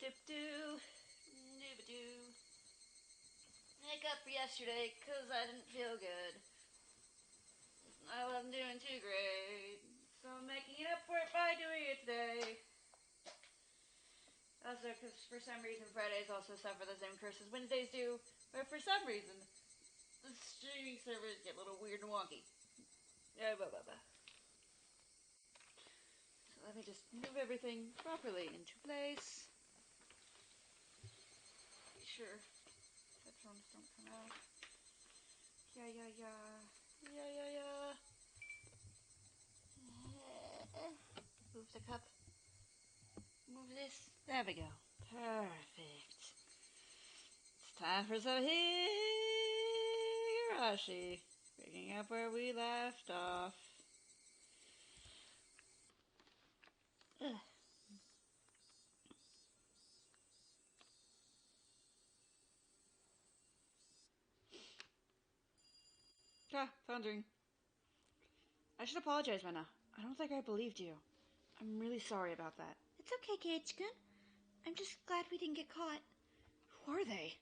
Dip-doo. Dip-doo. Make up for yesterday because I didn't feel good. I wasn't doing too great. So I'm making it up for it by doing it today. Also, because for some reason Fridays also suffer the same curse as Wednesdays do, but for some reason the streaming servers get a little weird and wonky. Yeah, blah blah blah. So let me just move everything properly into place. Be sure headphones don't come out. Yeah. Move the cup. Move this. There we go. Perfect. It's time for some Higurashi. Picking up where we left off. Ugh. Phone ring. I should apologize, Mena. I don't think I believed you. I'm really sorry about that. It's okay, Keiichi-kun. I'm just glad we didn't get caught. Who are they?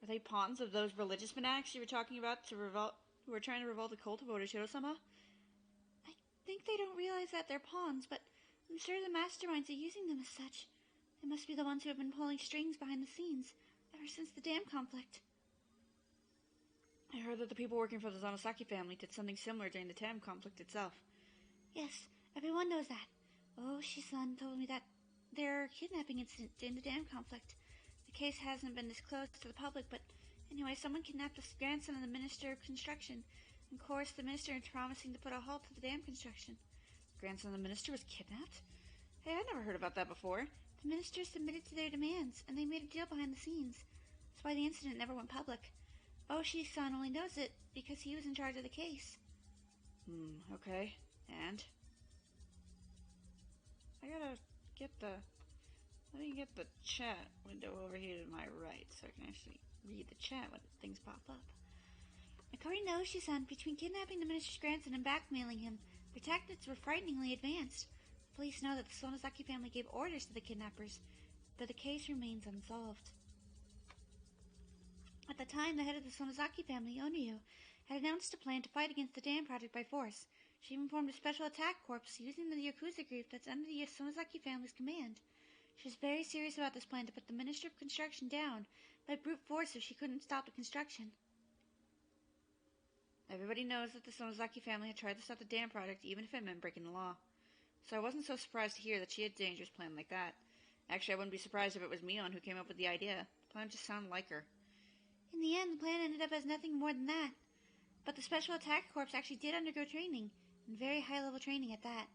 Are they pawns of those religious fanatics you were talking about who were trying to revolt the cult of Otoshiro-sama? I think they don't realize that they're pawns, but I'm sure the masterminds are using them as such. They must be the ones who have been pulling strings behind the scenes ever since the dam conflict. I heard that the people working for the Zanosaki family did something similar during the dam conflict itself. Yes, everyone knows that. Oshi-san told me that there are kidnapping incidents during the dam conflict. The case hasn't been disclosed to the public, but anyway, someone kidnapped the grandson of the Minister of Construction. And of course, the minister is promising to put a halt to the dam construction. The grandson of the minister was kidnapped? Hey, I'd never heard about that before. The minister submitted to their demands, and they made a deal behind the scenes. That's why the incident never went public. Oshi-san only knows it because he was in charge of the case. Okay. And? Let me get the chat window over here to my right so I can actually read the chat when things pop up. According to Oshi-san, between kidnapping the minister's grandson and blackmailing him, their tactics were frighteningly advanced. The police know that the Sonozaki family gave orders to the kidnappers, but the case remains unsolved. At the time, the head of the Sonozaki family, Onryu, had announced a plan to fight against the dam project by force. She even formed a special attack corps using the Yakuza group that's under the Sonozaki family's command. She was very serious about this plan to put the Minister of Construction down by brute force if she couldn't stop the construction. Everybody knows that the Sonozaki family had tried to stop the dam project even if it meant breaking the law. So I wasn't so surprised to hear that she had a dangerous plan like that. Actually, I wouldn't be surprised if it was Mion who came up with the idea. The plan just sounded like her. In the end, the plan ended up as nothing more than that. But the Special Attack Corps actually did undergo training, and very high-level training at that.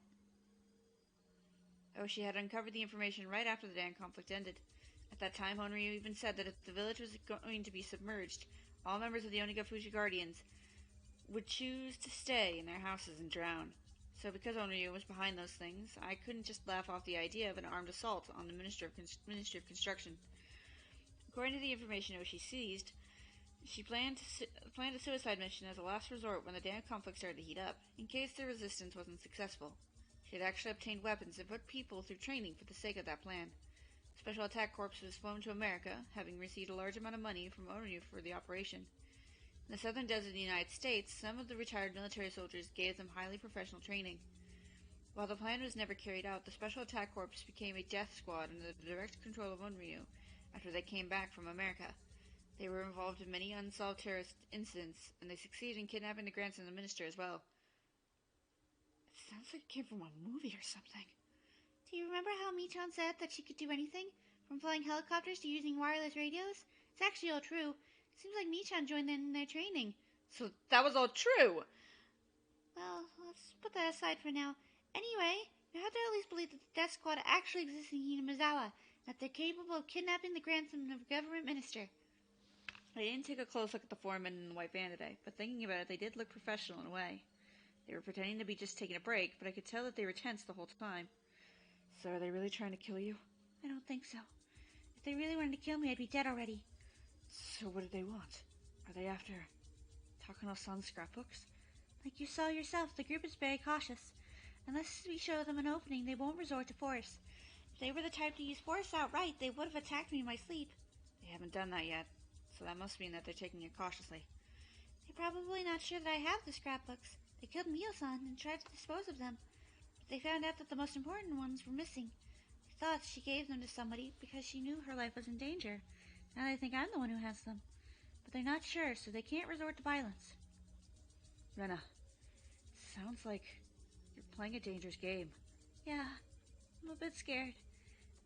She had uncovered the information right after the dam conflict ended. At that time, Onryu even said that if the village was going to be submerged, all members of the Onigafuji Guardians would choose to stay in their houses and drown. So because Onryu was behind those things, I couldn't just laugh off the idea of an armed assault on the Ministry of Construction. According to the information Oshi seized, she planned a suicide mission as a last resort when the dam conflict started to heat up, in case the resistance wasn't successful. She had actually obtained weapons and put people through training for the sake of that plan. The Special Attack Corps was flown to America, having received a large amount of money from Onryu for the operation. In the southern desert of the United States, some of the retired military soldiers gave them highly professional training. While the plan was never carried out, the Special Attack Corps became a death squad under the direct control of Onryu after they came back from America. They were involved in many unsolved terrorist incidents, and they succeeded in kidnapping the grandson of the minister as well. It sounds like it came from a movie or something. Do you remember how Michan said that she could do anything, from flying helicopters to using wireless radios? It's actually all true. It seems like Michan joined in their training. So that was all true! Well, let's put that aside for now. Anyway, you have to at least believe that the death squad actually exists in Hinamizawa, and that they're capable of kidnapping the grandson of a government minister. I didn't take a close look at the four men in the white van today, but thinking about it, they did look professional in a way. They were pretending to be just taking a break, but I could tell that they were tense the whole time. So are they really trying to kill you? I don't think so. If they really wanted to kill me, I'd be dead already. So what do they want? Are they after Takano-san's scrapbooks? Like you saw yourself, the group is very cautious. Unless we show them an opening, they won't resort to force. If they were the type to use force outright, they would have attacked me in my sleep. They haven't done that yet, so that must mean that they're taking it cautiously. They're probably not sure that I have the scrapbooks. They killed Mio-san and tried to dispose of them, but they found out that the most important ones were missing. They thought she gave them to somebody because she knew her life was in danger. Now they think I'm the one who has them. But they're not sure, so they can't resort to violence. Rena, sounds like you're playing a dangerous game. Yeah, I'm a bit scared.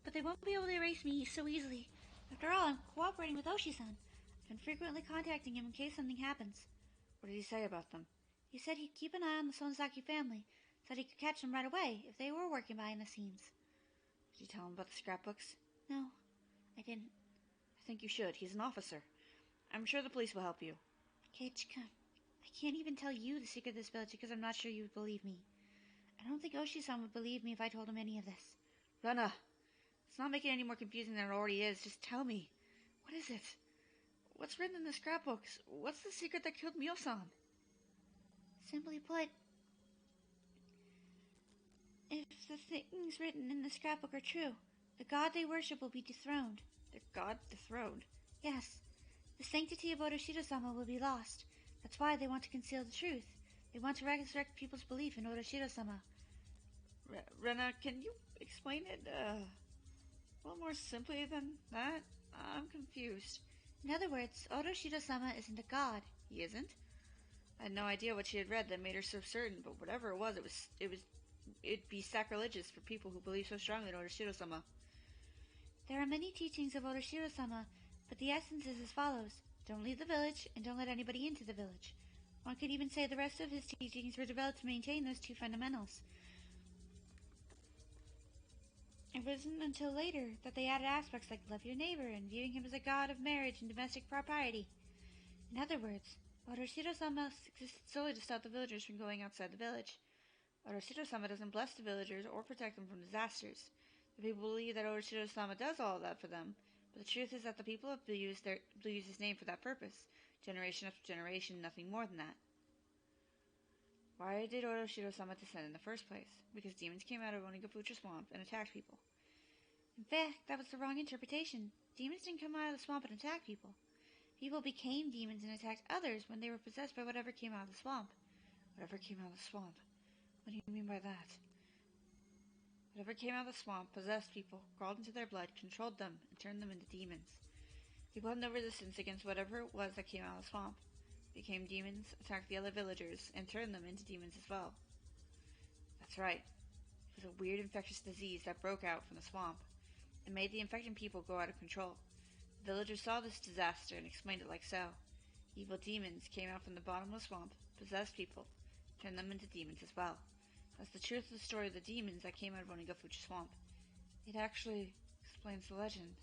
But they won't be able to erase me so easily. After all, I'm cooperating with Oshi-san. I've been frequently contacting him in case something happens. What did he say about them? He said he'd keep an eye on the Sonozaki family. Said he could catch them right away if they were working behind the scenes. Did you tell him about the scrapbooks? No, I didn't. I think you should. He's an officer. I'm sure the police will help you. Keiichika, I can't even tell you the secret of this village because I'm not sure you would believe me. I don't think Oshi-san would believe me if I told him any of this. Rena, it's not making it any more confusing than it already is. Just tell me. What is it? What's written in the scrapbooks? What's the secret that killed Mio-san? Simply put, if the things written in the scrapbook are true, the god they worship will be dethroned. Their god dethroned? Yes. The sanctity of Otoshiro-sama will be lost. That's why they want to conceal the truth. They want to resurrect people's belief in Otoshiro-sama. Rena, can you explain it a little more simply than that? I'm confused. In other words, Otoshiro-sama isn't a god. He isn't? I had no idea what she had read that made her so certain, but whatever it was, it'd be sacrilegious for people who believe so strongly in Otoshiro-sama. There are many teachings of Otoshiro-sama, but the essence is as follows. Don't leave the village, and don't let anybody into the village. One could even say the rest of his teachings were developed to maintain those two fundamentals. It wasn't until later that they added aspects like love your neighbor and viewing him as a god of marriage and domestic propriety. In other words, Otoshiro-sama existed solely to stop the villagers from going outside the village. Otoshiro-sama doesn't bless the villagers or protect them from disasters. The people believe that Otoshiro-sama does all of that for them, but the truth is that the people have used his name for that purpose, generation after generation, nothing more than that. Why did Otoshiro-sama descend in the first place? Because demons came out of Onigafuchi swamp and attacked people. In fact, that was the wrong interpretation. Demons didn't come out of the swamp and attack people. People became demons and attacked others when they were possessed by whatever came out of the swamp. Whatever came out of the swamp? What do you mean by that? Whatever came out of the swamp possessed people, crawled into their blood, controlled them, and turned them into demons. People had no resistance against whatever it was that came out of the swamp. Became demons, attacked the other villagers, and turned them into demons as well. That's right. It was a weird infectious disease that broke out from the swamp. It made the infected people go out of control. The villagers saw this disaster and explained it like so. Evil demons came out from the bottom of the swamp, possessed people, turned them into demons as well. That's the truth of the story of the demons that came out of Onigafuchi swamp. It actually explains the legend.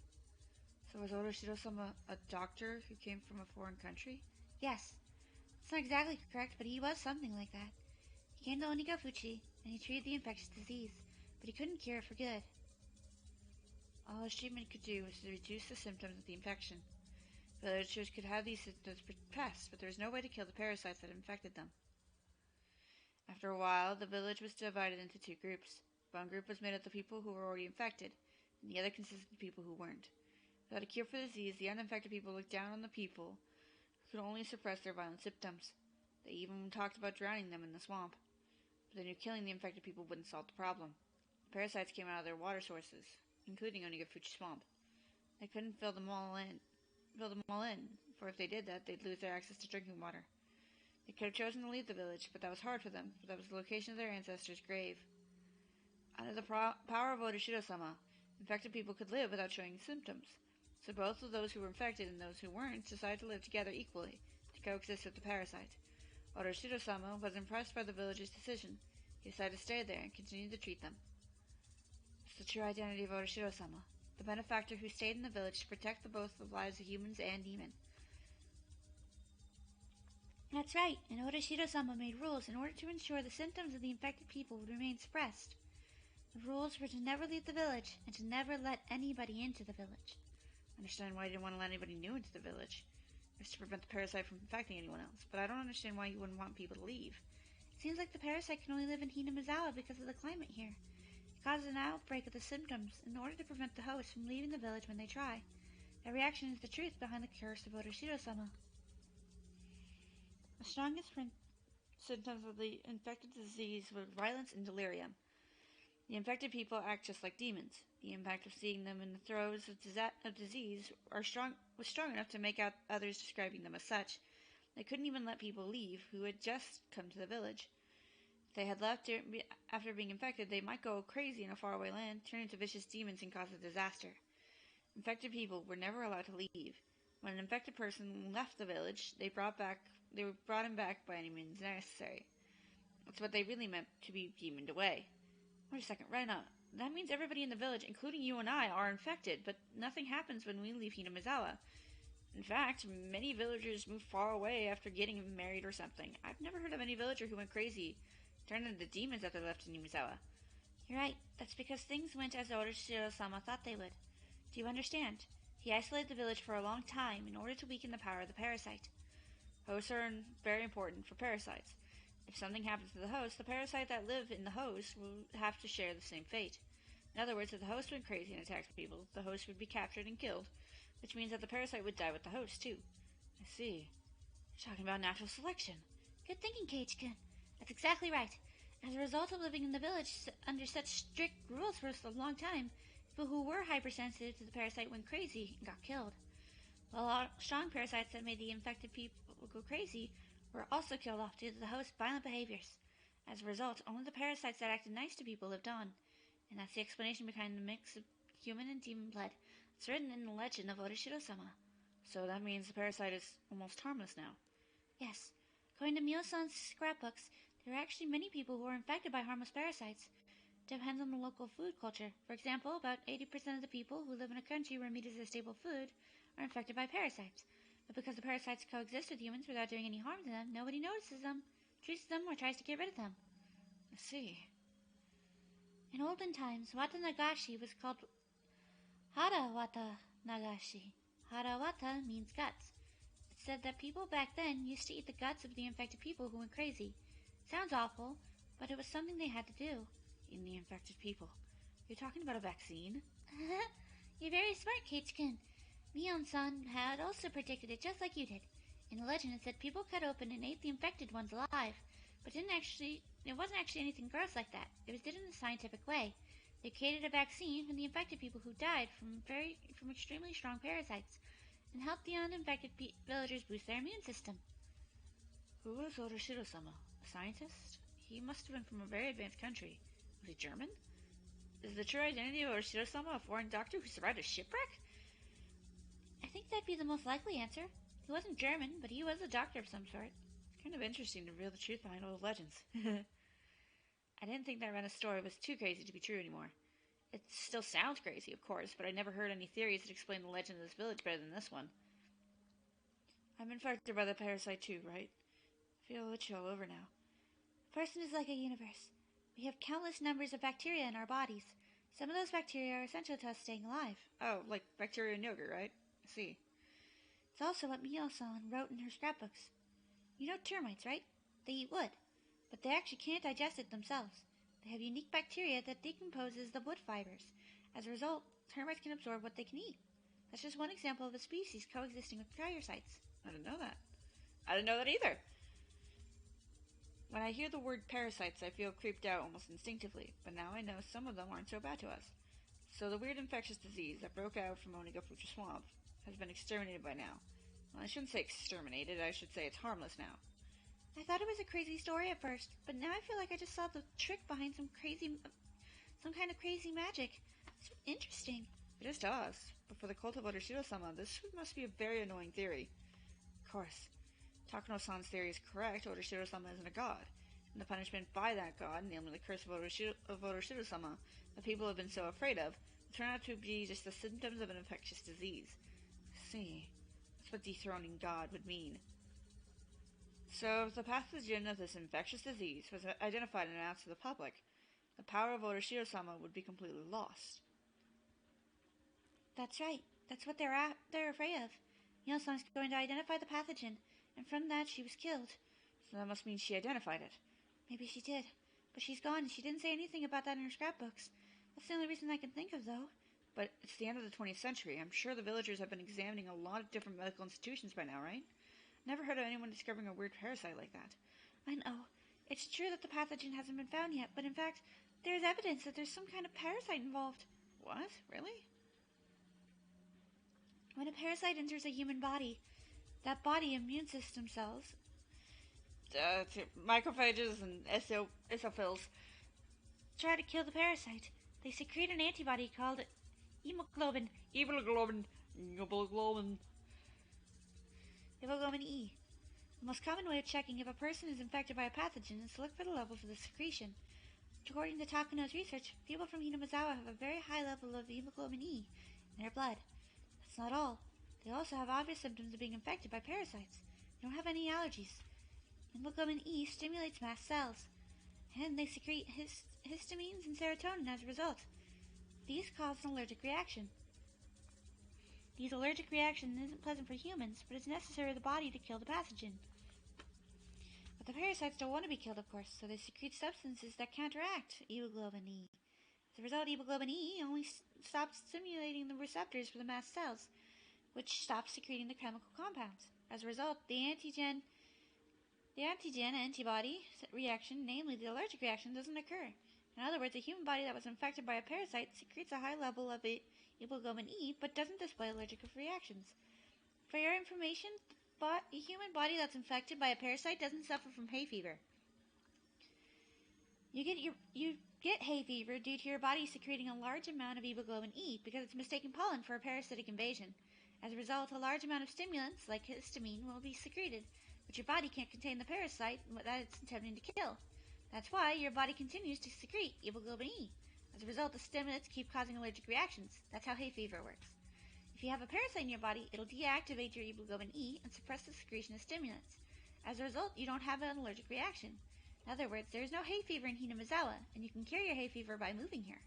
So was Otoshiro-sama a doctor who came from a foreign country? Yes. It's not exactly correct, but he was something like that. He came to Onigafuchi, and he treated the infectious disease, but he couldn't cure it for good. All his treatment could do was to reduce the symptoms of the infection. Villagers could have these symptoms suppressed, but there was no way to kill the parasites that infected them. After a while, the village was divided into two groups. One group was made of the people who were already infected, and the other consisted of people who weren't. Without a cure for the disease, the uninfected people looked down on the people who could only suppress their violent symptoms. They even talked about drowning them in the swamp, but they knew killing the infected people wouldn't solve the problem. The parasites came out of their water sources, including Onigafuchi swamp. They couldn't fill them all in, for if they did that, they'd lose their access to drinking water. They could have chosen to leave the village, but that was hard for them, for that was the location of their ancestors' grave. Under the power of Otoshiro-sama, infected people could live without showing symptoms. So both of those who were infected and those who weren't decided to live together equally, to coexist with the parasite. Otoshiro-sama was impressed by the villagers' decision. He decided to stay there and continue to treat them. It's the true identity of Otoshiro-sama, the benefactor who stayed in the village to protect both the lives of humans and demons. That's right, and Otoshiro-sama made rules in order to ensure the symptoms of the infected people would remain suppressed. The rules were to never leave the village, and to never let anybody into the village. I understand why you didn't want to let anybody new into the village. It was to prevent the parasite from infecting anyone else, but I don't understand why you wouldn't want people to leave. It seems like the parasite can only live in Hinamizawa because of the climate here. causes an outbreak of the symptoms in order to prevent the host from leaving the village when they try. That reaction is the truth behind the curse of Otoshiro-sama. The strongest symptoms of the infected disease were violence and delirium. The infected people act just like demons. The impact of seeing them in the throes of disease was strong enough to make out others describing them as such. They couldn't even let people leave who had just come to the village. If they had left after being infected, they might go crazy in a faraway land, turn into vicious demons, and cause a disaster. Infected people were never allowed to leave. When an infected person left the village, they brought him back by any means necessary. That's what they really meant to be demoned away. Wait a second, Rena. That means everybody in the village, including you and I, are infected, but nothing happens when we leave Hinamizawa. In fact, many villagers move far away after getting married or something. I've never heard of any villager who went crazy, turned into demons after they left Hinamizawa. You're right. That's because things went as Otoshiro-sama thought they would. Do you understand? He isolated the village for a long time in order to weaken the power of the parasite. Hosts are very important for parasites. If something happens to the host, the parasite that live in the host will have to share the same fate. In other words, if the host went crazy and attacked people, the host would be captured and killed, which means that the parasite would die with the host, too. I see. You're talking about natural selection. Good thinking, Kage-kun. That's exactly right. As a result of living in the village under such strict rules for a long time, people who were hypersensitive to the parasite went crazy and got killed. While strong parasites that made the infected people go crazy were also killed off due to the host's violent behaviors. As a result, only the parasites that acted nice to people lived on. And that's the explanation behind the mix of human and demon blood. It's written in the legend of Otoshiro-sama. So that means the parasite is almost harmless now. Yes. According to Mio-san's scrapbooks, there are actually many people who are infected by harmless parasites. It depends on the local food culture. For example, about 80% of the people who live in a country where meat is their staple food are infected by parasites. But because the parasites coexist with humans without doing any harm to them, nobody notices them, treats them, or tries to get rid of them. I see. In olden times, Wata Nagashi was called Harawata Nagashi. Harawata means guts. It's said that people back then used to eat the guts of the infected people who went crazy. Sounds awful, but it was something they had to do. Eating the infected people. You're talking about a vaccine? You're very smart, Kage-kun. Mion-san had also predicted it just like you did. In the legend, it said people cut open and ate the infected ones alive, but it wasn't actually anything gross like that. It was done in a scientific way. They created a vaccine for the infected people who died from extremely strong parasites, and helped the uninfected villagers boost their immune system. Who was Otoshiro-sama? A scientist? He must have been from a very advanced country. Was he German? Is the true identity of Otoshiro-sama a foreign doctor who survived a shipwreck? I think that'd be the most likely answer. He wasn't German, but he was a doctor of some sort. It's kind of interesting to reveal the truth behind old legends. I didn't think that Rena's story was too crazy to be true anymore. It still sounds crazy, of course, but I never heard any theories that explain the legend of this village better than this one. I'm infected by the parasite too, right? I feel itchy all over now. A person is like a universe. We have countless numbers of bacteria in our bodies. Some of those bacteria are essential to us staying alive. Oh, like bacteria in yogurt, right? I see. It's also what Mio-san wrote in her scrapbooks. You know termites, right? They eat wood, but they actually can't digest it themselves. They have unique bacteria that decomposes the wood fibers. As a result, termites can absorb what they can eat. That's just one example of a species coexisting with parasites. I didn't know that. I didn't know that either. When I hear the word parasites, I feel creeped out almost instinctively, but now I know some of them aren't so bad to us. So the weird infectious disease that broke out from Onigafuchi Swamp has been exterminated by now. Well, I shouldn't say exterminated, I should say it's harmless now. I thought it was a crazy story at first, but now I feel like I just saw the trick behind some kind of crazy magic. It's interesting. It is to us, but for the cult of Otoshiro-sama, this must be a very annoying theory. Of course, Takano-san's theory is correct. Otoshiro-sama isn't a god, and the punishment by that god, namely the curse of Otoshiro-sama, that people have been so afraid of, will turn out to be just the symptoms of an infectious disease. See, that's what dethroning God would mean. So, if the pathogen of this infectious disease was identified and announced to the public, the power of Otoshiro-sama would be completely lost. That's right. That's what they're afraid of. Mio-san's going to identify the pathogen, and from that she was killed. So that must mean she identified it. Maybe she did, but she's gone and she didn't say anything about that in her scrapbooks. That's the only reason I can think of, though. But it's the end of the 20th century. I'm sure the villagers have been examining a lot of different medical institutions by now, right? Never heard of anyone discovering a weird parasite like that. I know. It's true that the pathogen hasn't been found yet, but in fact, there's evidence that there's some kind of parasite involved. What? Really? When a parasite enters a human body, that body immune system cells, Macrophages and eosinophils try to kill the parasite. They secrete an antibody called hemoglobin. Hemoglobin E. The most common way of checking if a person is infected by a pathogen is to look for the levels of the secretion. According to Takano's research, people from Hinamizawa have a very high level of hemoglobin E in their blood. That's not all. They also have obvious symptoms of being infected by parasites. They don't have any allergies. Hemoglobin E stimulates mast cells, and they secrete histamines and serotonin as a result. These cause an allergic reaction. These allergic reaction isn't pleasant for humans, but it's necessary for the body to kill the pathogen. But the parasites don't want to be killed, of course, so they secrete substances that counteract hemoglobin E. As a result, hemoglobin E only stops stimulating the receptors for the mast cells, which stops secreting the chemical compounds. As a result, the antigen-antibody reaction, namely the allergic reaction, doesn't occur. In other words, a human body that was infected by a parasite secretes a high level of hemoglobin E, but doesn't display allergic reactions. For your information, a human body that's infected by a parasite doesn't suffer from hay fever. You get hay fever due to your body secreting a large amount of hemoglobin E because it's mistaken pollen for a parasitic invasion. As a result, a large amount of stimulants, like histamine, will be secreted, but your body can't contain the parasite that it's attempting to kill. That's why your body continues to secrete hemoglobin E. As a result, the stimulants keep causing allergic reactions. That's how hay fever works. If you have a parasite in your body, it'll deactivate your hemoglobin E and suppress the secretion of stimulants. As a result, you don't have an allergic reaction. In other words, there is no hay fever in Hinamizawa, and you can cure your hay fever by moving here.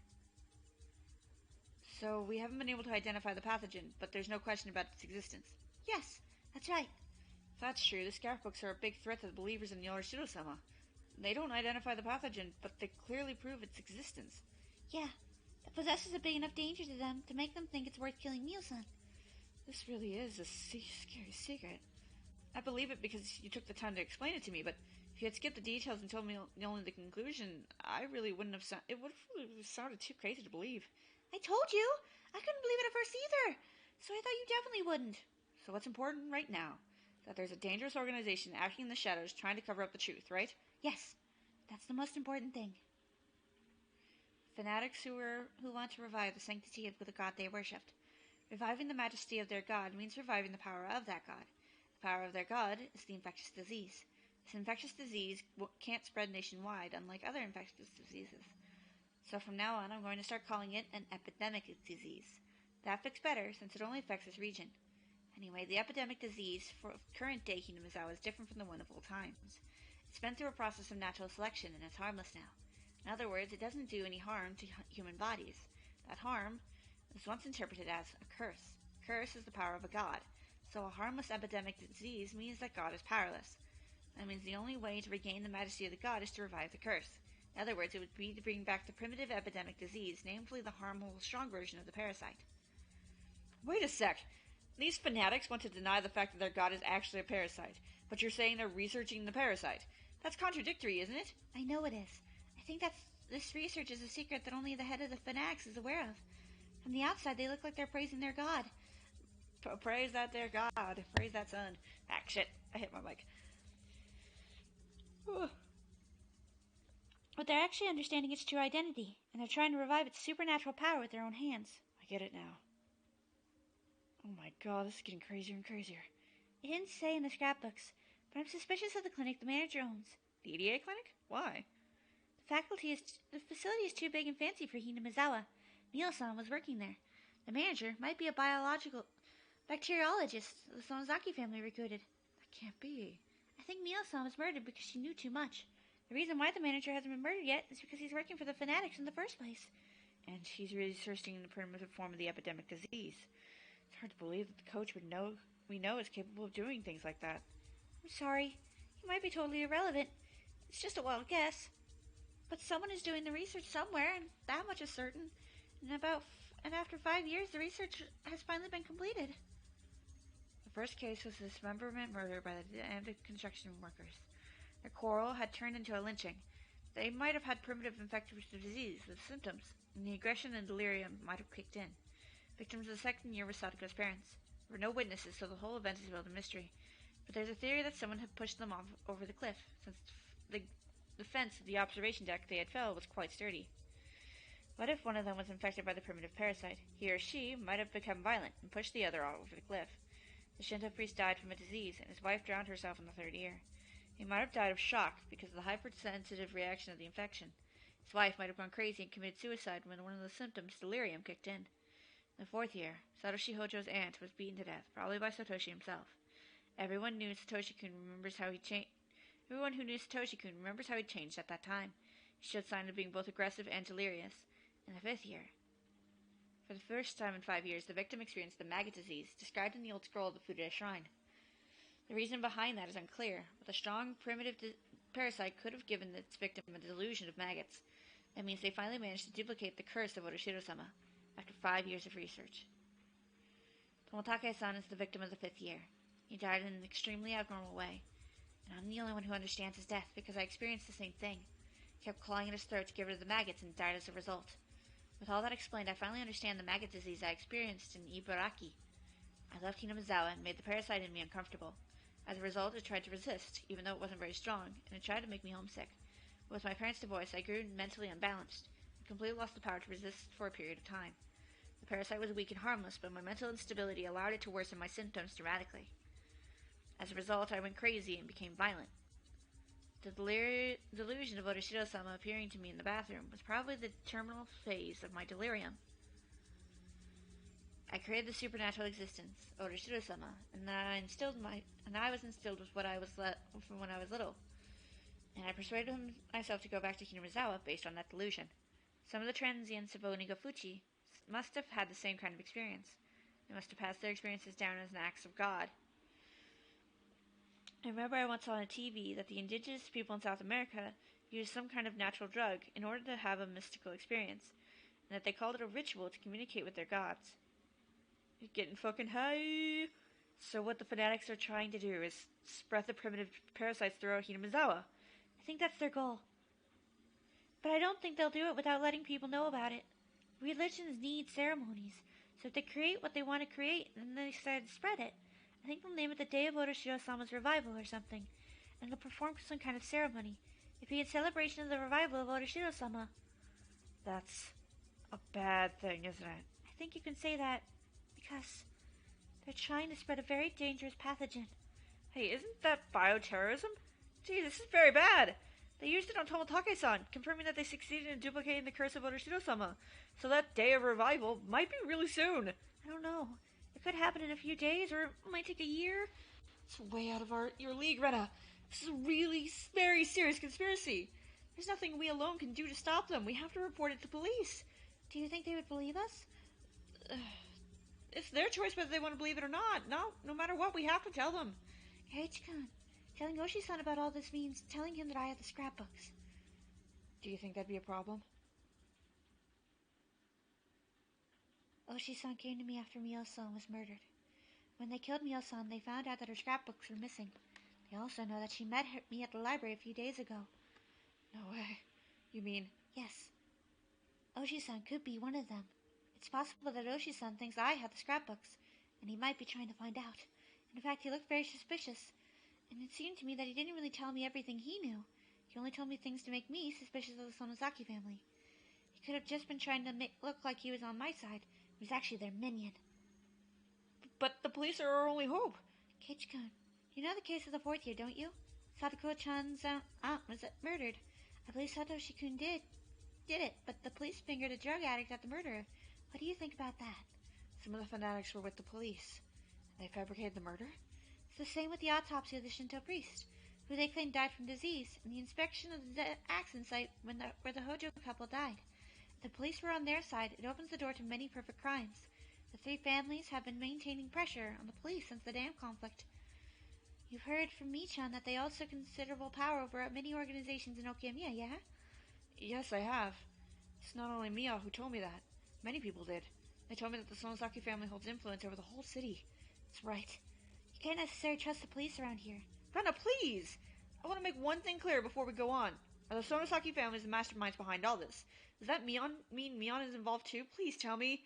So we haven't been able to identify the pathogen, but there's no question about its existence. Yes, that's right. If that's true, the scrapbooks are a big threat to the believers in the Yoroshido-sama. They don't identify the pathogen, but they clearly prove its existence. Yeah, it possesses a big enough danger to them to make them think it's worth killing Mio-san. This really is a scary secret. I believe it because you took the time to explain it to me, but if you had skipped the details and told me only the conclusion, I really wouldn't have it would have sounded too crazy to believe. I told you! I couldn't believe it at first either! So I thought you definitely wouldn't. So what's important right now is that there's a dangerous organization acting in the shadows trying to cover up the truth, right? Yes, that's the most important thing. Fanatics who want to revive the sanctity of the god they worshipped. Reviving the majesty of their god means reviving the power of that god. The power of their god is the infectious disease. This infectious disease can't spread nationwide, unlike other infectious diseases. So from now on, I'm going to start calling it an epidemic disease. That fits better, since it only affects this region. Anyway, the epidemic disease for current-day Hinamizawa is different from the one of old times. It's been through a process of natural selection, and it's harmless now. In other words, it doesn't do any harm to human bodies. That harm was once interpreted as a curse. Curse is the power of a god. So a harmless epidemic disease means that God is powerless. That means the only way to regain the majesty of the god is to revive the curse. In other words, it would be to bring back the primitive epidemic disease, namely the harmful, strong version of the parasite. Wait a sec. These fanatics want to deny the fact that their god is actually a parasite, but you're saying they're researching the parasite. That's contradictory, isn't it? I know it is. I think this research is a secret that only the head of the fanatics is aware of. From the outside, they look like they're praising their god. Praise that their god. Praise that son. Ah, shit. I hit my mic. But they're actually understanding its true identity, and they're trying to revive its supernatural power with their own hands. I get it now. Oh my god, this is getting crazier and crazier. It didn't say in the scrapbooks, but I'm suspicious of the clinic the manager owns. The EDA clinic? Why? The facility is too big and fancy for Hinamizawa. Mio-san was working there. The manager might be a bacteriologist the Sonozaki family recruited. That can't be. I think Mio-san was murdered because she knew too much. The reason why the manager hasn't been murdered yet is because he's working for the fanatics in the first place. And she's researching the primitive form of the epidemic disease. It's hard to believe that the coach we know is capable of doing things like that. I'm sorry. He might be totally irrelevant. It's just a wild guess. But someone is doing the research somewhere, and that much is certain. And after 5 years, the research has finally been completed. The first case was the dismemberment murder by the damned construction workers. Their quarrel had turned into a lynching. They might have had primitive infectious disease with symptoms, and the aggression and delirium might have kicked in. Victims of the second year were Sadako's parents. There were no witnesses, so the whole event is held a mystery. But there's a theory that someone had pushed them off over the cliff, since the fence of the observation deck they had fell was quite sturdy. What if one of them was infected by the primitive parasite? He or she might have become violent and pushed the other over the cliff. The Shinto priest died from a disease, and his wife drowned herself in the third year. He might have died of shock because of the hypersensitive reaction of the infection. His wife might have gone crazy and committed suicide when one of the symptoms, delirium, kicked in. In the fourth year, Satoshi Hojo's aunt was beaten to death, probably by Satoshi himself. Everyone who knew Satoshi-kun remembers how he changed at that time. He showed signs of being both aggressive and delirious. In the fifth year, for the first time in 5 years, the victim experienced the maggot disease, described in the old scroll of the Fude Shrine. The reason behind that is unclear, but the strong primitive parasite could have given its victim a delusion of maggots. That means they finally managed to duplicate the curse of Otoshiro-sama after 5 years of research. Tomotake-san is the victim of the fifth year. He died in an extremely abnormal way, and I'm the only one who understands his death because I experienced the same thing. He kept clawing at his throat to get rid of the maggots and died as a result. With all that explained, I finally understand the maggot disease I experienced in Ibaraki. I left Hinamizawa and made the parasite in me uncomfortable. As a result, it tried to resist, even though it wasn't very strong, and it tried to make me homesick. But with my parents' divorce, I grew mentally unbalanced, and completely lost the power to resist for a period of time. The parasite was weak and harmless, but my mental instability allowed it to worsen my symptoms dramatically. As a result, I went crazy and became violent. The delusion of Otoshiro-sama appearing to me in the bathroom was probably the terminal phase of my delirium. I created the supernatural existence, Otoshiro-sama, and I was instilled with from when I was little. And I persuaded myself to go back to Hinamizawa based on that delusion. Some of the transients of Onigafuchi must have had the same kind of experience. They must have passed their experiences down as an act of God. I remember I once saw on TV that the indigenous people in South America used some kind of natural drug in order to have a mystical experience, and that they called it a ritual to communicate with their gods. You're getting fucking high! So what the fanatics are trying to do is spread the primitive parasites throughout Hinamizawa. I think that's their goal. But I don't think they'll do it without letting people know about it. Religions need ceremonies, so if they create what they want to create and then they decide to spread it, I think they'll name it the Day of Otoshiro-sama's Revival or something, and they'll perform some kind of ceremony. It'd be in celebration of the revival of Otoshiro-sama. That's a bad thing, isn't it? I think you can say that because they're trying to spread a very dangerous pathogen. Hey, isn't that bioterrorism? Gee, this is very bad. They used it on Tomotake-san, confirming that they succeeded in duplicating the curse of Otoshiro-sama. So that day of revival might be really soon. I don't know. It could happen in a few days, or it might take a year. It's way out of your league, Rena. This is a really very serious conspiracy. There's nothing we alone can do to stop them. We have to report it to police. Do you think they would believe us? It's their choice whether they want to believe it or not. No matter what, we have to tell them. H-kun, telling Oshi-san about all this means telling him that I have the scrapbooks. Do you think that'd be a problem? Oshi-san came to me after Mio-san was murdered. When they killed Mio-san, they found out that her scrapbooks were missing. They also know that she met me at the library a few days ago. No way. You mean? Yes. Oshi-san could be one of them. It's possible that Oshi-san thinks I have the scrapbooks, and he might be trying to find out. In fact, he looked very suspicious, and it seemed to me that he didn't really tell me everything he knew. He only told me things to make me suspicious of the Sonozaki family. He could have just been trying to look like he was on my side. He was actually their minion. But the police are our only hope. Keiichi-kun, you know the case of the fourth year, don't you? Sadako-chan's aunt was murdered. I believe Satoshi-kun did it, but the police fingered a drug addict at the murderer. What do you think about that? Some of the fanatics were with the police. They fabricated the murder? It's the same with the autopsy of the Shinto priest, who they claim died from disease, and the inspection of the accident site where the Hojo couple died. If the police were on their side, it opens the door to many perfect crimes. The three families have been maintaining pressure on the police since the dam conflict. You've heard from Michan that they also have considerable power over many organizations in Okiyama, yeah? Yes, I have. It's not only Mia who told me that. Many people did. They told me that the Sonozaki family holds influence over the whole city. It's right. You can't necessarily trust the police around here. Rena, please! I want to make one thing clear before we go on. Are the Sonozaki families the masterminds behind all this? Does that mean Mion is involved too? Please tell me.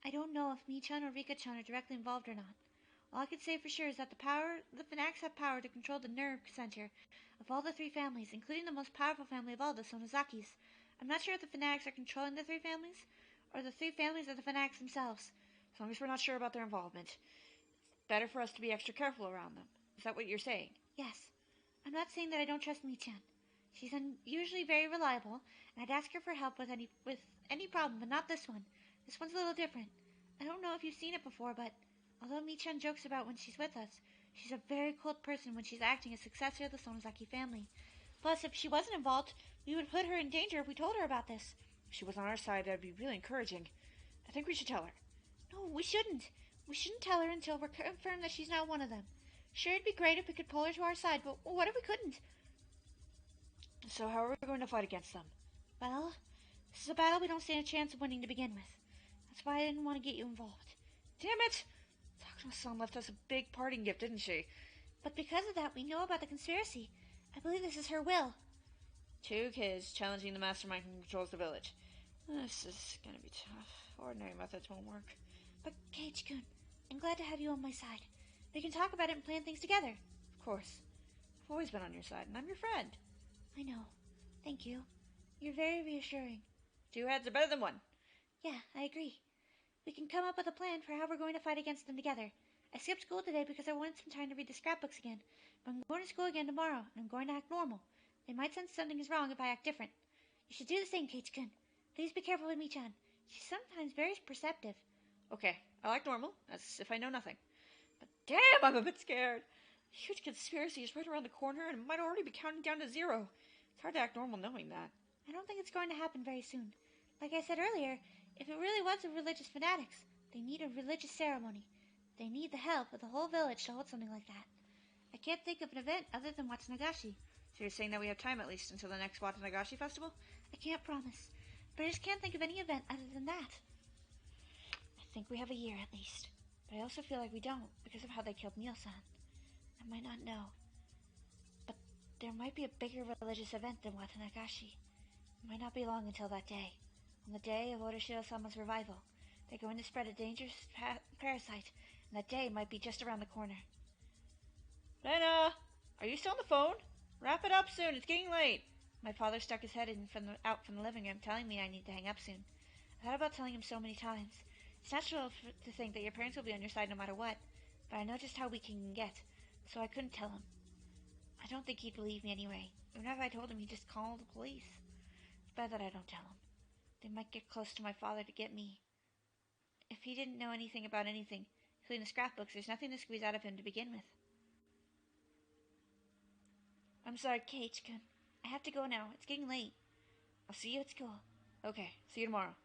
I don't know if Mi-chan or Rika-chan are directly involved or not. All I can say for sure is that the fanatics have power to control the nerve center of all the three families, including the most powerful family of all, the Sonozakis. I'm not sure if the fanatics are controlling the three families, or the three families are the fanatics themselves. As long as we're not sure about their involvement, it's better for us to be extra careful around them. Is that what you're saying? Yes. I'm not saying that I don't trust Mi-chan. She's usually very reliable, and I'd ask her for help with any problem, but not this one. This one's a little different. I don't know if you've seen it before, but although Mi-chan jokes about when she's with us, she's a very cold person when she's acting as successor of the Sonozaki family. Plus, if she wasn't involved, we would put her in danger if we told her about this. If she was on our side, that'd be really encouraging. I think we should tell her. No, we shouldn't. We shouldn't tell her until we're confirmed that she's not one of them. Sure, it'd be great if we could pull her to our side, but what if we couldn't? So how are we going to fight against them? Well, this is a battle we don't stand a chance of winning to begin with. That's why I didn't want to get you involved. Damn it! Takuma-san left us a big parting gift, didn't she? But because of that, we know about the conspiracy. I believe this is her will. 2 kids challenging the mastermind who controls the village. This is gonna be tough. Ordinary methods won't work. But Keiichi-kun, I'm glad to have you on my side. We can talk about it and plan things together. Of course. I've always been on your side, and I'm your friend. I know. Thank you. You're very reassuring. 2 heads are better than 1. Yeah, I agree. We can come up with a plan for how we're going to fight against them together. I skipped school today because I wanted some time to read the scrapbooks again. But I'm going to school again tomorrow, and I'm going to act normal. They might sense something is wrong if I act different. You should do the same, Keiichi-kun. Please be careful with Mi-chan. She's sometimes very perceptive. Okay, I'll act normal, as if I know nothing. But damn, I'm a bit scared. A huge conspiracy is right around the corner, and it might already be counting down to 0. It's hard to act normal knowing that. I don't think it's going to happen very soon. Like I said earlier, if it really was the religious fanatics, they need a religious ceremony. They need the help of the whole village to hold something like that. I can't think of an event other than Watsunagashi. So you're saying that we have time at least until the next Watsunagashi festival? I can't promise, but I just can't think of any event other than that. I think we have a year at least. But I also feel like we don't, because of how they killed Mio-san. I might not know, but there might be a bigger religious event than Watsunagashi. It might not be long until that day. On the day of Otoshiro-sama's revival, they're going to spread a dangerous parasite, and that day might be just around the corner. Lena! Are you still on the phone? Wrap it up soon, it's getting late. My father stuck his head out from the living room, telling me I need to hang up soon. I thought about telling him so many times. It's natural to think that your parents will be on your side no matter what, but I know just how weak he can get, so I couldn't tell him. I don't think he'd believe me anyway. Even if I told him, he'd just call the police. It's better that I don't tell him. They might get close to my father to get me. If he didn't know anything about anything, including the scrapbooks, there's nothing to squeeze out of him to begin with. I'm sorry, Keiichi-kun. I have to go now. It's getting late. I'll see you at school. Okay, see you tomorrow.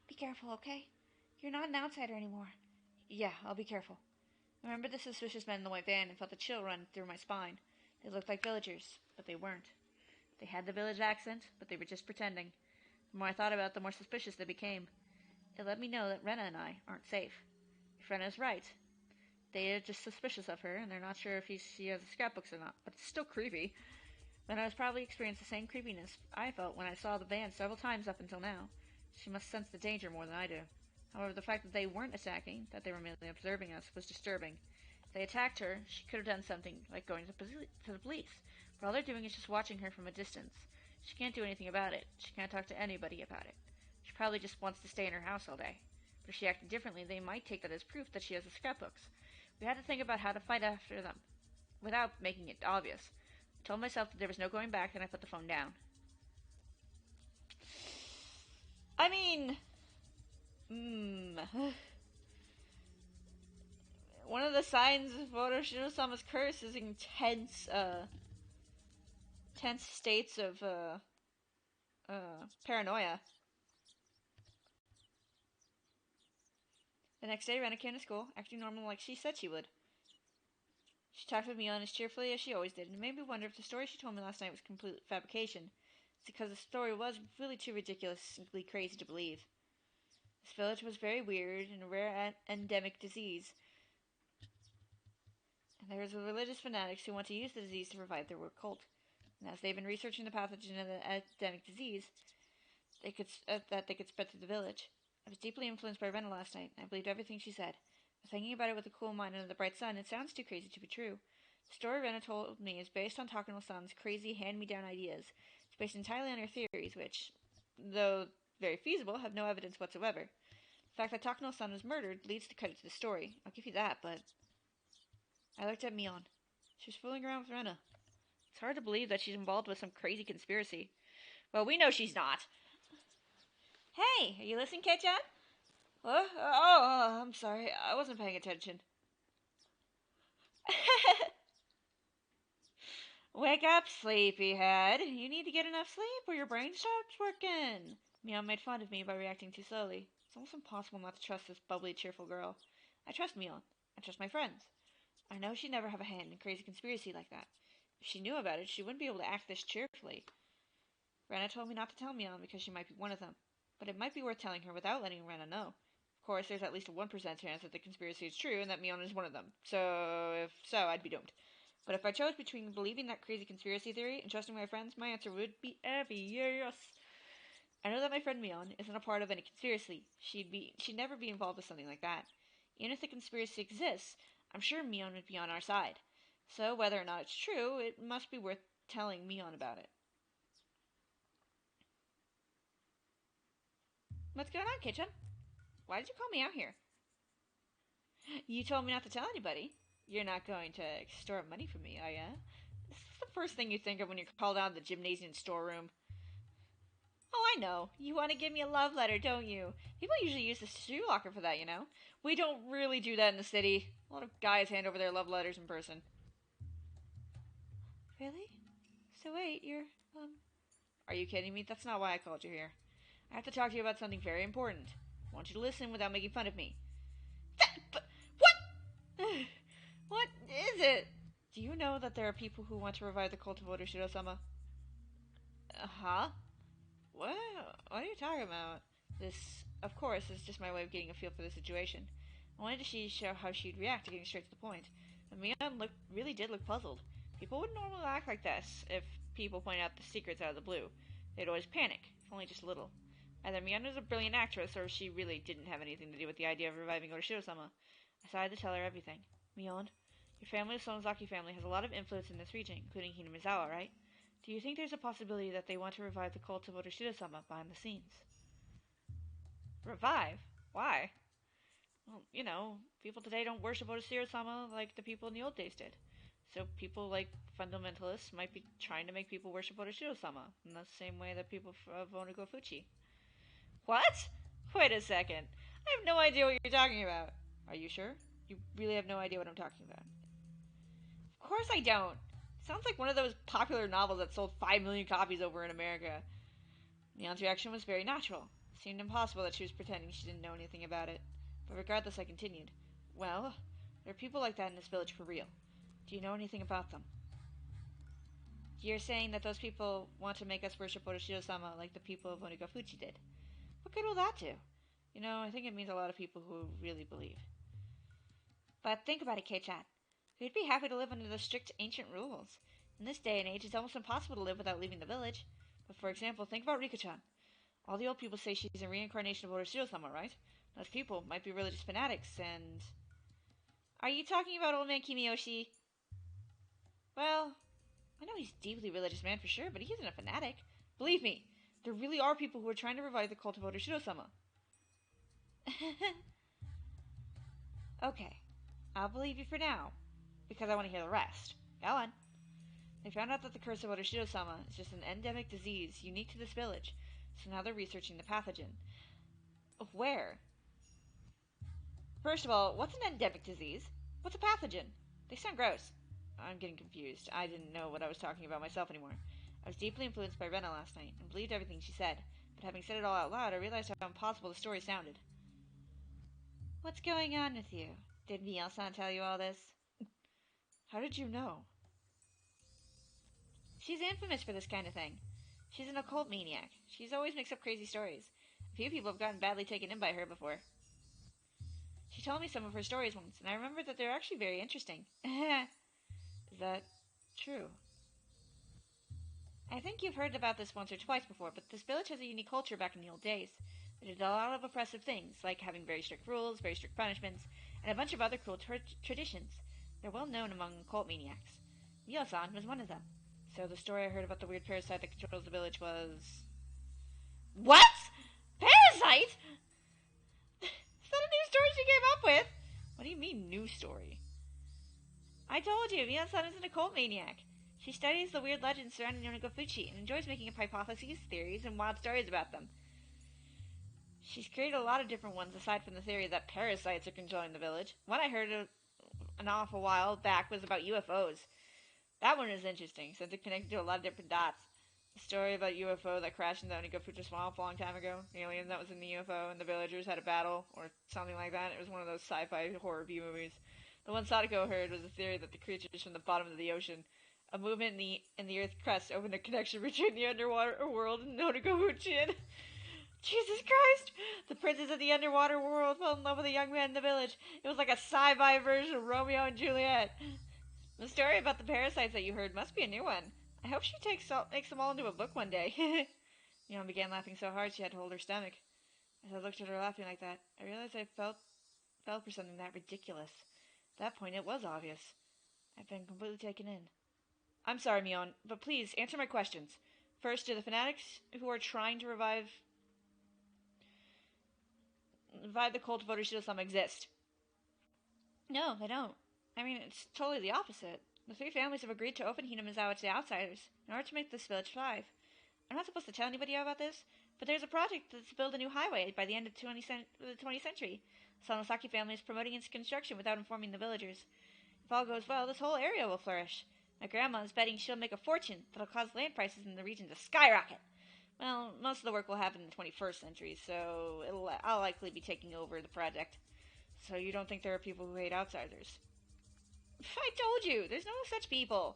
Be careful, okay? You're not an outsider anymore. Yeah, I'll be careful. I remember the suspicious men in the white van and felt a chill run through my spine. They looked like villagers, but they weren't. They had the village accent, but they were just pretending. The more I thought about it, the more suspicious they became. It let me know that Rena and I aren't safe. If Rena's right, they are just suspicious of her, and they're not sure if she has the scrapbooks or not, but it's still creepy. Rena has probably experienced the same creepiness I felt when I saw the van several times up until now. She must sense the danger more than I do. However, the fact that they weren't attacking, that they were merely observing us, was disturbing. If they attacked her, she could have done something, like going to the police. But all they're doing is just watching her from a distance. She can't do anything about it. She can't talk to anybody about it. She probably just wants to stay in her house all day. But if she acted differently, they might take that as proof that she has the scrapbooks. We had to think about how to fight after them, without making it obvious. I told myself that there was no going back, and I put the phone down. I mean... One of the signs of Oroshiro-sama's curse is intense states of paranoia. The next day, Rena came to school, acting normal like she said she would. She talked with me as cheerfully as she always did, and made me wonder if the story she told me last night was complete fabrication. because the story was really too ridiculously crazy to believe. This village was very weird and a rare endemic disease, and there was religious fanatics who want to use the disease to revive their cult. And as they've been researching the pathogen of the epidemic disease, they could spread through the village. I was deeply influenced by Rena last night, and I believed everything she said. But thinking about it with a cool mind under the bright sun, it sounds too crazy to be true. The story Rena told me is based on Takano-san's crazy hand-me-down ideas. It's based entirely on her theories, which, though very feasible, have no evidence whatsoever. The fact that Takano-san was murdered leads to credit to the story. I'll give you that, but... I looked at Mion. She was fooling around with Rena. It's hard to believe that she's involved with some crazy conspiracy. Well, we know she's not. Hey, are you listening, Kei-chan? What? Oh, I'm sorry. I wasn't paying attention. Wake up, sleepyhead. You need to get enough sleep or your brain stops working. Mion made fun of me by reacting too slowly. It's almost impossible not to trust this bubbly, cheerful girl. I trust Mion. I trust my friends. I know she'd never have a hand in crazy conspiracy like that. If she knew about it, she wouldn't be able to act this cheerfully. Rena told me not to tell Mion because she might be one of them, but it might be worth telling her without letting Rena know. Of course, there's at least a 1% chance that the conspiracy is true and that Mion is one of them. So, if so, I'd be doomed. But if I chose between believing that crazy conspiracy theory and trusting my friends, my answer would be yes. I know that my friend Mion isn't a part of any conspiracy. She'd never be involved with something like that. Even if the conspiracy exists, I'm sure Mion would be on our side. So, whether or not it's true, it must be worth telling Mion about it. What's going on, Kei-chan? Why did you call me out here? You told me not to tell anybody. You're not going to extort money from me, are ya? This is the first thing you think of when you're called out of the gymnasium storeroom. Oh, I know. You want to give me a love letter, don't you? People usually use the shoe locker for that, you know? We don't really do that in the city. A lot of guys hand over their love letters in person. Really? So wait, you're, Are you kidding me? That's not why I called you here. I have to talk to you about something very important. I want you to listen without making fun of me. But what? What is it? Do you know that there are people who want to revive the cult of Otoshiro-sama? Huh? What? What are you talking about? This, of course, is just my way of getting a feel for the situation. I wanted to show how she'd react to getting straight to the point. And Mion really did look puzzled. People wouldn't normally act like this if people pointed out the secrets out of the blue. They'd always panic, if only just a little. Either Mion was a brilliant actress, or she really didn't have anything to do with the idea of reviving Otoshiro-sama. I decided to tell her everything. Mion, your family, the Sonozaki family, has a lot of influence in this region, including Hinamizawa, right? Do you think there's a possibility that they want to revive the cult of Otoshiro-sama behind the scenes? Revive? Why? Well, you know, people today don't worship Otoshiro-sama like the people in the old days did. So people like fundamentalists might be trying to make people worship Otoshiro-sama in the same way that people of Onigofuchi. What? Wait a second. I have no idea what you're talking about. Are you sure? You really have no idea what I'm talking about? Of course I don't. Sounds like one of those popular novels that sold 5 million copies over in America. Mion's reaction was very natural. It seemed impossible that she was pretending she didn't know anything about it. But regardless, I continued. Well, there are people like that in this village for real. Do you know anything about them? You're saying that those people want to make us worship Otoshiro-sama like the people of Onigafuchi did. What good will that do? You know, I think it means a lot of people who really believe. But think about it, Kei-chan. Who'd be happy to live under the strict ancient rules? In this day and age, it's almost impossible to live without leaving the village. But for example, think about Rika-chan. All the old people say she's a reincarnation of Otoshiro-sama, right? Those people might be religious fanatics, and... Are you talking about old man Kimiyoshi? Well, I know he's a deeply religious man for sure, but he isn't a fanatic. Believe me, there really are people who are trying to revive the cult of Otoshiro-sama. Okay, I'll believe you for now, because I want to hear the rest. Go on. They found out that the curse of Otoshiro-sama is just an endemic disease unique to this village, so now they're researching the pathogen. Where? First of all, what's an endemic disease? What's a pathogen? They sound gross. I'm getting confused. I didn't know what I was talking about myself anymore. I was deeply influenced by Rena last night, and believed everything she said, but having said it all out loud, I realized how impossible the story sounded. What's going on with you? Did Mion-san tell you all this? How did you know? She's infamous for this kind of thing. She's an occult maniac. She's always makes up crazy stories. A few people have gotten badly taken in by her before. She told me some of her stories once, and I remember that they're actually very interesting. Is that true? I think you've heard about this once or twice before, but this village has a unique culture back in the old days. They did a lot of oppressive things, like having very strict rules, very strict punishments, and a bunch of other cruel traditions. They're well known among cult maniacs. Mio-san was one of them. So the story I heard about the weird parasite that controls the village was... What? Parasite? Is that a new story she came up with? What do you mean, new story? I told you, Mio-san is an occult maniac. She studies the weird legends surrounding Yonagafuchi and enjoys making up hypotheses, theories, and wild stories about them. She's created a lot of different ones aside from the theory that parasites are controlling the village. One I heard an awful while back was about UFOs. That one is interesting, since it connected to a lot of different dots. The story about UFO that crashed in the Onagafuchi swamp a long time ago. The alien that was in the UFO and the villagers had a battle, or something like that. It was one of those sci-fi horror view movies. The one Sadako heard was the theory that the creatures from the bottom of the ocean, a movement in the Earth's crust, opened a connection between the underwater world and Onagafuchi. Jesus Christ! The princes of the underwater world fell in love with a young man in the village. It was like a sci-fi version of Romeo and Juliet. The story about the parasites that you heard must be a new one. I hope she makes them all into a book one day. Mion began laughing so hard she had to hold her stomach. As I looked at her laughing like that, I realized I fell for something that ridiculous. At that point, it was obvious. I'd been completely taken in. I'm sorry, Mion, but please answer my questions. First, do the fanatics who are trying to revive the cult of Otoshiro-sama exist? No, they don't. I mean, it's totally the opposite. The three families have agreed to open Hinamizawa to outsiders in order to make this village thrive. I'm not supposed to tell anybody about this, but there's a project that's to build a new highway by the end of the 20th century. The Sonosaki family is promoting its construction without informing the villagers. If all goes well, this whole area will flourish. My grandma is betting she'll make a fortune that'll cause land prices in the region to skyrocket. Well, most of the work will happen in the 21st century, so I'll likely be taking over the project. So you don't think there are people who hate outsiders? I told you, there's no such people.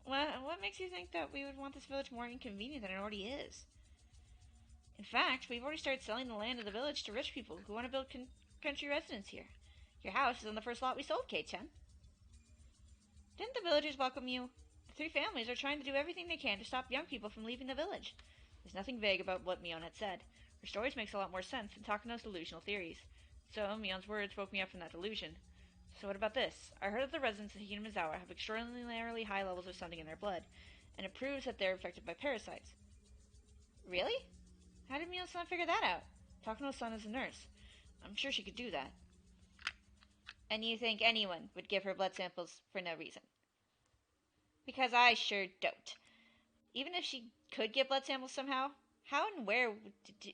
What makes you think that we would want this village more inconvenient than it already is? In fact, we've already started selling the land of the village to rich people who want to build country residence here. Your house is on the first lot we sold, Kei-chan. Didn't the villagers welcome you? The three families are trying to do everything they can to stop young people from leaving the village. There's nothing vague about what Mion had said. Her stories makes a lot more sense than Takano's delusional theories. So, Mion's words woke me up from that delusion. So what about this? I heard that the residents of Hinamizawa have extraordinarily high levels of something in their blood, and it proves that they're infected by parasites. Really? How did Mion-san figure that out? Takano-san is a nurse. I'm sure she could do that. And you think anyone would give her blood samples for no reason? Because I sure don't. Even if she could get blood samples somehow, how and where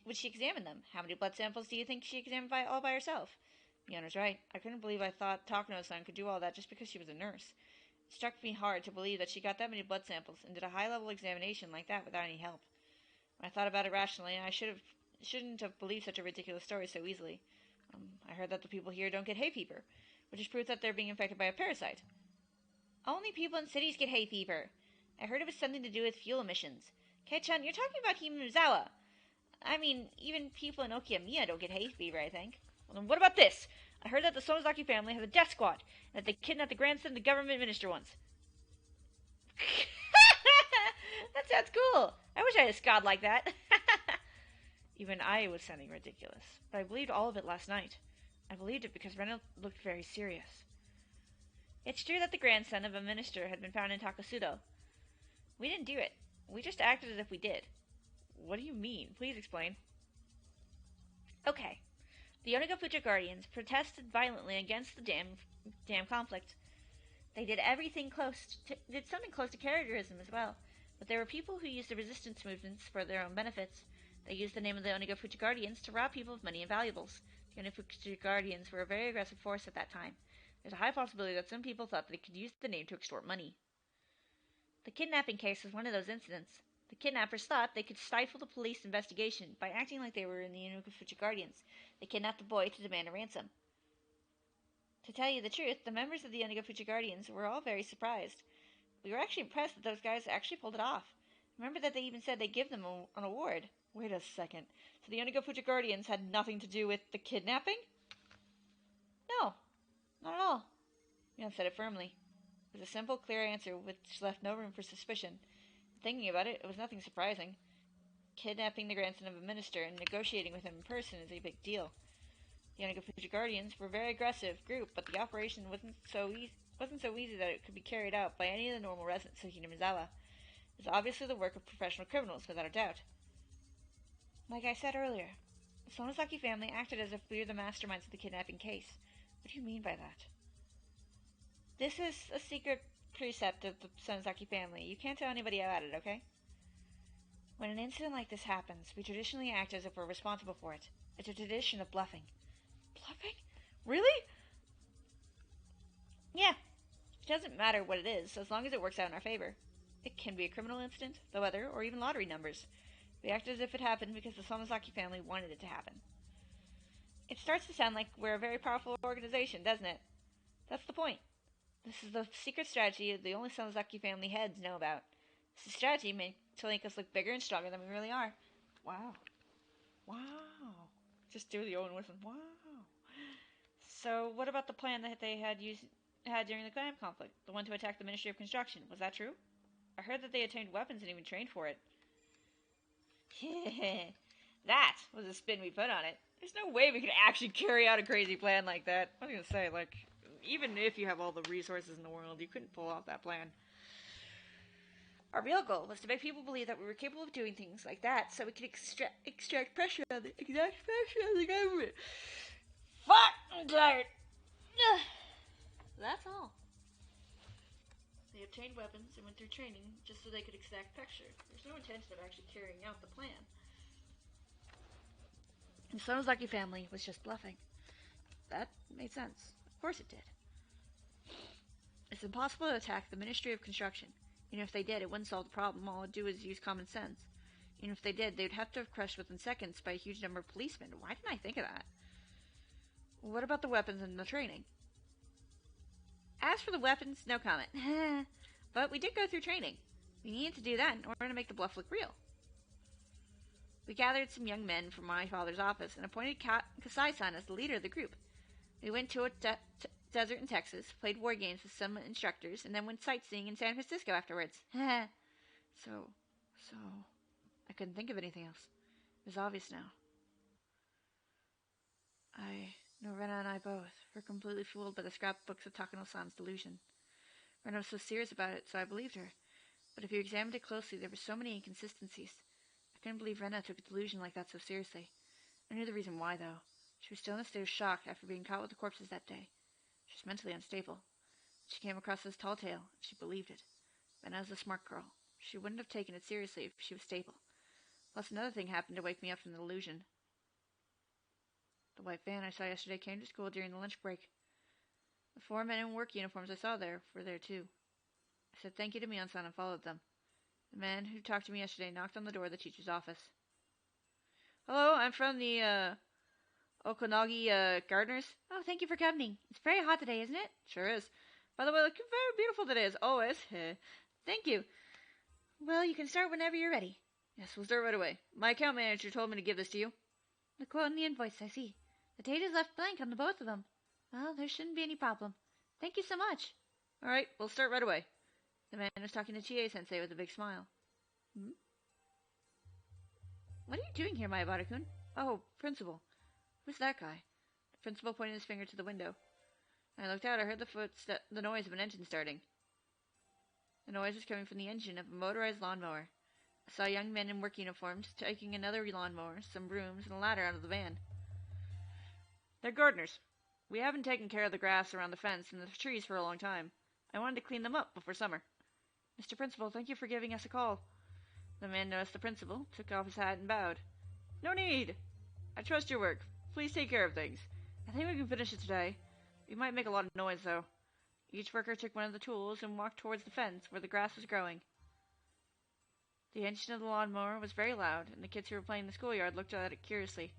would she examine them? How many blood samples do you think she examined all by herself? Mion was right. I couldn't believe I thought Takano-san could do all that just because she was a nurse. It struck me hard to believe that she got that many blood samples and did a high-level examination like that without any help. When I thought about it rationally, I shouldn't have believed such a ridiculous story so easily. I heard that the people here don't get hay fever, which is proof that they're being infected by a parasite. Only people in cities get hay fever. I heard it was something to do with fuel emissions. Kei-chan, you're talking about Hinamizawa. I mean, even people in Okiyamiya don't get hay fever, I think. Well, then what about this? I heard that the Sonozaki family has a death squad, and that they kidnapped the grandson of the government minister once. That sounds cool. I wish I had a squad like that. Even I was sounding ridiculous, but I believed all of it last night. I believed it because Reynolds looked very serious. It's true that the grandson of a minister had been found in Takasudo. We didn't do it. We just acted as if we did. What do you mean? Please explain. Okay. The Onagafuchi Guardians protested violently against the dam conflict. They did something close to terrorism as well, but there were people who used the resistance movements for their own benefits. They used the name of the Onagafuchi Guardians to rob people of money and valuables. The Onagafuchi Guardians were a very aggressive force at that time. There's a high possibility that some people thought they could use the name to extort money. The kidnapping case was one of those incidents. The kidnappers thought they could stifle the police investigation by acting like they were in the Onagafuchi Guardians. They kidnapped the boy to demand a ransom. To tell you the truth, the members of the Onagafuchi Guardians were all very surprised. We were actually impressed that those guys actually pulled it off. Remember that they even said they'd give them an award. Wait a second. So the Onigo Fuji Guardians had nothing to do with the kidnapping? No, not at all. Mion said it firmly. It was a simple, clear answer which left no room for suspicion. Thinking about it, it was nothing surprising. Kidnapping the grandson of a minister and negotiating with him in person is a big deal. The Onigo Fuji Guardians were a very aggressive group, but the operation wasn't so easy that it could be carried out by any of the normal residents of Hinamizawa. It was obviously the work of professional criminals, without a doubt. Like I said earlier, the Sonozaki family acted as if we were the masterminds of the kidnapping case. What do you mean by that? This is a secret precept of the Sonozaki family. You can't tell anybody about it, okay? When an incident like this happens, we traditionally act as if we're responsible for it. It's a tradition of bluffing. Bluffing? Really? Yeah. It doesn't matter what it is, as long as it works out in our favor. It can be a criminal incident, the weather, or even lottery numbers. We act as if it happened because the Sonozaki family wanted it to happen. It starts to sound like we're a very powerful organization, doesn't it? That's the point. This is the secret strategy the only Sonozaki family heads know about. It's a strategy to make us look bigger and stronger than we really are. Wow. Wow. Just do the Owen Wilson. Wow. So, what about the plan that they had during the clan conflict? The one to attack the Ministry of Construction. Was that true? I heard that they obtained weapons and even trained for it. That was a spin we put on it. There's no way we could actually carry out a crazy plan like that. I was gonna say, like, even if you have all the resources in the world, you couldn't pull off that plan. Our real goal was to make people believe that we were capable of doing things like that, so we could extract pressure on the government. Fuck! I'm tired. That's all. They obtained weapons and went through training just so they could exact pressure. There's no intention of actually carrying out the plan. The Sonozaki family was just bluffing. That made sense. Of course it did. It's impossible to attack the Ministry of Construction. Even if they did, it wouldn't solve the problem. All it'd do is use common sense. Even if they did, they'd have to have crushed within seconds by a huge number of policemen. Why didn't I think of that? What about the weapons and the training? As for the weapons, no comment. But we did go through training. We needed to do that in order to make the bluff look real. We gathered some young men from my father's office and appointed Kasai-san as the leader of the group. We went to a desert in Texas, played war games with some instructors, and then went sightseeing in San Francisco afterwards. So, I couldn't think of anything else. It was obvious now. Rena and I both were completely fooled by the scrapbooks of Takano-san's delusion. Rena was so serious about it, so I believed her. But if you examined it closely, there were so many inconsistencies. I couldn't believe Rena took a delusion like that so seriously. I knew the reason why, though. She was still in a state of shock after being caught with the corpses that day. She was mentally unstable. She came across this tall tale, and she believed it. Rena was a smart girl. She wouldn't have taken it seriously if she was stable. Plus, another thing happened to wake me up from the delusion. The white van I saw yesterday came to school during the lunch break. The 4 men in work uniforms I saw there were there too. I said thank you to Mion-san and followed them. The man who talked to me yesterday knocked on the door of the teacher's office. Hello, I'm from the, Okonogi, gardeners. Oh, thank you for coming. It's very hot today, isn't it? Sure is. By the way, looking very beautiful today as always. Thank you. Well, you can start whenever you're ready. Yes, we'll start right away. My account manager told me to give this to you. The quote in the invoice, I see. The date is left blank on the both of them. Well, there shouldn't be any problem. Thank you so much. All right, we'll start right away. The man was talking to Chie-sensei with a big smile. What are you doing here, Mayabara-kun? Oh, principal. Who's that guy? The principal pointed his finger to the window. When I looked out, I heard the noise of an engine starting. The noise was coming from the engine of a motorized lawnmower. I saw young men in work uniforms taking another lawnmower, some brooms, and a ladder out of the van. They're gardeners. We haven't taken care of the grass around the fence and the trees for a long time. I wanted to clean them up before summer. Mr. Principal, thank you for giving us a call. The man noticed the principal, took off his hat, and bowed. No need! I trust your work. Please take care of things. I think we can finish it today. We might make a lot of noise, though. Each worker took one of the tools and walked towards the fence where the grass was growing. The engine of the lawnmower was very loud, and the kids who were playing in the schoolyard looked at it curiously.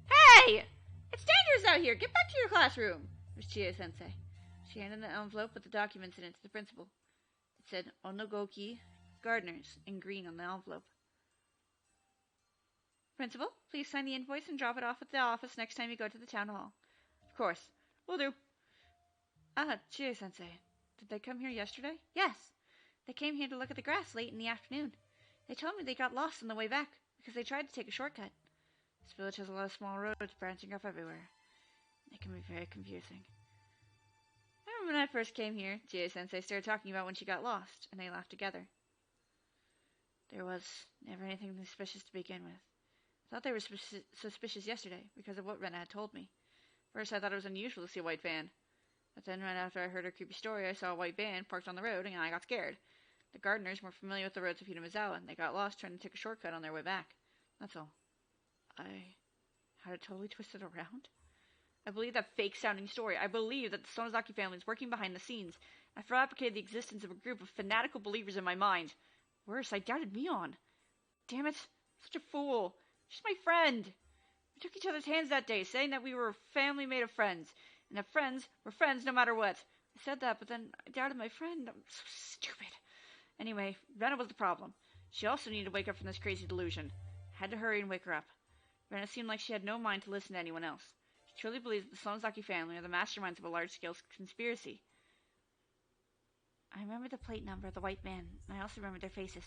Hey! It's dangerous out here! Get back to your classroom! It was Chie-sensei. She handed an envelope with the documents in it to the principal. It said, Onogoki Gardeners in green on the envelope. Principal, please sign the invoice and drop it off at the office next time you go to the town hall. Of course. Will do. Ah, Chie-sensei. Did they come here yesterday? Yes. They came here to look at the grass late in the afternoon. They told me they got lost on the way back because they tried to take a shortcut. This village has a lot of small roads branching off everywhere. It can be very confusing. I remember when I first came here, Chie-sensei started talking about when she got lost, and they laughed together. There was never anything suspicious to begin with. I thought they were suspicious yesterday because of what Rena had told me. First, I thought it was unusual to see a white van. But then, right after I heard her creepy story, I saw a white van parked on the road, and I got scared. The gardeners weren't familiar with the roads of Hinamizawa, and they got lost trying to take a shortcut on their way back. That's all. I had it totally twisted around. I believe that fake-sounding story. I believe that the Sonozaki family is working behind the scenes. I fabricated the existence of a group of fanatical believers in my mind. Worse, I doubted Mion. Damn it. Such a fool. She's my friend. We took each other's hands that day, saying that we were a family made of friends, and that friends were friends no matter what. I said that, but then I doubted my friend. I'm so stupid. Anyway, Rena was the problem. She also needed to wake up from this crazy delusion. I had to hurry and wake her up. Rena seemed like she had no mind to listen to anyone else. She truly believes that the Sonozaki family are the masterminds of a large-scale conspiracy. I remember the plate number of the white van, and I also remember their faces.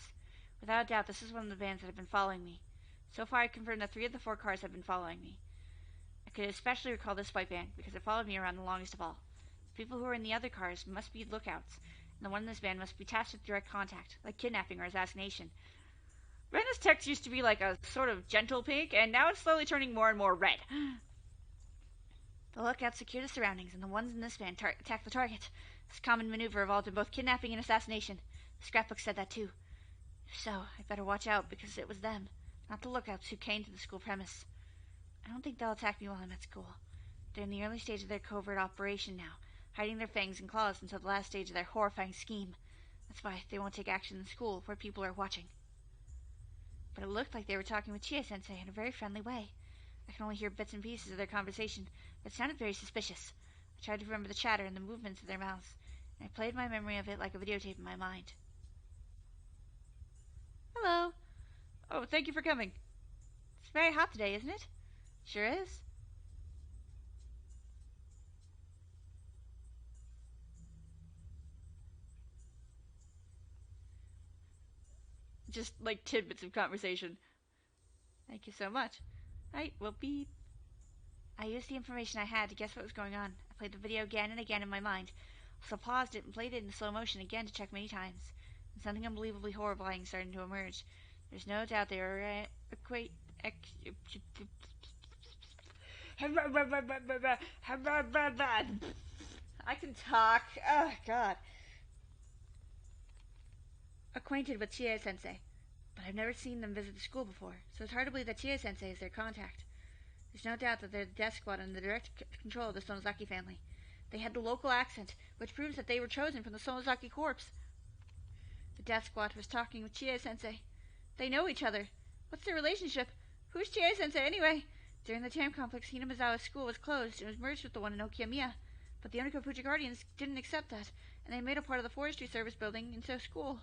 Without a doubt, this is one of the vans that have been following me. So far, I confirmed that 3 of the 4 cars have been following me. I could especially recall this white van, because it followed me around the longest of all. The people who are in the other cars must be lookouts, and the one in this van must be tasked with direct contact, like kidnapping or assassination. Rena's text used to be like a sort of gentle pink, and now it's slowly turning more and more red. The lookouts secure the surroundings, and the ones in this van attack the target. This common maneuver evolved in both kidnapping and assassination. The scrapbook said that too. If so, I'd better watch out, because it was them, not the lookouts who came to the school premise. I don't think they'll attack me while I'm at school. They're in the early stage of their covert operation now, hiding their fangs and claws until the last stage of their horrifying scheme. That's why they won't take action in school, where people are watching. But it looked like they were talking with Chie-sensei in a very friendly way. I can only hear bits and pieces of their conversation, but it sounded very suspicious. I tried to remember the chatter and the movements of their mouths, and I played my memory of it like a videotape in my mind. Hello. Oh, thank you for coming. It's very hot today, isn't it? Sure is. Just like tidbits of conversation. Thank you so much. Right, well, beep. I used the information I had to guess what was going on. I played the video again and again in my mind, so paused it and played it in slow motion again to check many times. And something unbelievably horrifying started to emerge. There's no doubt they were I can talk. Oh, God. Acquainted with Chie-sensei, but I've never seen them visit the school before, so it's hard to believe that Chie-sensei is their contact. There's no doubt that they're the death squad under the direct control of the Sonozaki family. They had the local accent, which proves that they were chosen from the Sonozaki corps. The death squad was talking with Chie-sensei. They know each other. What's their relationship? Who's Chie-sensei anyway? During the Tam complex, Hinamizawa's school was closed and was merged with the one in Okiyamiya. But the Onikafuji Guardians didn't accept that, and they made a part of the Forestry Service building into a school.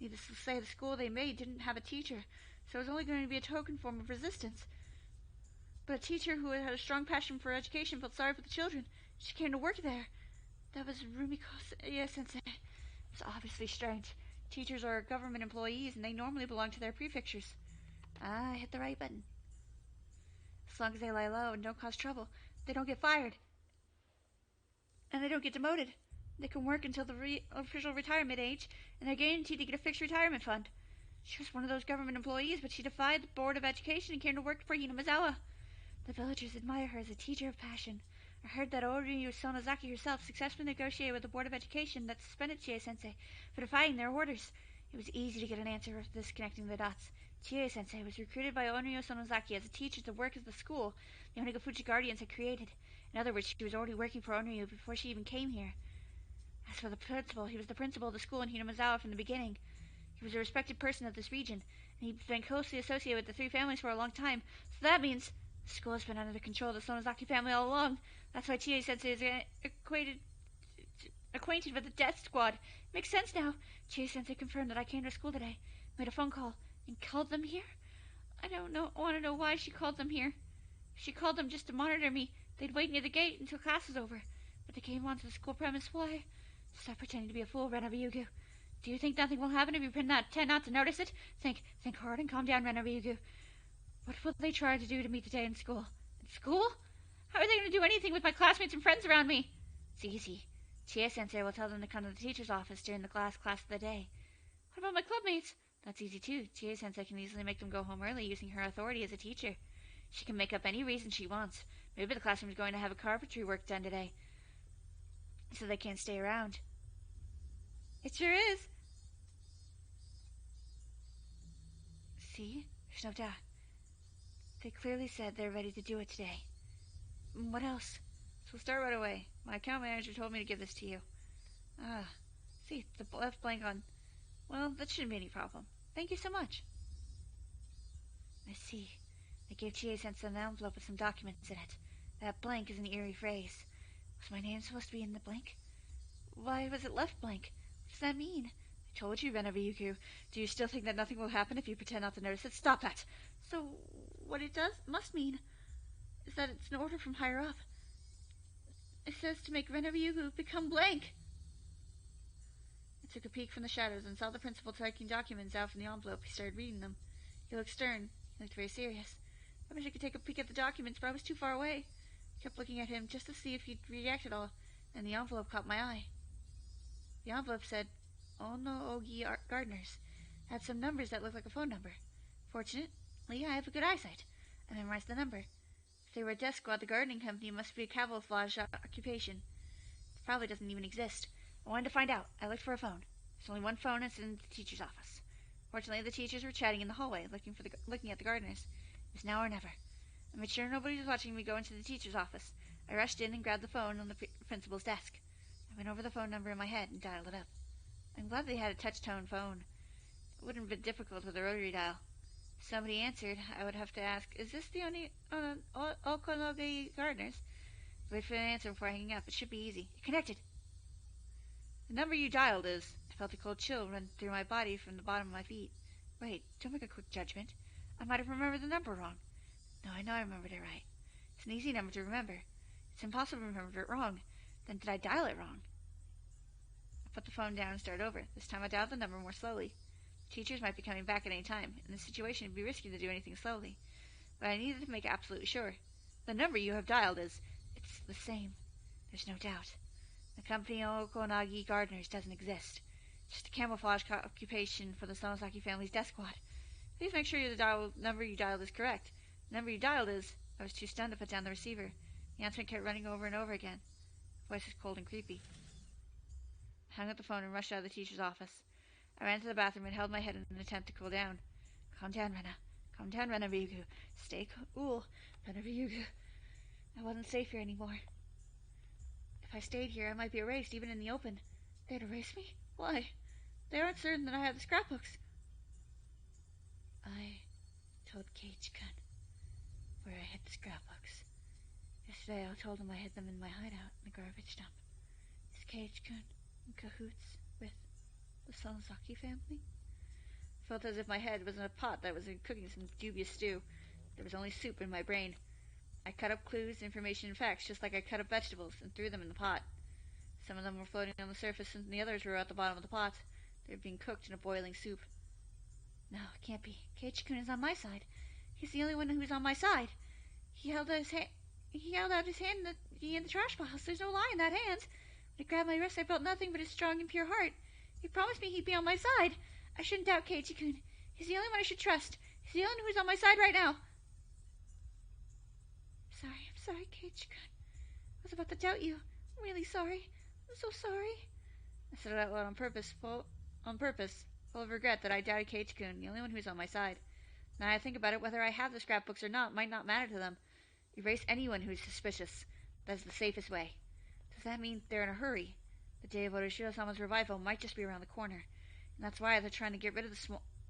Needless to say, the school they made didn't have a teacher, so it was only going to be a token form of resistance. But a teacher who had a strong passion for education felt sorry for the children. She came to work there. That was Rumiko sensei. It's obviously strange. Teachers are government employees, and they normally belong to their prefectures. I hit the right button. As long as they lie low and don't cause trouble, they don't get fired. And they don't get demoted. They can work until the official retirement age, and they're guaranteed to get a fixed retirement fund. She was one of those government employees, but she defied the Board of Education and came to work for Hinamizawa. The villagers admire her as a teacher of passion. I heard that Oryu Sonozaki herself successfully negotiated with the Board of Education that suspended Chie-sensei for defying their orders. It was easy to get an answer for this connecting the dots. Chie-sensei was recruited by Oryu Sonozaki as a teacher to work at the school the Onikafuji Guardians had created. In other words, she was already working for Oryu before she even came here. As for the principal, he was the principal of the school in Hinamizawa from the beginning. He was a respected person of this region, and he'd been closely associated with the 3 families for a long time. So that means the school has been under the control of the Sonozaki family all along. That's why Chie-sensei is equated... acquainted with the death squad. Makes sense now. Chie-sensei confirmed that I came to school today, made a phone call, and called them here. I want to know why she called them here. If she called them just to monitor me, they'd wait near the gate until class was over. But they came onto the school premise. Why? Stop pretending to be a fool, Renaryugu. Do you think nothing will happen if you pretend not to notice it? Think hard and calm down, Renaryugu. What will they try to do to me today in school? In school? How are they going to do anything with my classmates and friends around me? It's easy. Chie-sensei will tell them to come to the teacher's office during the class of the day. What about my clubmates? That's easy too. Chie-sensei can easily make them go home early using her authority as a teacher. She can make up any reason she wants. Maybe the classroom is going to have a carpentry work done today, so they can't stay around. It sure is. See? There's no doubt. They clearly said they're ready to do it today. What else? So we'll start right away. My account manager told me to give this to you. See, the left blank on... Well, that shouldn't be any problem. Thank you so much. I see. They gave Chie-sensei an envelope with some documents in it. That blank is an eerie phrase. Was my name supposed to be in the blank? Why was it left blank? What does that mean? I told you, Renaryugu. Do you still think that nothing will happen if you pretend not to notice it? Stop that! So, what it must mean is that it's an order from higher up. It says to make Renaryugu become blank. I took a peek from the shadows and saw the principal taking documents out from the envelope. He started reading them. He looked stern. He looked very serious. I wish I could take a peek at the documents, but I was too far away. I kept looking at him just to see if he'd react at all, and the envelope caught my eye. The envelope said, Ono-ogi Gardeners. It had some numbers that looked like a phone number. Fortunately, I have a good eyesight. I memorized the number. If they were a death squad, the gardening company must be a camouflage occupation. It probably doesn't even exist. I wanted to find out. I looked for a phone. There's only one phone, and it's in the teacher's office. Fortunately, the teachers were chatting in the hallway, looking at the gardeners. It was now or never. I made sure nobody was watching me go into the teacher's office. I rushed in and grabbed the phone on the principal's desk. I went over the phone number in my head and dialed it up. I'm glad they had a touch-tone phone. It wouldn't have been difficult with a rotary dial. If somebody answered, I would have to ask, is this the only Okonogi Gardeners? Wait for an answer before hanging up. It should be easy. It connected. The number you dialed is... I felt a cold chill run through my body from the bottom of my feet. Wait, don't make a quick judgment. I might have remembered the number wrong. No, I know I remembered it right. It's an easy number to remember. It's impossible to remember it wrong. Then did I dial it wrong? I put the phone down and started over. This time I dialed the number more slowly. Teachers might be coming back at any time. In this situation, it would be risky to do anything slowly. But I needed to make absolutely sure. The number you have dialed is... It's the same. There's no doubt. The company Okonagi Gardeners doesn't exist. Just a camouflage occupation for the Sonosaki family's death squad. Please make sure the number you dialed is correct. The number you dialed is... I was too stunned to put down the receiver. The announcement kept running over and over again. The voice was cold and creepy. I hung up the phone and rushed out of the teacher's office. I ran to the bathroom and held my head in an attempt to cool down. Calm down, Rena. Calm down, Renaryugu. Stay cool, Renaryugu. I wasn't safe here anymore. If I stayed here, I might be erased, even in the open. They'd erase me? Why? They aren't certain that I have the scrapbooks. I told Keiichi-kun where I hid the scrapbooks. Yesterday I told him I hid them in my hideout in the garbage dump. Is Keiichi-kun in cahoots with the Sonosaki family? I felt as if my head was in a pot that was cooking some dubious stew. There was only soup in my brain. I cut up clues, information, and facts just like I cut up vegetables and threw them in the pot. Some of them were floating on the surface and the others were at the bottom of the pot. They were being cooked in a boiling soup. No, it can't be. Keiichi-kun is on my side. He's the only one who's on my side. He held out his hand in the trash piles. There's no lie in that hand. When he grabbed my wrist, I felt nothing but his strong and pure heart. He promised me he'd be on my side. I shouldn't doubt Keiichi-kun. He's the only one I should trust. He's the only one who's on my side right now. I'm sorry, Keiichi-kun. I was about to doubt you. I'm really sorry. I'm so sorry. I said it out loud on purpose, full of regret that I doubted Keiichi-kun, the only one who's on my side. Now I think about it, whether I have the scrapbooks or not might not matter to them. Erase anyone who's suspicious. That's the safest way. Does that mean they're in a hurry? The day of Otoshiro-sama's revival might just be around the corner. And that's why they're trying to get rid of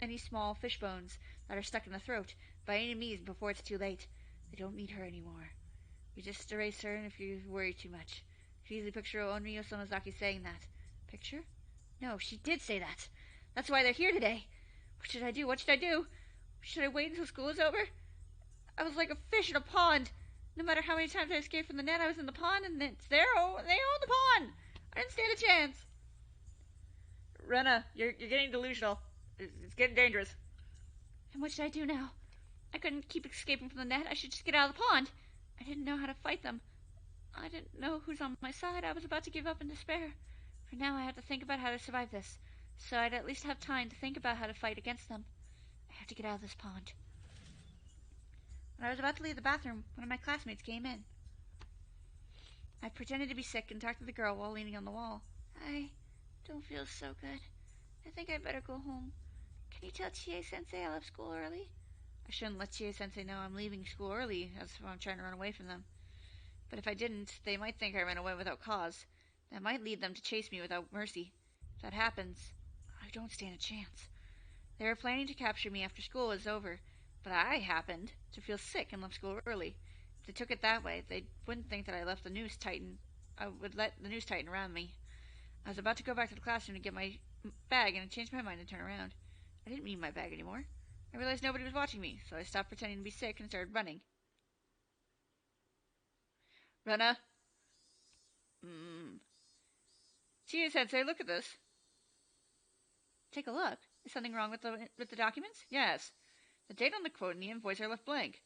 any small fish bones that are stuck in the throat by any means before it's too late. They don't need her anymore. You just erase her, and if you worry too much, I could easily picture Onryo Somozaki saying that. Picture? No, she did say that. That's why they're here today. What should I do? What should I do? Should I wait until school is over? I was like a fish in a pond. No matter how many times I escaped from the net, I was in the pond, and it's there. Oh, they own the pond. I didn't stand a chance. Rena, you're getting delusional. It's getting dangerous. And what should I do now? I couldn't keep escaping from the net. I should just get out of the pond. I didn't know how to fight them. I didn't know who's on my side. I was about to give up in despair. For now, I have to think about how to survive this, so I'd at least have time to think about how to fight against them. I have to get out of this pond. When I was about to leave the bathroom, one of my classmates came in. I pretended to be sick and talked to the girl while leaning on the wall. I don't feel so good. I think I'd better go home. Can you tell Chie-sensei I left school early? I shouldn't let Chie-sensei know I'm leaving school early, as if I'm trying to run away from them. But if I didn't, they might think I ran away without cause. That might lead them to chase me without mercy. If that happens, I don't stand a chance. They were planning to capture me after school was over, but I happened to feel sick and left school early. If they took it that way, they wouldn't think that I would let the noose tighten around me. I was about to go back to the classroom to get my bag, and I changed my mind and turned around. I didn't need my bag anymore. I realized nobody was watching me, so I stopped pretending to be sick and started running. Rena? Chie-sensei, look at this. Take a look. Is something wrong with the documents? Yes. The date on the quote and the invoice are left blank.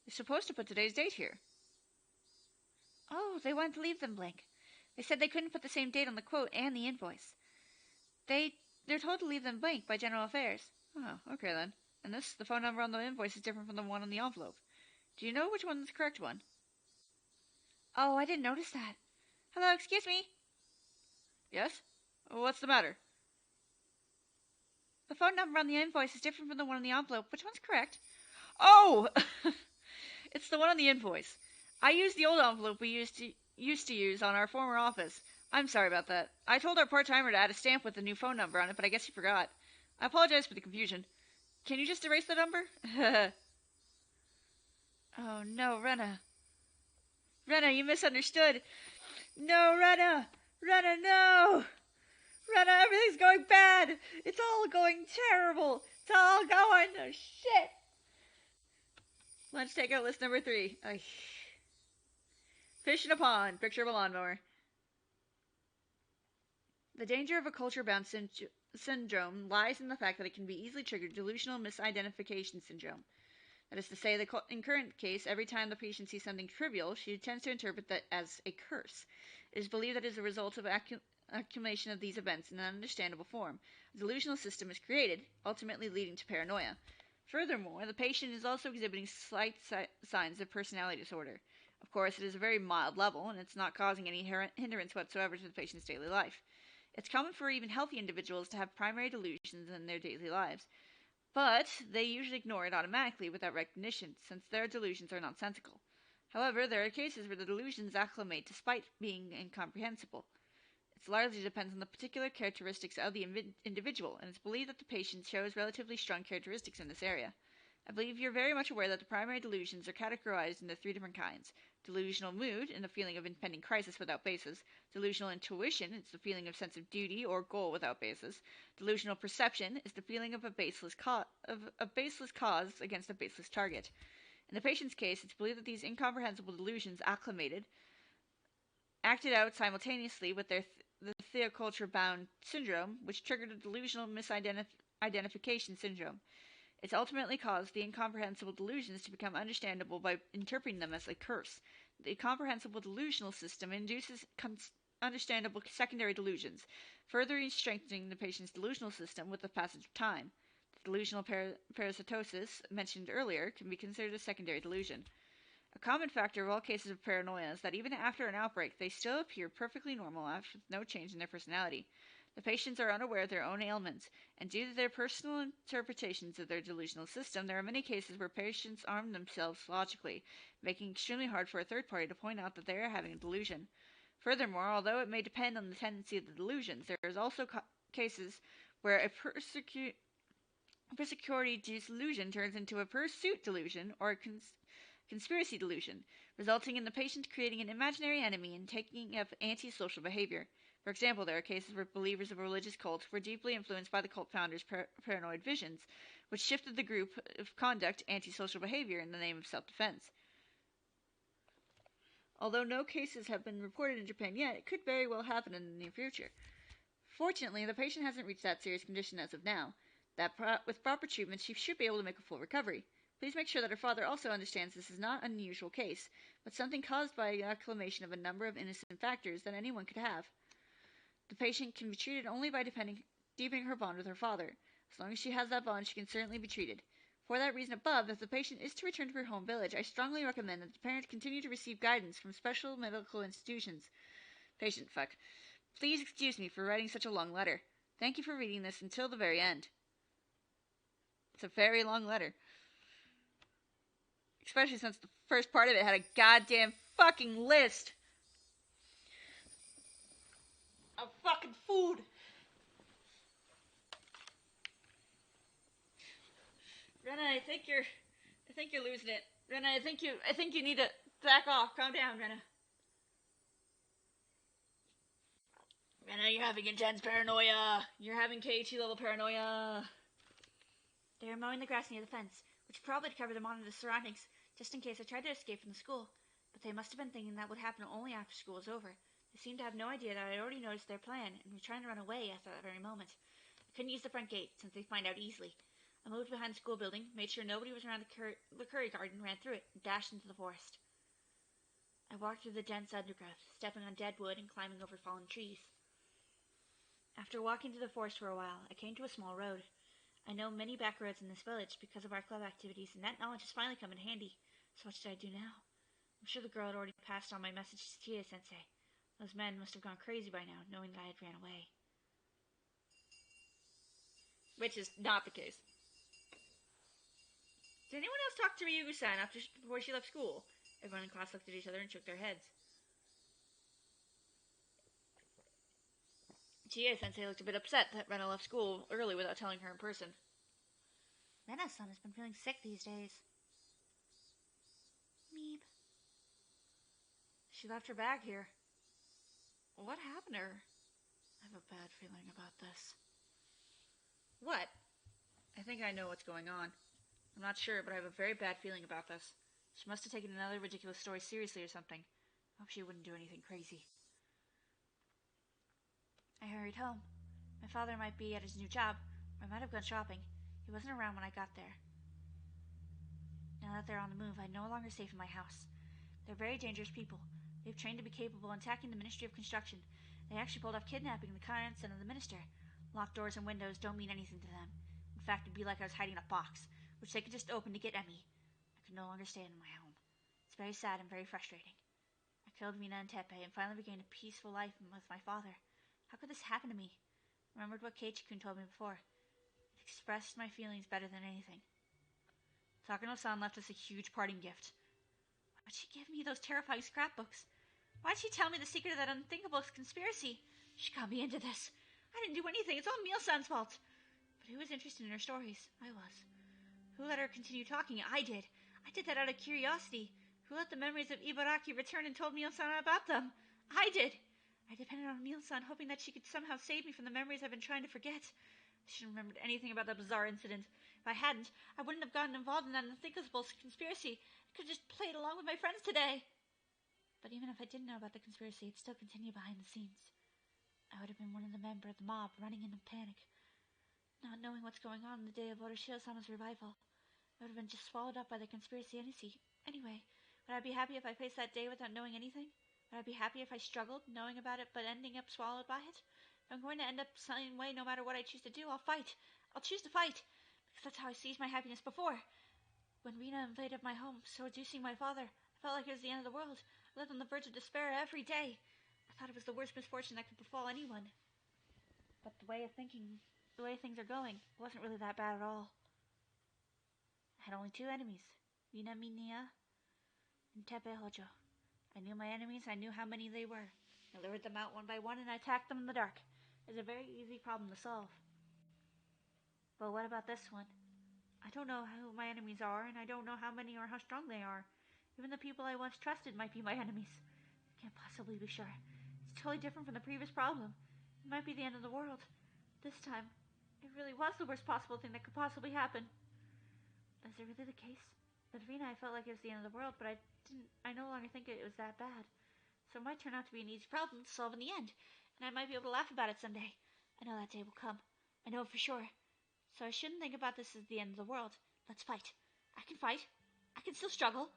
They're supposed to put today's date here. Oh, they wanted to leave them blank. They said they couldn't put the same date on the quote and the invoice. They're told to leave them blank by General Affairs. Oh, okay then. And the phone number on the invoice is different from the one on the envelope. Do you know which one is the correct one? Oh, I didn't notice that. Hello, excuse me. Yes? What's the matter? The phone number on the invoice is different from the one on the envelope. Which one's correct? Oh! It's the one on the invoice. I used the old envelope we used to use on our former office. I'm sorry about that. I told our part-timer to add a stamp with the new phone number on it, but I guess he forgot. I apologize for the confusion. Can you just erase the number? Oh, no, Rena. Rena, you misunderstood. No, Rena! Rena, no! Rena, everything's going bad! It's all going terrible! It's all going to shit! Lunch takeout list number 3. Fish in a pond. Picture of a lawnmower. The danger of a culture-bound syndrome lies in the fact that it can be easily triggered delusional misidentification syndrome. That is to say, in current case, every time the patient sees something trivial, she tends to interpret that as a curse. It is believed that it is a result of accumulation of these events in an understandable form. A delusional system is created, ultimately leading to paranoia. Furthermore, the patient is also exhibiting slight signs of personality disorder. Of course, it is a very mild level, and it's not causing any hindrance whatsoever to the patient's daily life. It's common for even healthy individuals to have primary delusions in their daily lives, but they usually ignore it automatically without recognition, since their delusions are nonsensical. However, there are cases where the delusions acclimate despite being incomprehensible. It largely depends on the particular characteristics of the individual, and it's believed that the patient shows relatively strong characteristics in this area. I believe you're very much aware that the primary delusions are categorized into 3 different kinds. Delusional mood, in the feeling of impending crisis without basis. Delusional intuition, it's the feeling of sense of duty or goal without basis. Delusional perception is the feeling of a baseless cause against a baseless target. In the patient's case, it's believed that these incomprehensible delusions acted out simultaneously with the theoculture-bound syndrome, which triggered a delusional misidentification syndrome. It's ultimately caused the incomprehensible delusions to become understandable by interpreting them as a curse. The incomprehensible delusional system induces understandable secondary delusions, further strengthening the patient's delusional system with the passage of time. The delusional parasitosis mentioned earlier can be considered a secondary delusion. A common factor of all cases of paranoia is that even after an outbreak, they still appear perfectly normal with no change in their personality. The patients are unaware of their own ailments, and due to their personal interpretations of their delusional system, there are many cases where patients arm themselves logically, making it extremely hard for a third party to point out that they are having a delusion. Furthermore, although it may depend on the tendency of the delusions, there is also cases where a persecutory delusion turns into a pursuit delusion, or conspiracy delusion, resulting in the patient creating an imaginary enemy and taking up antisocial behavior. For example, there are cases where believers of a religious cult were deeply influenced by the cult founders' paranoid visions, which shifted the group of conduct antisocial behavior in the name of self-defense. Although no cases have been reported in Japan yet, it could very well happen in the near future. Fortunately, the patient hasn't reached that serious condition as of now. With proper treatment, she should be able to make a full recovery. Please make sure that her father also understands this is not an unusual case, but something caused by an accumulation of a number of innocent factors that anyone could have. The patient can be treated only by deepening her bond with her father. As long as she has that bond, she can certainly be treated. For that reason above, if the patient is to return to her home village, I strongly recommend that the parent continue to receive guidance from special medical institutions. Patient, fuck. Please excuse me for writing such a long letter. Thank you for reading this until the very end. It's a very long letter. Especially since the first part of it had a goddamn fucking list of fucking food. Rena, I think you're losing it. Rena, I think you need to back off. Calm down, Rena. Rena, you're having intense paranoia. You're having KT level paranoia. They were mowing the grass near the fence, which probably covered them onto the surroundings, just in case I tried to escape from the school. But they must have been thinking that would happen only after school was over. They seemed to have no idea that I already noticed their plan and were trying to run away at that very moment. I couldn't use the front gate, since they find out easily. I moved behind the school building, made sure nobody was around the curry garden, ran through it, and dashed into the forest. I walked through the dense undergrowth, stepping on dead wood and climbing over fallen trees. After walking through the forest for a while, I came to a small road. I know many back roads in this village because of our club activities, and that knowledge has finally come in handy. So what should I do now? I'm sure the girl had already passed on my message to Chie-sensei. Those men must have gone crazy by now, knowing that I had ran away. Which is not the case. Did anyone else talk to Ryugu-san before she left school? Everyone in class looked at each other and shook their heads. Chie-sensei looked a bit upset that Rena left school early without telling her in person. Rena-san has been feeling sick these days. Meep. She left her bag here. What happened to her? I have a bad feeling about this. What? I think I know what's going on. I'm not sure, but I have a very bad feeling about this. She must have taken another ridiculous story seriously or something. I hope she wouldn't do anything crazy. I hurried home. My father might be at his new job, or I might have gone shopping. He wasn't around when I got there. Now that they're on the move, I'm no longer safe in my house. They're very dangerous people. They've trained to be capable of attacking the Ministry of Construction. They actually pulled off kidnapping the grandson of the minister. Locked doors and windows don't mean anything to them. In fact, it'd be like I was hiding in a box, which they could just open to get at me. I could no longer stay in my home. It's very sad and very frustrating. I killed Rina and Tepe and finally regained a peaceful life with my father. How could this happen to me? I remembered what Keiichi-kun told me before. It expressed my feelings better than anything. Takano-san left us a huge parting gift. Why'd she give me those terrifying scrapbooks? Why'd she tell me the secret of that unthinkable conspiracy? She got me into this. I didn't do anything. It's all Mio-san's fault. But who was interested in her stories? I was. Who let her continue talking? I did. I did that out of curiosity. Who let the memories of Ibaraki return and told Mio-san about them? I did. I depended on Mio-san, hoping that she could somehow save me from the memories I've been trying to forget. I shouldn't have remembered anything about that bizarre incident. If I hadn't, I wouldn't have gotten involved in that unthinkable conspiracy. I could have just played along with my friends today. But even if I didn't know about the conspiracy, it'd still continue behind the scenes. I would have been one of the members of the mob, running in panic, not knowing what's going on the day of Oroshio-sama's revival. I would have been just swallowed up by the conspiracy anyway. Would I be happy if I faced that day without knowing anything? Would I be happy if I struggled, knowing about it, but ending up swallowed by it? If I'm going to end up the same way no matter what I choose to do, I'll fight. I'll choose to fight, because that's how I seized my happiness before. When Rina invaded my home, seducing my father, I felt like it was the end of the world. I lived on the verge of despair every day. I thought it was the worst misfortune that could befall anyone. But the way things are going, it wasn't really that bad at all. I had only two enemies, Rina Minya and Tepe Hojo. I knew my enemies, I knew how many they were. I lured them out one by one and I attacked them in the dark. It's a very easy problem to solve. But what about this one? I don't know who my enemies are, and I don't know how many or how strong they are. Even the people I once trusted might be my enemies. I can't possibly be sure. It's totally different from the previous problem. It might be the end of the world. This time, it really was the worst possible thing that could possibly happen. Is it really the case? With Rena, I felt like it was the end of the world, but I no longer think it was that bad. So it might turn out to be an easy problem to solve in the end, and I might be able to laugh about it someday. I know that day will come. I know it for sure. So I shouldn't think about this as the end of the world. Let's fight. I can fight. I can still struggle.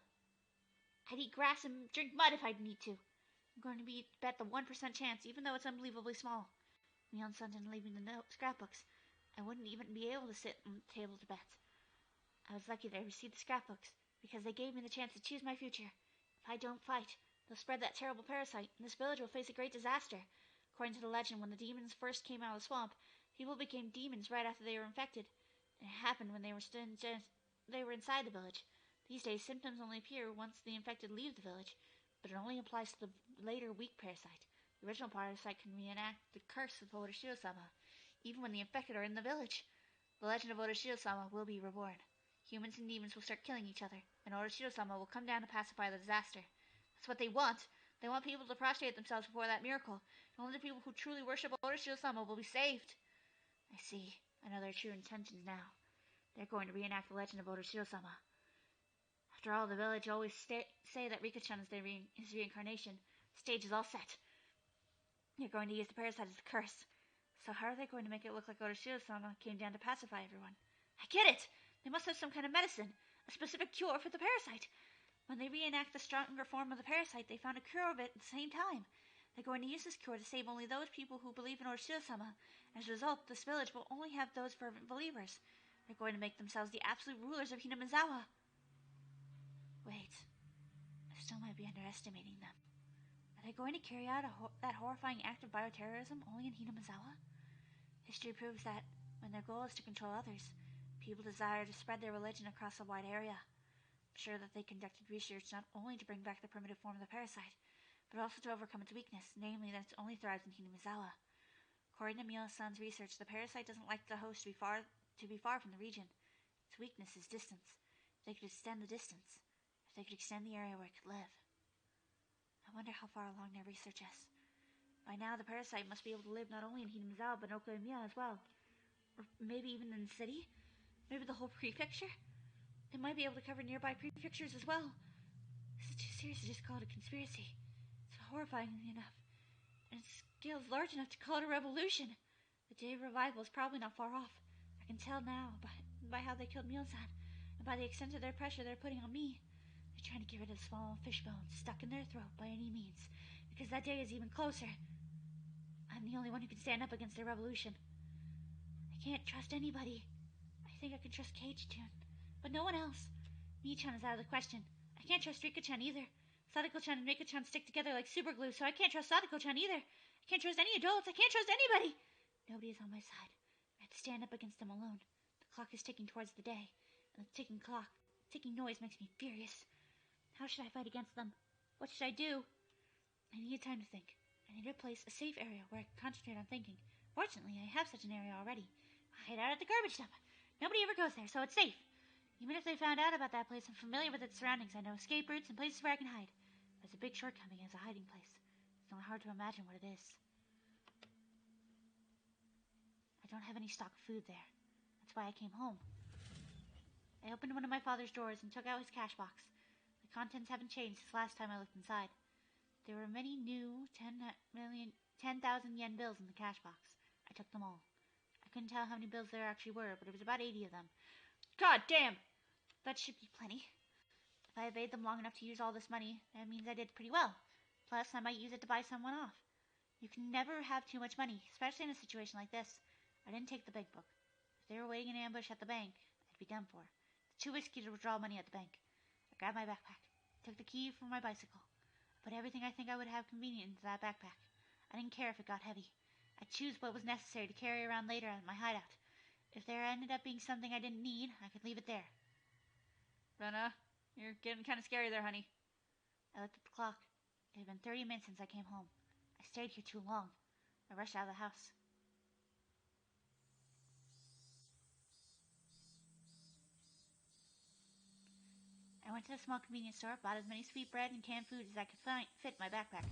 I'd eat grass and drink mud if I need to. I'm going to bet the 1% chance, even though it's unbelievably small. Me on Sunday and leaving the scrapbooks. I wouldn't even be able to sit on the table to bet. I was lucky that I received the scrapbooks, because they gave me the chance to choose my future. If I don't fight, they'll spread that terrible parasite, and this village will face a great disaster. According to the legend, when the demons first came out of the swamp, people became demons right after they were infected. It happened when they were inside the village. These days, symptoms only appear once the infected leave the village, but it only applies to the later weak parasite. The original parasite can reenact the curse of Odashiro-sama, even when the infected are in the village. The legend of Odashiro-sama will be reborn. Humans and demons will start killing each other, and Odashiro-sama will come down to pacify the disaster. That's what they want. They want people to prostrate themselves before that miracle, and only the people who truly worship Odashiro-sama will be saved. I see. I know their true intentions now. They're going to reenact the legend of Odashiro-sama. After all, the village always say that Rika-chan is his reincarnation. The stage is all set. They're going to use the parasite as a curse. So how are they going to make it look like Odashiro-sama came down to pacify everyone? I get it! They must have some kind of medicine, a specific cure for the parasite. When they reenact the stronger form of the parasite, they found a cure of it at the same time. They're going to use this cure to save only those people who believe in Odashiro-sama. As a result, this village will only have those fervent believers. They're going to make themselves the absolute rulers of Hinamizawa. Wait, I still might be underestimating them. Are they going to carry out that horrifying act of bioterrorism only in Hinamizawa? History proves that, when their goal is to control others, people desire to spread their religion across a wide area. I'm sure that they conducted research not only to bring back the primitive form of the parasite, but also to overcome its weakness, namely that it only thrives in Hinamizawa. According to Miyo-san's research, the parasite doesn't like the host to be far from the region. Its weakness is distance. If they could extend the distance, if they could extend the area where it could live. I wonder how far along their research is. By now, the parasite must be able to live not only in Hinamizawa, but Okayamiya as well. Or maybe even in the city? Maybe the whole prefecture? It might be able to cover nearby prefectures as well. This is too serious to just call it a conspiracy. It's horrifying enough. And its scale is large enough to call it a revolution. The day of revival is probably not far off. I can tell now by how they killed Miyo-san, and by the extent of their pressure they're putting on me. They're trying to get rid of the small fish bones stuck in their throat by any means, because that day is even closer. I'm the only one who can stand up against their revolution. I can't trust anybody. I think I can trust Keiichi-chan, but no one else. Mii-chan is out of the question. I can't trust Rika-chan either. Sadako-chan and Rika-chan stick together like super glue, so I can't trust Sadako-chan either. I can't trust any adults. I can't trust anybody. Nobody is on my side. I have to stand up against them alone. The clock is ticking towards the day, and the ticking noise makes me furious. How should I fight against them? What should I do? I need time to think. I need a place, a safe area where I can concentrate on thinking. Fortunately, I have such an area already. I hide out at the garbage dump. Nobody ever goes there, so it's safe. Even if they found out about that place, I'm familiar with its surroundings. I know escape routes and places where I can hide. There's a big shortcoming as a hiding place. It's not hard to imagine what it is. I don't have any stock of food there. That's why I came home. I opened one of my father's drawers and took out his cash box. The contents haven't changed since last time I looked inside. There were many new 10,000 yen bills in the cash box. I took them all. I couldn't tell how many bills there actually were, but it was about 80 of them. God damn! That should be plenty. If I obeyed them long enough to use all this money, that means I did pretty well. Plus, I might use it to buy someone off. You can never have too much money, especially in a situation like this. I didn't take the bank book. If they were waiting in ambush at the bank, I'd be done for. It's too risky to withdraw money at the bank. I grabbed my backpack, took the key from my bicycle. I put everything I think I would have convenient into that backpack. I didn't care if it got heavy. I'd choose what was necessary to carry around later at my hideout. If there ended up being something I didn't need, I could leave it there. Rena, you're getting kind of scary there, honey. I looked at the clock. It had been 30 minutes since I came home. I stayed here too long. I rushed out of the house. I went to the small convenience store, bought as many sweet bread and canned food as I could fit in my backpack.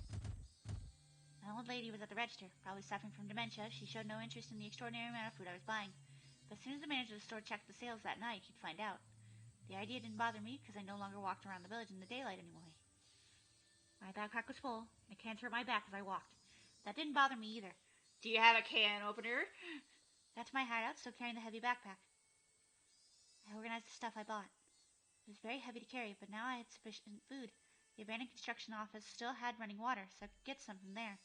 An old lady was at the register, probably suffering from dementia. She showed no interest in the extraordinary amount of food I was buying. But as soon as the manager of the store checked the sales that night, he'd find out. The idea didn't bother me because I no longer walked around the village in the daylight anyway. My backpack was full, and the cans hurt my back as I walked. That didn't bother me either. Do you have a can opener? That's my hideout, still carrying the heavy backpack. I organized the stuff I bought. It was very heavy to carry, but now I had sufficient food. The abandoned construction office still had running water, so I could get some from there.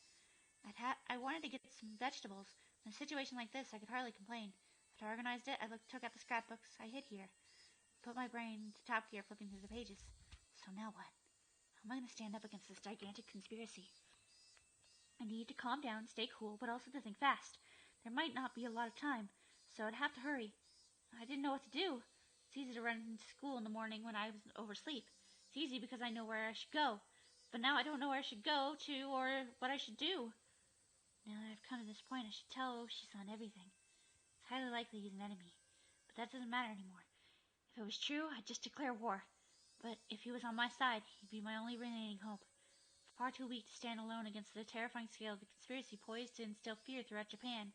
I wanted to get some vegetables. In a situation like this, I could hardly complain. After I organized it, I took out the scrapbooks I hid here. Put my brain into top gear, flipping through the pages. So now what? How am I going to stand up against this gigantic conspiracy? I needed to calm down, stay cool, but also to think fast. There might not be a lot of time, so I'd have to hurry. I didn't know what to do. It's easy to run into school in the morning when I was oversleep. It's easy because I know where I should go. But now I don't know where I should go to or what I should do. Now that I've come to this point, I should tell Oshi-san everything. It's highly likely he's an enemy, but that doesn't matter anymore. If it was true, I'd just declare war. But if he was on my side, he'd be my only remaining hope. Far too weak to stand alone against the terrifying scale of the conspiracy poised to instill fear throughout Japan.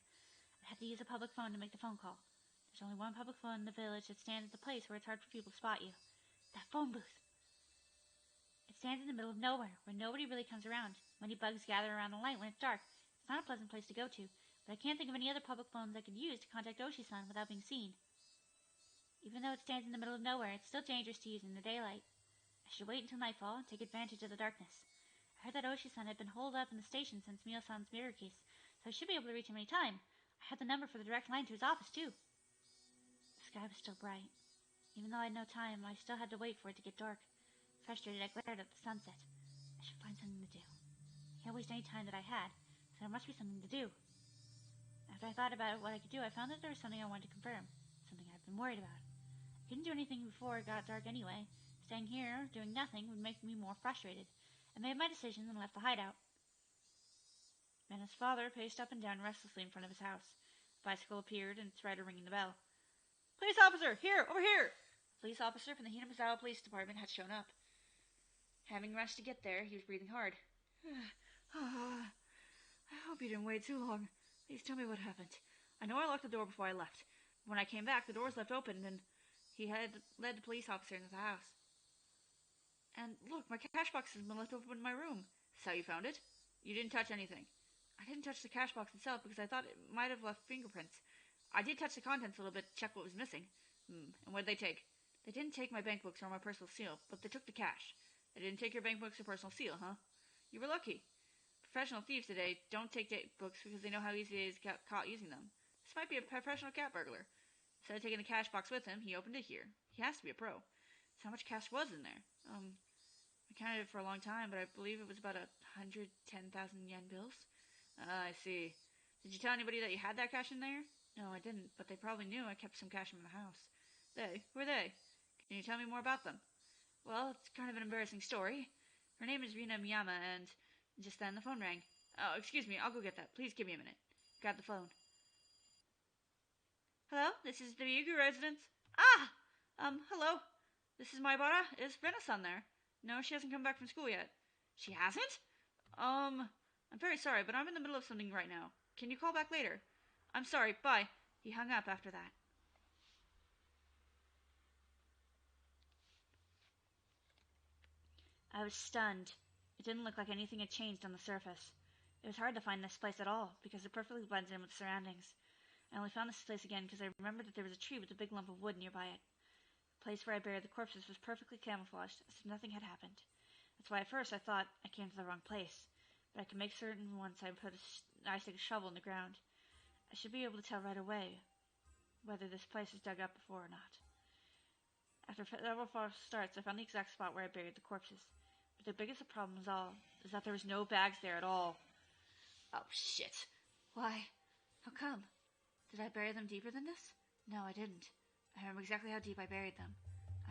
I had to use a public phone to make the phone call. There's only one public phone in the village that stands at the place where it's hard for people to spot you. That phone booth. It stands in the middle of nowhere, where nobody really comes around. Many bugs gather around the light when it's dark. It's not a pleasant place to go to, but I can't think of any other public phones I could use to contact Oshi-san without being seen. Even though it stands in the middle of nowhere, it's still dangerous to use in the daylight. I should wait until nightfall and take advantage of the darkness. I heard that Oshi-san had been holed up in the station since Mio-san's mirror case, so I should be able to reach him any time. I had the number for the direct line to his office, too. The sky was still bright. Even though I had no time, I still had to wait for it to get dark. Frustrated, I glared at the sunset. I should find something to do. I can't waste any time that I had, so there must be something to do. After I thought about what I could do, I found that there was something I wanted to confirm. Something I've been worried about. I couldn't do anything before it got dark anyway. Staying here, doing nothing, would make me more frustrated. I made my decision and left the hideout. Mena's father paced up and down restlessly in front of his house. A bicycle appeared and its rider ringing the bell. Police officer! Here! Over here! A police officer from the Hinamizawa Police Department had shown up. Having rushed to get there, he was breathing hard. I hope you didn't wait too long. Please tell me what happened. I know I locked the door before I left. When I came back, the door was left open, and he had led the police officer into the house. And look, my cash box has been left open in my room. That's how you found it? You didn't touch anything. I didn't touch the cash box itself because I thought it might have left fingerprints. I did touch the contents a little bit to check what was missing. And what did they take? They didn't take my bank books or my personal seal, but they took the cash. They didn't take your bank books or personal seal, huh? You were lucky. Professional thieves today don't take books because they know how easy it is to get caught using them. This might be a professional cat burglar. Instead of taking the cash box with him, he opened it here. He has to be a pro. So how much cash was in there? I counted it for a long time, but I believe it was about 110,000 yen bills. I see. Did you tell anybody that you had that cash in there? No, I didn't, but they probably knew I kept some cash in the house. They? Who are they? Can you tell me more about them? Well, it's kind of an embarrassing story. Her name is Rina Miyama, and just then the phone rang. Oh, excuse me, I'll go get that. Please give me a minute. Got the phone. Hello, this is the Yugu residence. Hello. This is Maibara. Is Rena-san there? No, she hasn't come back from school yet. She hasn't? I'm very sorry, but I'm in the middle of something right now. Can you call back later? I'm sorry, bye. He hung up after that. I was stunned. It didn't look like anything had changed on the surface. It was hard to find this place at all, because it perfectly blended in with the surroundings. I only found this place again because I remembered that there was a tree with a big lump of wood nearby it. The place where I buried the corpses was perfectly camouflaged, as if nothing had happened. That's why at first I thought I came to the wrong place, but I could make certain once I put I stick a shovel in the ground. I should be able to tell right away whether this place was dug up before or not. After several false starts, I found the exact spot where I buried the corpses. But the biggest problem of all is that there was no bags there at all. Oh, shit. Why? How come? Did I bury them deeper than this? No, I didn't. I remember exactly how deep I buried them.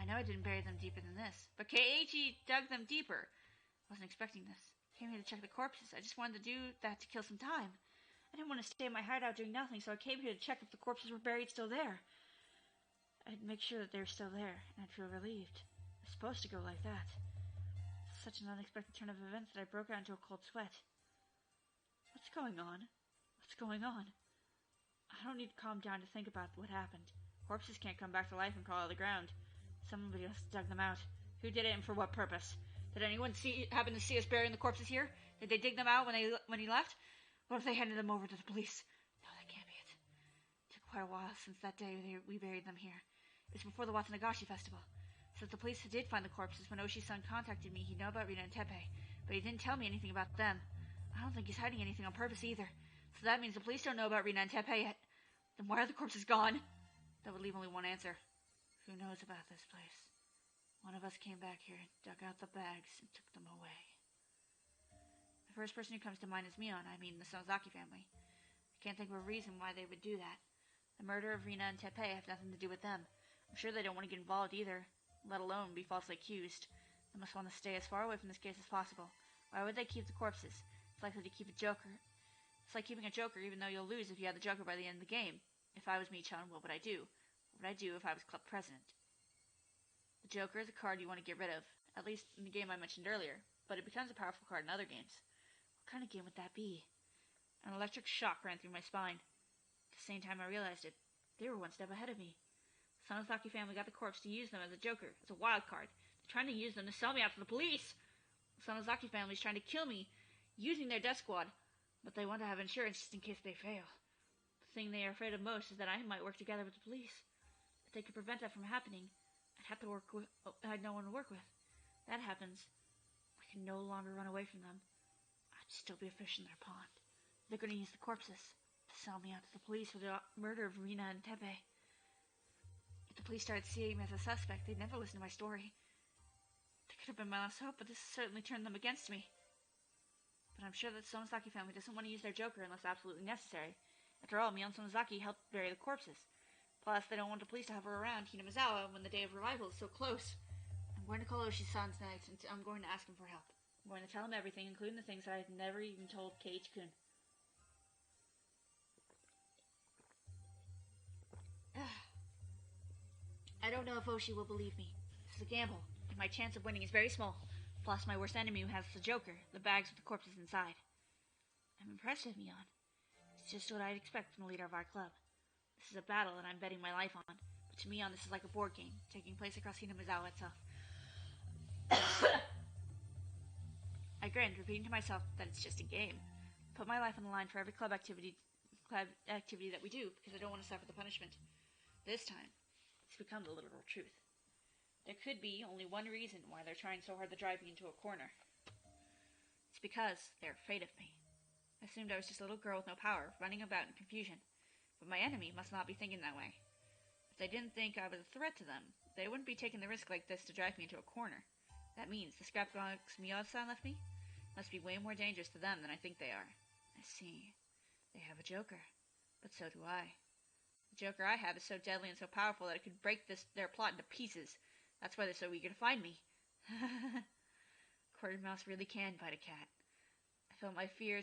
I know I didn't bury them deeper than this, but Keiichi dug them deeper. I wasn't expecting this. I came here to check the corpses. I just wanted to do that to kill some time. I didn't want to stay in my hideout doing nothing, so I came here to check if the corpses were buried still there. I'd make sure that they were still there, and I'd feel relieved. was supposed to go like that. Such an unexpected turn of events that I broke out into a cold sweat. What's going on? What's going on? I don't need to calm down to think about what happened. Corpses can't come back to life and crawl out of the ground. Somebody else dug them out. Who did it and for what purpose? Did anyone happen to see us burying the corpses here? Did they dig them out when he left? What if they handed them over to the police? No, that can't be it. It took quite a while since that day we buried them here. It was before the Watsunagashi festival. So if the police did find the corpses when Oshi's son contacted me, he'd know about Rina and Teppei, but he didn't tell me anything about them. I don't think he's hiding anything on purpose either. So that means the police don't know about Rina and Teppei yet. Then why are the corpses gone? That would leave only one answer. Who knows about this place? One of us came back here, dug out the bags, and took them away. The first person who comes to mind is Mion, the Sonozaki family. I can't think of a reason why they would do that. The murder of Rina and Teppei have nothing to do with them. I'm sure they don't want to get involved either, let alone be falsely accused. They must want to stay as far away from this case as possible. Why would they keep the corpses? It's likely to keep a joker. It's like keeping a joker even though you'll lose if you had the joker by the end of the game. If I was Michan, what would I do? What would I do if I was club president? The joker is a card you want to get rid of, at least in the game I mentioned earlier, but it becomes a powerful card in other games. What kind of game would that be? An electric shock ran through my spine. At the same time I realized it, they were one step ahead of me. The Sonozaki family got the corpse to use them as a joker, as a wild card. They're trying to use them to sell me out to the police. The Sonozaki family is trying to kill me, using their death squad, but they want to have insurance just in case they fail. The thing they are afraid of most is that I might work together with the police. If they could prevent that from happening, I'd no one to work with. That happens, I can no longer run away from them. I'd still be a fish in their pond. They're going to use the corpses to sell me out to the police for the murder of Rina and Teppei. If the police started seeing me as a suspect, they'd never listen to my story. That could have been my last hope, but this certainly turned them against me. But I'm sure that the Sonozaki family doesn't want to use their joker unless absolutely necessary. After all, Mion Sonozaki helped bury the corpses. Plus, they don't want the police to hover around Hinamizawa when the day of revival is so close. I'm going to call Oshi-san tonight, and I'm going to ask him for help. I'm going to tell him everything, including the things that I've never even told Keiichi-kun. I don't know if Oshi will believe me. This is a gamble, and my chance of winning is very small. Plus, my worst enemy who has the joker, the bags with the corpses inside. I'm impressed with Mion. It's just what I'd expect from the leader of our club. This is a battle that I'm betting my life on, but to Mion this is like a board game, taking place across Hinamizawa itself. I grinned, repeating to myself that it's just a game. I put my life on the line for every club activity that we do, because I don't want to suffer the punishment. This time, it's become the literal truth. There could be only one reason why they're trying so hard to drive me into a corner. It's because they're afraid of me. I assumed I was just a little girl with no power, running about in confusion. But my enemy must not be thinking that way. If they didn't think I was a threat to them, they wouldn't be taking the risk like this to drive me into a corner. That means the scrapbox Mion-san left me must be way more dangerous to them than I think they are. I see. They have a joker. But so do I. The joker I have is so deadly and so powerful that it could break their plot into pieces. That's why they're so eager to find me. Quartered mouse really can bite a cat. I felt my fear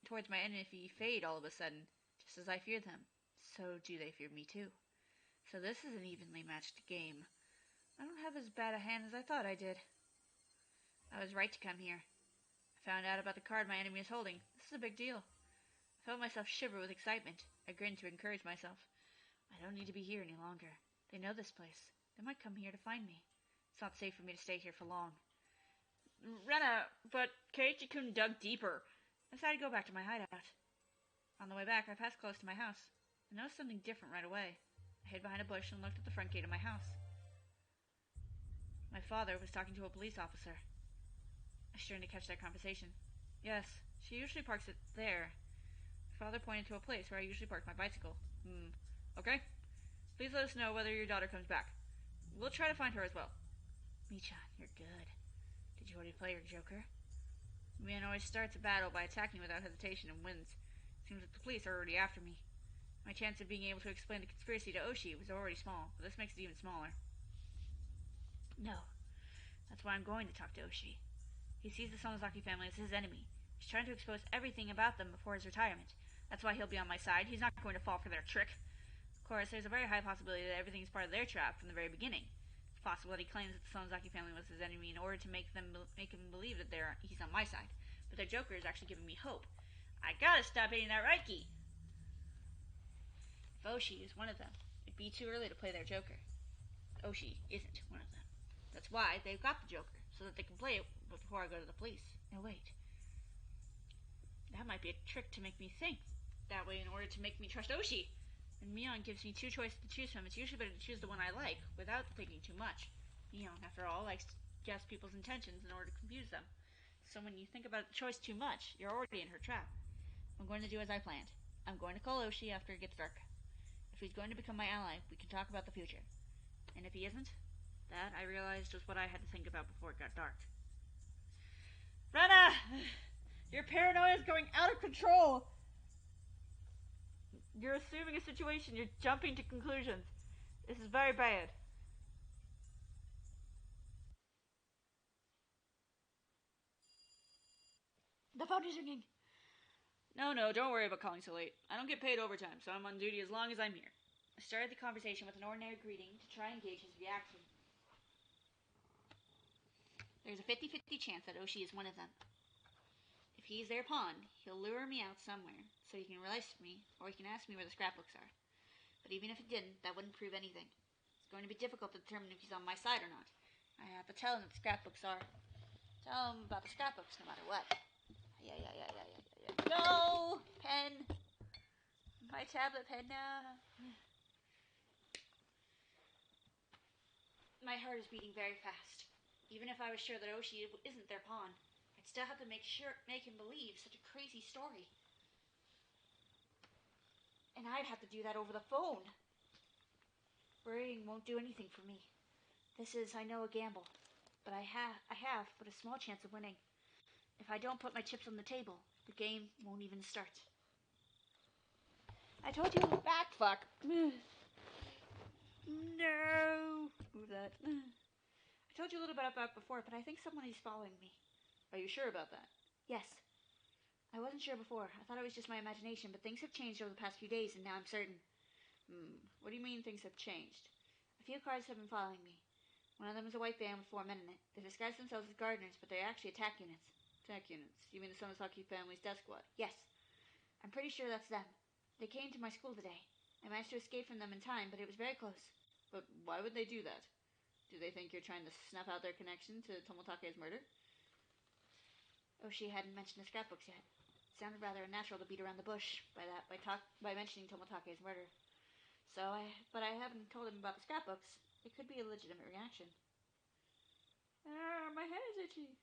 towards my enemy fade all of a sudden. Just as I feared them, so do they fear me too. So this is an evenly matched game. I don't have as bad a hand as I thought I did. I was right to come here. I found out about the card my enemy is holding. This is a big deal. I felt myself shiver with excitement. I grinned to encourage myself. I don't need to be here any longer. They know this place. They might come here to find me. It's not safe for me to stay here for long. Rena, but Keiichi-kun dug deeper. I decided to go back to my hideout. On the way back, I passed close to my house. I noticed something different right away. I hid behind a bush and looked at the front gate of my house. My father was talking to a police officer. I strained to catch their conversation. Yes, she usually parks it there. My father pointed to a place where I usually park my bicycle. Okay. Please let us know whether your daughter comes back. We'll try to find her as well. Michan, you're good. Did you already play your joker? Mion always starts a battle by attacking without hesitation and wins. Seems like the police are already after me. My chance of being able to explain the conspiracy to Oshi was already small, but this makes it even smaller. No. That's why I'm going to talk to Oshi. He sees the Sonozaki family as his enemy. He's trying to expose everything about them before his retirement. That's why he'll be on my side. He's not going to fall for their trick. Of course, there's a very high possibility that everything's part of their trap from the very beginning. It's possible that he claims that the Sonozaki family was his enemy in order to make him believe that he's on my side. But their Joker is actually giving me hope. I gotta stop hitting that right key. If Oshi is one of them, it'd be too early to play their Joker. Oshi isn't one of them. That's why they've got the Joker, so that they can play it before I go to the police. Now wait. That might be a trick to make me think that way in order to make me trust Oshi. When Mion gives me two choices to choose from, it's usually better to choose the one I like, without thinking too much. Mion, after all, likes to guess people's intentions in order to confuse them. So when you think about the choice too much, you're already in her trap. I'm going to do as I planned. I'm going to call Oshi after it gets dark. If he's going to become my ally, we can talk about the future. And if he isn't, that, I realized, was what I had to think about before it got dark. Rena! Your paranoia is going out of control! You're assuming a situation. You're jumping to conclusions. This is very bad. The phone is ringing. No, don't worry about calling so late. I don't get paid overtime, so I'm on duty as long as I'm here. I started the conversation with an ordinary greeting to try and gauge his reaction. There's a 50-50 chance that Oshi is one of them. If he's their pawn, he'll lure me out somewhere, so he can release me, or he can ask me where the scrapbooks are. But even if he didn't, that wouldn't prove anything. It's going to be difficult to determine if he's on my side or not. I have to tell him that the scrapbooks are. Tell him about the scrapbooks no matter what. Yeah. No! Pen! My tablet pen now. My heart is beating very fast. Even if I was sure that Oshi isn't their pawn, I'd still have to make him believe such a crazy story. And I'd have to do that over the phone. Worrying won't do anything for me. This is, I know, a gamble. But I have but a small chance of winning. If I don't put my chips on the table, the game won't even start. I told you back, fuck. No. Move that. I told you a little bit about before, but I think someone is following me. Are you sure about that? Yes. I wasn't sure before. I thought it was just my imagination, but things have changed over the past few days, and now I'm certain. What do you mean things have changed? A few cars have been following me. One of them is a white van with 4 men in it. They disguise themselves as gardeners, but they're actually attack units. Attack units? You mean the Sonozaki family's death squad? Yes. I'm pretty sure that's them. They came to my school today. I managed to escape from them in time, but it was very close. But why would they do that? Do they think you're trying to snuff out their connection to Tomotake's murder? Oshi hadn't mentioned the scrapbooks yet. It sounded rather unnatural to beat around the bush by mentioning Tomotake's murder. But I haven't told him about the scrapbooks. It could be a legitimate reaction. My head is itchy.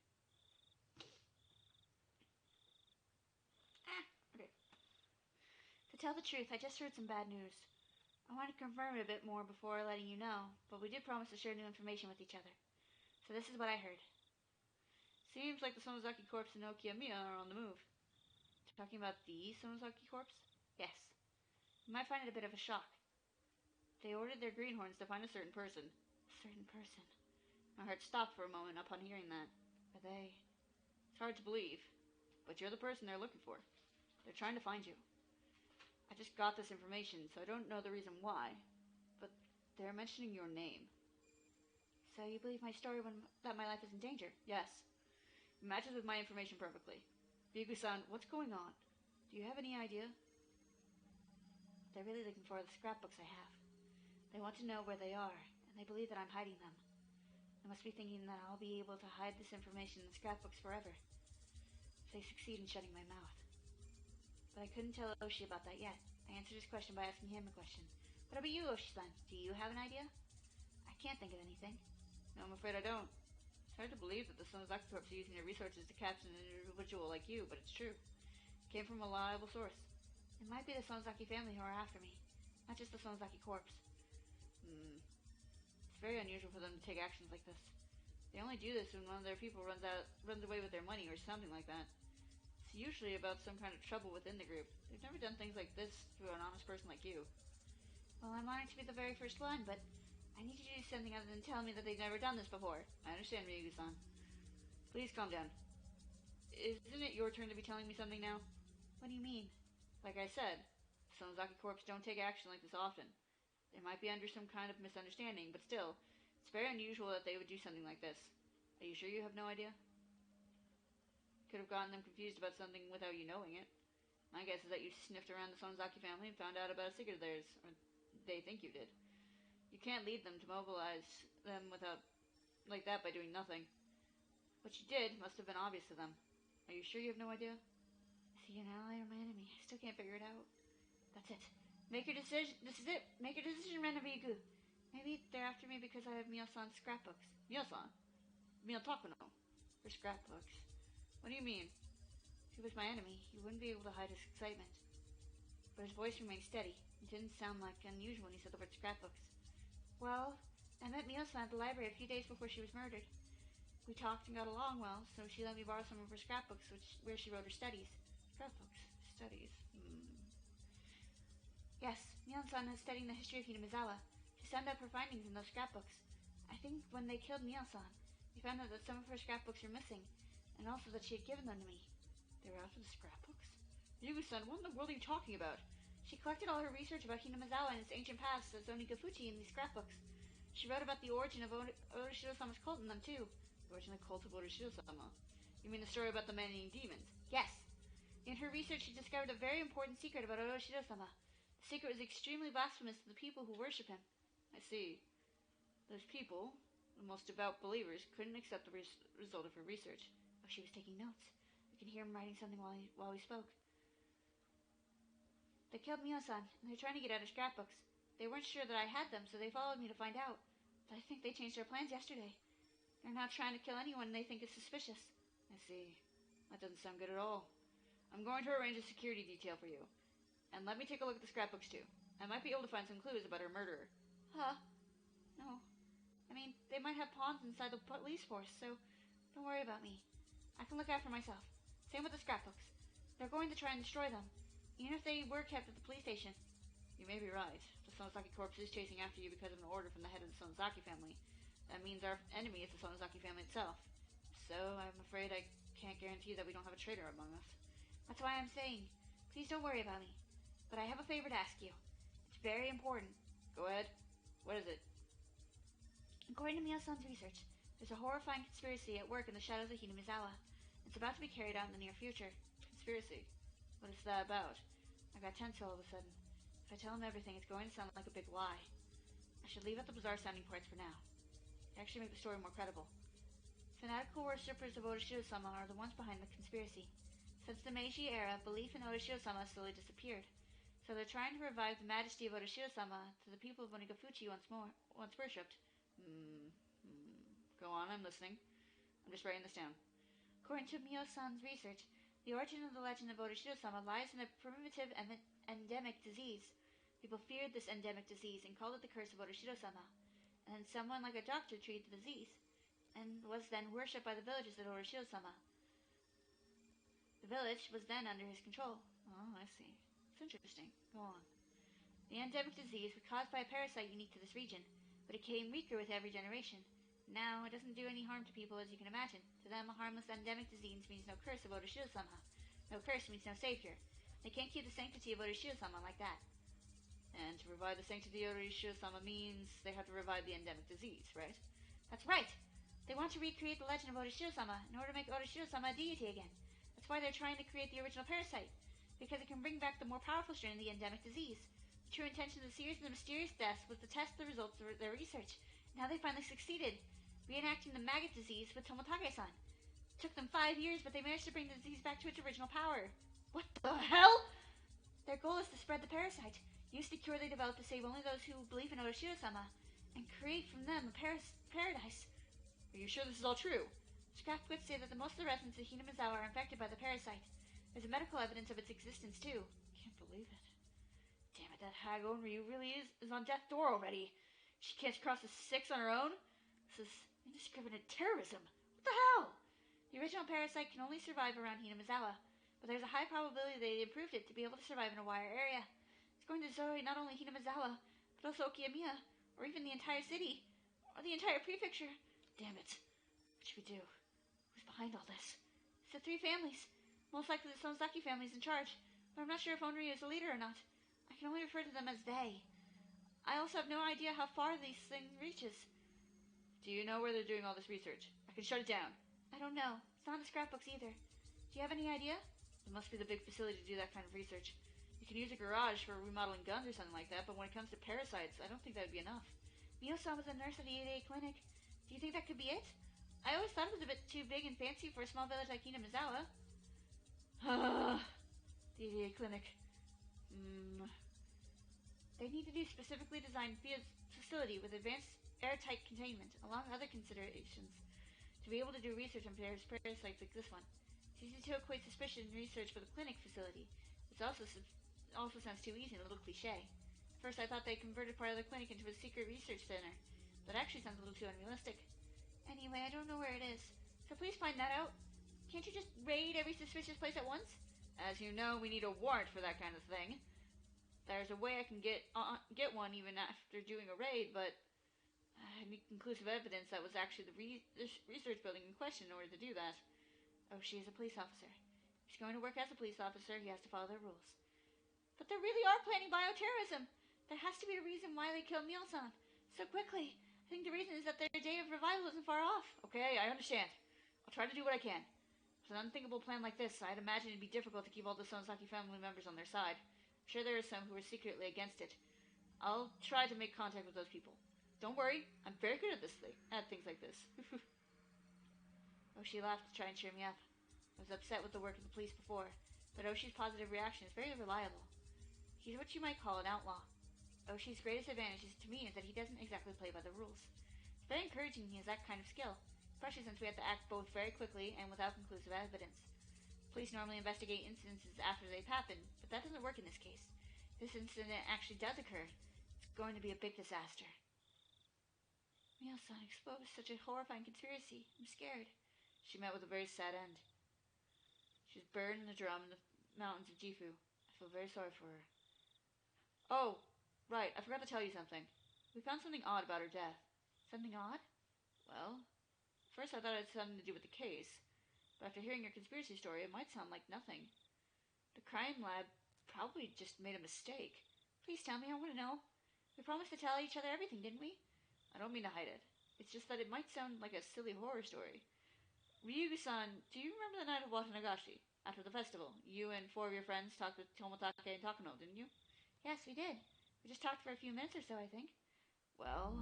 Okay. To tell the truth, I just heard some bad news. I want to confirm it a bit more before letting you know, but we did promise to share new information with each other. So this is what I heard. Seems like the Sonozaki Corps and Okiyamiya are on the move. Talking about the Sonozaki Corps? Yes. You might find it a bit of a shock. They ordered their greenhorns to find a certain person. A certain person. My heart stopped for a moment upon hearing that. Are they? It's hard to believe, but you're the person they're looking for. They're trying to find you. I just got this information, so I don't know the reason why, but they're mentioning your name. So you believe my story that my life is in danger? Yes. It matches with my information perfectly. Bigu-san, what's going on? Do you have any idea? They're really looking for the scrapbooks I have. They want to know where they are, and they believe that I'm hiding them. They must be thinking that I'll be able to hide this information in the scrapbooks forever, if they succeed in shutting my mouth. But I couldn't tell Oshi about that yet. I answered his question by asking him a question. What about you, Oshi-san? Do you have an idea? I can't think of anything. No, I'm afraid I don't. It's hard to believe that the Sonozaki Corps are using their resources to capture an individual like you, but it's true. It came from a reliable source. It might be the Sonozaki family who are after me, not just the Sonozaki Corps. It's very unusual for them to take actions like this. They only do this when one of their people runs away with their money or something like that. It's usually about some kind of trouble within the group. They've never done things like this to an honest person like you. Well, I'm honored to be the very first one, but I need you to do something other than tell me that they've never done this before. I understand, Ryugu-san. Please calm down. Isn't it your turn to be telling me something now? What do you mean? Like I said, the Sonozaki Corps don't take action like this often. They might be under some kind of misunderstanding, but still, It's very unusual that they would do something like this. Are you sure you have no idea? Could have gotten them confused about something without you knowing it. My guess is that you sniffed around the Sonozaki family and found out about a secret of theirs, or they think you did. You can't lead them to mobilize them without like that by doing nothing. What you did must have been obvious to them. Are you sure you have no idea? Is he an ally or my enemy? I still can't figure it out. That's it. Make your decision. This is it. Make your decision, Renabigu. Maybe they're after me because I have Mio-san's scrapbooks. Mio-san? Mio-takuno? Her scrapbooks? What do you mean? If he was my enemy, he wouldn't be able to hide his excitement. But his voice remained steady. It didn't sound like unusual when he said the word scrapbooks. Well, I met Mio-san at the library a few days before she was murdered. We talked and got along well, so she let me borrow some of her scrapbooks, where she wrote her studies. Scrapbooks? Studies? Yes, Mio-san is studying the history of Hinamizawa. She summed up her findings in those scrapbooks. I think when they killed Mio-san, they found out that some of her scrapbooks were missing, and also that she had given them to me. They were after the scrapbooks? Yugu-san, what in the world are you talking about? She collected all her research about Hinamizawa and its ancient past as Onigafuchi in these scrapbooks. She wrote about the origin of Otoshiro-sama's cult in them, too. The origin of the cult of Otoshiro-sama? You mean the story about the man-eating demons? Yes. In her research, she discovered a very important secret about Otoshiro-sama. The secret was extremely blasphemous to the people who worship him. I see. Those people, the most devout believers, couldn't accept the result of her research. Oh, she was taking notes. I could hear him writing something while he spoke. They killed Mio-san, and they're trying to get out her scrapbooks. They weren't sure that I had them, so they followed me to find out. But I think they changed their plans yesterday. They're now trying to kill anyone they think is suspicious. I see. That doesn't sound good at all. I'm going to arrange a security detail for you. And let me take a look at the scrapbooks, too. I might be able to find some clues about her murderer. Huh? No. I mean, they might have pawns inside the police force, so don't worry about me. I can look out for myself. Same with the scrapbooks. They're going to try and destroy them, even if they were kept at the police station. You may be right. The Sonozaki Corps is chasing after you because of an order from the head of the Sonozaki family. That means our enemy is the Sonozaki family itself. So, I'm afraid I can't guarantee that we don't have a traitor among us. That's why I'm saying, please don't worry about me. But I have a favor to ask you. It's very important. Go ahead. What is it? According to Mio-san's research, there's a horrifying conspiracy at work in the shadows of Hinamizawa. It's about to be carried out in the near future. Conspiracy? What is that about? I got tense all of a sudden. If I tell him everything, it's going to sound like a big lie. I should leave out the bizarre-sounding parts for now. To actually make the story more credible. Fanatical worshippers of Otoshiro-sama are the ones behind the conspiracy. Since the Meiji era, belief in Otoshiro-sama slowly disappeared. So they're trying to revive the majesty of Otoshiro-sama to the people of Onigafuchi once worshipped. Go on, I'm listening. I'm just writing this down. According to Mio-san's research, the origin of the legend of Otoshiro-sama lies in a primitive endemic disease. People feared this endemic disease and called it the curse of Otoshiro-sama. And then someone like a doctor treated the disease, and was then worshipped by the villagers of Otoshiro-sama. The village was then under his control. Oh, I see. It's interesting. Go on. The endemic disease was caused by a parasite unique to this region, but it became weaker with every generation. Now, it doesn't do any harm to people, as you can imagine. To them, a harmless endemic disease means no curse of Otoshiro-sama. No curse means no savior. They can't keep the sanctity of Otoshiro-sama like that. And to revive the sanctity of Otoshiro-sama means they have to revive the endemic disease, right? That's right! They want to recreate the legend of Otoshiro-sama in order to make Otoshiro-sama a deity again. That's why they're trying to create the original parasite, because it can bring back the more powerful strain of the endemic disease. The true intention of the series and the mysterious deaths was to test the results of their research. Now they finally succeeded, reenacting the maggot disease with Tomotage-san. It took them 5 years, but they managed to bring the disease back to its original power. What the hell? Their goal is to spread the parasite, use the cure they developed to save only those who believe in Otoshiro-sama, and create from them a paradise. Are you sure this is all true? Scrapbooks say that the most of the residents of Hinamizawa are infected by the parasite. There's medical evidence of its existence, too. Can't believe it. Damn it, that hag Onryu really is on death's door already. She can't cross the 6 on her own? This is indiscriminate terrorism. What the hell? The original parasite can only survive around Hinamizawa, but there's a high probability they improved it to be able to survive in a wider area. It's going to destroy not only Hinamizawa, but also Okiyamiya, or even the entire city, or the entire prefecture. Damn it. What should we do? Who's behind all this? It's the 3 families. Most likely the Sonozaki family is in charge, but I'm not sure if Onryu is the leader or not. I can only refer to them as they. I also have no idea how far this thing reaches. Do you know where they're doing all this research? I can shut it down. I don't know. It's not in the scrapbooks either. Do you have any idea? It must be the big facility to do that kind of research. You can use a garage for remodeling guns or something like that, but when it comes to parasites, I don't think that would be enough. Mio-san was a nurse at the 8A clinic. Do you think that could be it? I always thought it was a bit too big and fancy for a small village like Hinamizawa. The 8A clinic. They need to do specifically designed facility with advanced airtight containment, along with other considerations, to be able to do research on parasites like this one. It's easy to equate suspicion and research for the clinic facility. It also sounds too easy and a little cliche. At first I thought they converted part of the clinic into a secret research center, but it actually sounds a little too unrealistic. Anyway, I don't know where it is, so please find that out. Can't you just raid every suspicious place at once? As you know, we need a warrant for that kind of thing. There's a way I can get one even after doing a raid, but I need conclusive evidence that was actually the research building in question in order to do that. Oh, she is a police officer. If she's going to work as a police officer, he has to follow their rules. But they really are planning bioterrorism. There has to be a reason why they killed Mio-san so quickly. I think the reason is that their day of revival isn't far off. Okay, I understand. I'll try to do what I can. With an unthinkable plan like this, I'd imagine it'd be difficult to keep all the Sonozaki family members on their side. I'm sure there are some who are secretly against it. I'll try to make contact with those people. Don't worry, I'm very good at things like this. Oshi laughed to try and cheer me up. I was upset with the work of the police before, but Oshi's positive reaction is very reliable. He's what you might call an outlaw. Oshi's greatest advantage to me is that he doesn't exactly play by the rules. It's very encouraging he has that kind of skill, especially since we have to act both very quickly and without conclusive evidence. Police normally investigate incidences after they've happened, but that doesn't work in this case. This incident actually does occur. It's going to be a big disaster. Mio-san exposed such a horrifying conspiracy. I'm scared. She met with a very sad end. She was buried in a drum in the mountains of Gifu. I feel very sorry for her. Oh, right, I forgot to tell you something. We found something odd about her death. Something odd? Well, first I thought it had something to do with the case. But after hearing your conspiracy story, it might sound like nothing. The crime lab probably just made a mistake. Please tell me, I want to know. We promised to tell each other everything, didn't we? I don't mean to hide it. It's just that it might sound like a silly horror story. Ryugu-san, do you remember the night of Watanagashi? After the festival, you and 4 of your friends talked with Tomotage and Takano, didn't you? Yes, we did. We just talked for a few minutes or so, I think. Well,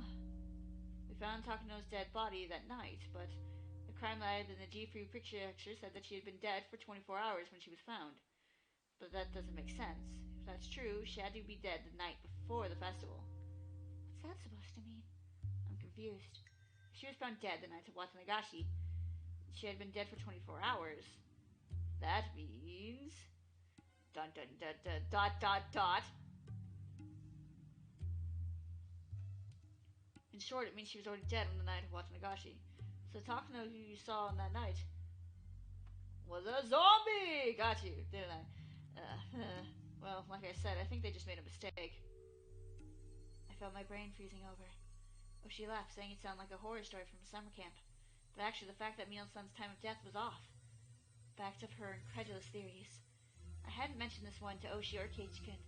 we found Takano's dead body that night, but the crime lab in the Gifu picture said that she had been dead for 24 hours when she was found. But that doesn't make sense. If that's true, she had to be dead the night before the festival. What's that supposed to mean? I'm confused. If she was found dead the night of Watanagashi, she had been dead for 24 hours. That means... dun dun dun dun dot dot dot. In short, it means she was already dead on the night of Watanagashi. So Takano, who you saw on that night, was a zombie! Got you, didn't I? Well, like I said, I think they just made a mistake. I felt my brain freezing over. Oshi laughed, saying it sounded like a horror story from a summer camp. But actually, the fact that Mio-san's time of death was off backed up her incredulous theories. I hadn't mentioned this one to Oshi or Keiichi-kun.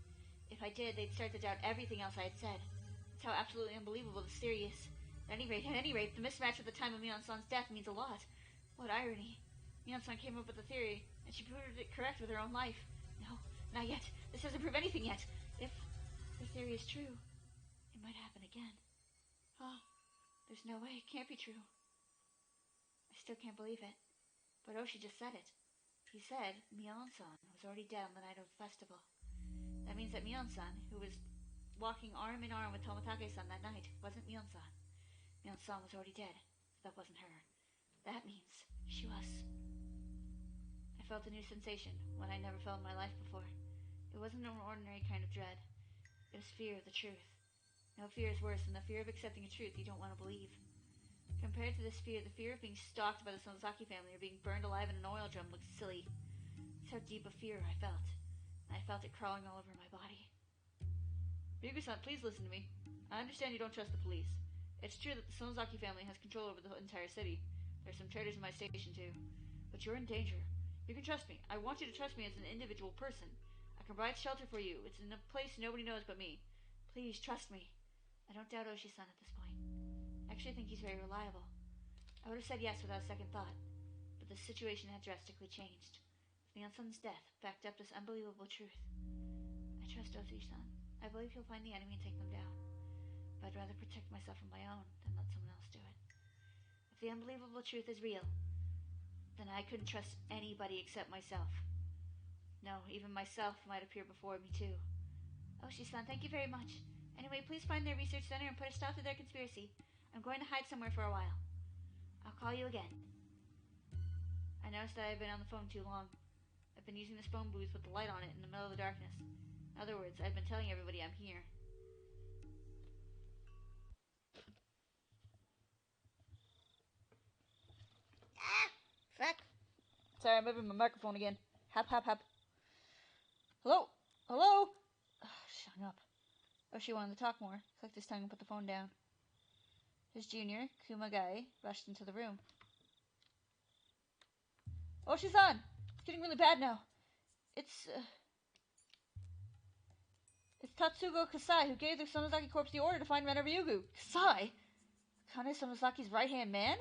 If I did, they'd start to doubt everything else I had said. That's how absolutely unbelievable this theory is. At any rate, the mismatch with the time of Mio-san's death means a lot. What irony. Mio-san came up with the theory, and she proved it correct with her own life. No, not yet. This doesn't prove anything yet. If the theory is true, it might happen again. Oh, there's no way. It can't be true. I still can't believe it. But Oshi just said it. He said Mio-san was already dead on the night of the festival. That means that Mio-san, who was walking arm in arm with Tomotage-san that night, wasn't Mio-san. Mio-san was already dead, so that wasn't her. That means she was. I felt a new sensation, one I never felt in my life before. It wasn't an ordinary kind of dread. It was fear of the truth. No fear is worse than the fear of accepting a truth you don't want to believe. Compared to this fear, the fear of being stalked by the Sonozaki family or being burned alive in an oil drum looked silly. That's how deep a fear I felt. I felt it crawling all over my body. Ryugu-san, please listen to me. I understand you don't trust the police. It's true that the Sonozaki family has control over the entire city. There's some traitors in my station, too. But you're in danger. You can trust me. I want you to trust me as an individual person. I can provide shelter for you. It's in a place nobody knows but me. Please, trust me. I don't doubt Oshi-san at this point. actually think he's very reliable. I would have said yes without a second thought, but the situation had drastically changed. Mionsun's death backed up this unbelievable truth. I trust Ozu-san. I believe he'll find the enemy and take them down. But I'd rather protect myself from my own than let someone else do it. If the unbelievable truth is real, then I couldn't trust anybody except myself. No, even myself might appear before me too. Oshi-san, thank you very much. Anyway, please find their research center and put a stop to their conspiracy. I'm going to hide somewhere for a while. I'll call you again. I noticed that I've been on the phone too long. I've been using this phone booth with the light on it in the middle of the darkness. In other words, I've been telling everybody I'm here. Fuck. Sorry, I'm moving my microphone again. Hop, hop, hop. Hello? Hello? Oh, she hung up. Oh, she wanted to talk more. Clicked his tongue and put the phone down. His junior, Kumagai, rushed into the room. Oh, she's on! It's getting really bad now. It's Tatsugo Kasai who gave the Sonozaki Corps the order to find Rena Ryugu. Kasai? Kane Sonozaki's right-hand man?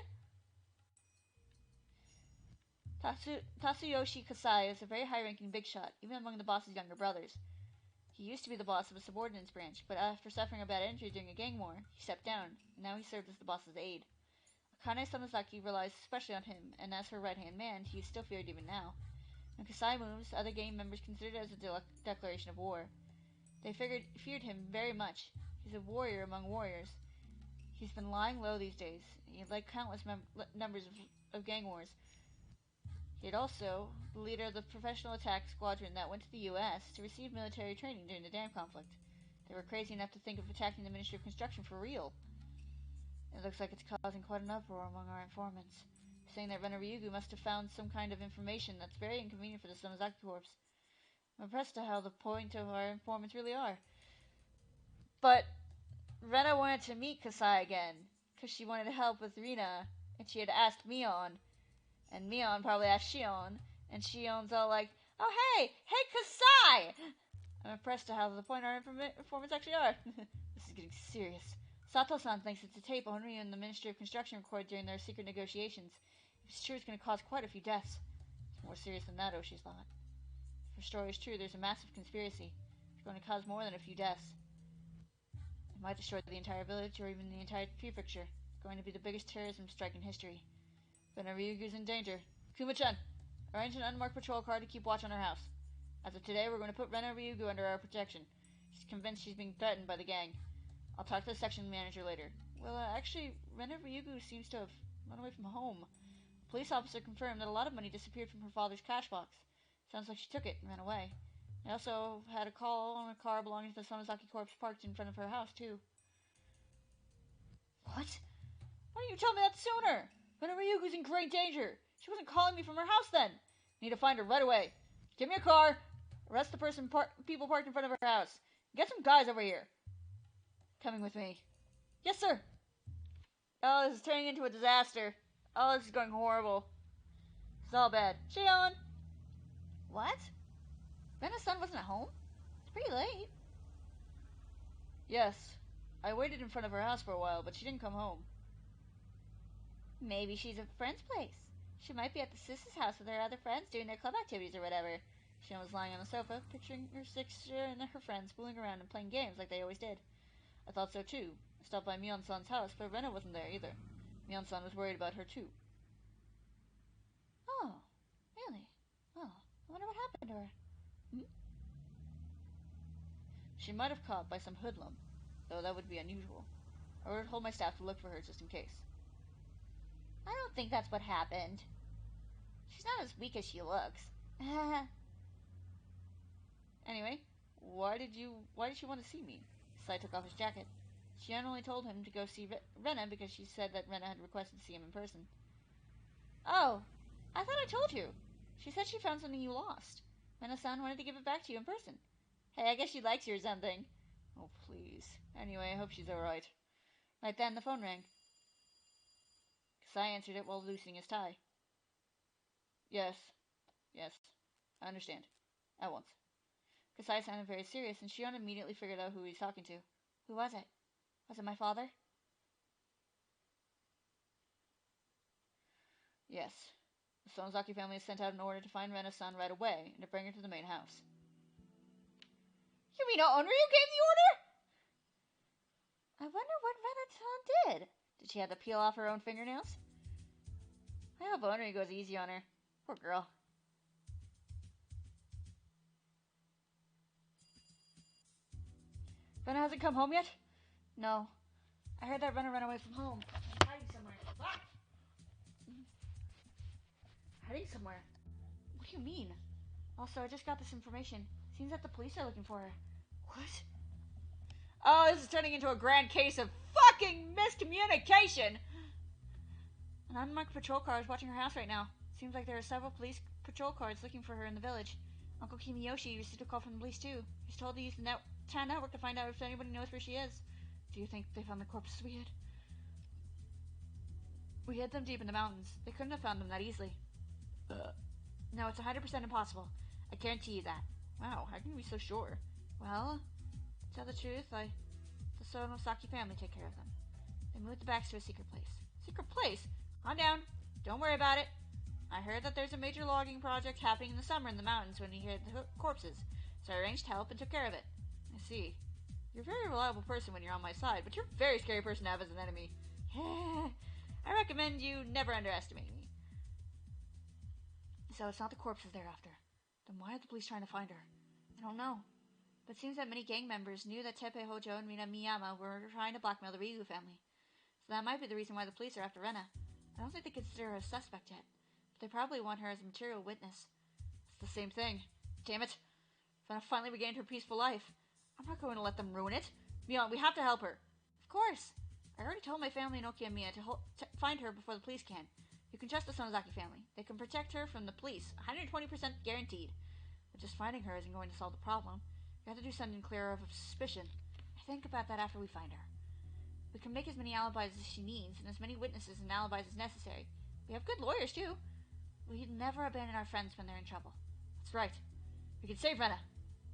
Tatsuyoshi Kasai is a very high-ranking big shot, even among the boss's younger brothers. He used to be the boss of a subordinates branch, but after suffering a bad injury during a gang war, he stepped down, and now he served as the boss's aide. Akane Sonozaki relies especially on him, and as her right-hand man, he is still feared even now. When Kasai moves, other gang members consider it as a declaration of war. They feared him very much. He's a warrior among warriors. He's been lying low these days. He led countless numbers of gang wars. He had also the leader of the professional attack squadron that went to the U.S. to receive military training during the dam conflict. They were crazy enough to think of attacking the Ministry of Construction for real. It looks like it's causing quite an uproar among our informants, saying that Rena Ryugu must have found some kind of information that's very inconvenient for the Sonozaki Corps. I'm impressed to how the point of our informants really are. But Rena wanted to meet Kasai again, because she wanted help with Rina, and she had asked Mion, and Mion probably asked Shion, and Shion's all like, oh hey Kasai! I'm impressed to how the point our informants actually are. This is getting serious. Sato-san thinks it's a tape Onryu and the Ministry of Construction recorded during their secret negotiations. If it's true, it's going to cause quite a few deaths. It's more serious than that, Oshi's thought. If her story is true, there's a massive conspiracy. It's going to cause more than a few deaths. It might destroy the entire village or even the entire prefecture. It's going to be the biggest terrorism strike in history. Rena Ryugu's in danger. Kuma-chan, arrange an unmarked patrol car to keep watch on her house. As of today, we're going to put Rena Ryugu under our protection. She's convinced she's being threatened by the gang. I'll talk to the section manager later. Well, actually, Rena Ryugu seems to have run away from home. A police officer confirmed that a lot of money disappeared from her father's cash box. Sounds like she took it and ran away. I also had a call on a car belonging to the Sonozaki Corps parked in front of her house, too. What? Why didn't you tell me that sooner? Rena Ryugu's in great danger. She wasn't calling me from her house then. Need to find her right away. Give me a car. Arrest the people parked in front of her house. Get some guys over here. Coming with me. Yes, sir. Oh, this is turning into a disaster. Oh, this is going horrible. It's all bad. Shion! What? Rena's son wasn't at home? It's pretty late. Yes. I waited in front of her house for a while, but she didn't come home. Maybe she's at a friend's place. She might be at the sister's house with her other friends doing their club activities or whatever. Shion was lying on the sofa, picturing her sister and her friends fooling around and playing games like they always did. I thought so too. I stopped by Mion-san's house, but Rena wasn't there either. Mion-san was worried about her too. Oh, really? Oh, I wonder what happened to her. She might have caught by some hoodlum, though that would be unusual. I would hold my staff to look for her just in case. I don't think that's what happened. She's not as weak as she looks. Anyway, why did she want to see me? Sai took off his jacket. She only told him to go see Rena because she said that Rena had requested to see him in person. Oh, I thought I told you. She said she found something you lost. Rena-san wanted to give it back to you in person. Hey, I guess she likes you or something. Oh, please. Anyway, I hope she's alright. Right then, the phone rang. Kasai answered it while loosening his tie. Yes. I understand. At once. Kasai sounded very serious, and Shion immediately figured out who he was talking to. Who was it? Was it my father? Yes. The Sonozaki family has sent out an order to find Rena-san right away and to bring her to the main house. You mean Onryu gave the order? I wonder what Rena-san did. Did she have to peel off her own fingernails? I hope Onryu goes easy on her. Poor girl. Rena hasn't come home yet? No. I heard that Rena ran away from home. Hiding somewhere. Ah! Hiding somewhere? What do you mean? Also, I just got this information. Seems that the police are looking for her. What? Oh, this is turning into a grand case of fucking miscommunication! An unmarked patrol car is watching her house right now. Seems like there are several police patrol cars looking for her in the village. Uncle Kimiyoshi received a call from the police too. He's told to use the town network to find out if anybody knows where she is. Do you think they found the corpses we hid? We hid them deep in the mountains. They couldn't have found them that easily. No, it's 100% impossible. I guarantee you that. Wow, how can you be so sure? Well, to tell the truth, the Sonosaki family take care of them. They moved the backs to a secret place. Secret place? Calm down. Don't worry about it. I heard that there's a major logging project happening in the summer in the mountains when you hid the corpses, so I arranged help and took care of it. I see. You're a very reliable person when you're on my side, but you're a very scary person to have as an enemy. I recommend you never underestimate me. So it's not the corpses they're after. Then why are the police trying to find her? I don't know. But it seems that many gang members knew that Teppei Hojo and Rina Miyama were trying to blackmail the Ryu family. So that might be the reason why the police are after Rena. I don't think they consider her a suspect yet. But they probably want her as a material witness. It's the same thing. Damn it. Rena finally regained her peaceful life. I'm not going to let them ruin it. Mion, we have to help her. Of course. I already told my family in Okiyamiya to find her before the police can. You can trust the Sonozaki family. They can protect her from the police. 120% guaranteed. But just finding her isn't going to solve the problem. We have to do something clear of suspicion. I think about that after we find her. We can make as many alibis as she needs, and as many witnesses and alibis as necessary. We have good lawyers, too. We never abandon our friends when they're in trouble. That's right. We can save Rena.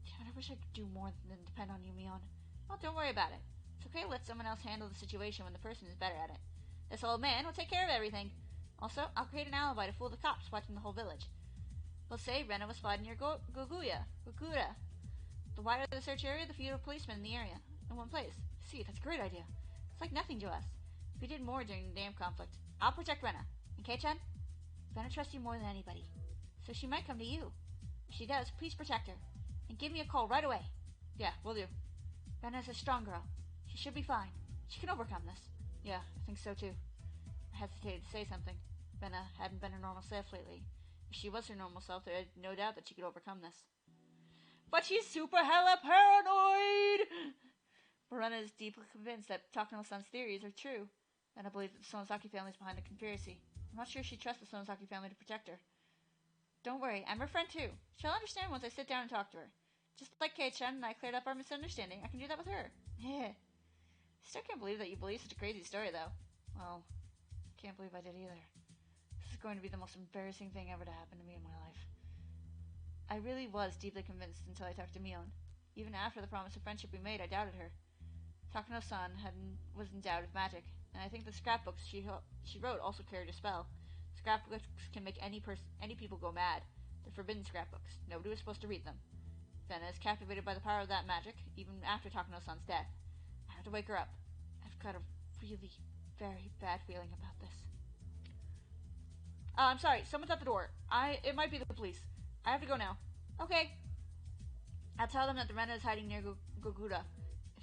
Damn it, I wish I could do more than depend on you, Mion. Well, don't worry about it. It's okay to let someone else handle the situation when the person is better at it. This old man will take care of everything. Also, I'll create an alibi to fool the cops watching the whole village. We'll say Rena was spotted near Gogura. The wider the search area, the fewer policemen in the area. In one place. See, that's a great idea. It's like nothing to us. We did more during the dam conflict. I'll protect Rena. And Kei-chan? Rena trusts you more than anybody. So she might come to you. If she does, please protect her. And give me a call right away. Yeah, will do. Rena's a strong girl. She should be fine. She can overcome this. Yeah, I think so too. I hesitated to say something. Rena hadn't been her normal self lately. If she was her normal self, there had no doubt that she could overcome this. But she's super hella paranoid! Rena is deeply convinced that Takano-san's theories are true. Rena believes that the Sonozaki family is behind the conspiracy. I'm not sure she trusts the Sonozaki family to protect her. Don't worry, I'm her friend too. She'll understand once I sit down and talk to her. Just like Kei-chan and I cleared up our misunderstanding, I can do that with her. Yeah. I still can't believe that you believe such a crazy story, though. Well, I can't believe I did either. This is going to be the most embarrassing thing ever to happen to me in my life. I really was deeply convinced until I talked to Mion. Even after the promise of friendship we made, I doubted her. Takano-san was endowed with magic, and I think the scrapbooks she wrote also carried a spell. Scrapbooks can make any people go mad. They're forbidden scrapbooks. Nobody was supposed to read them. Rena is captivated by the power of that magic, even after Takano-san's death. I have to wake her up. I've got a really, very bad feeling about this. I'm sorry. Someone's at the door. It might be the police. I have to go now. Okay. I'll tell them that the Rena is hiding near Gogura.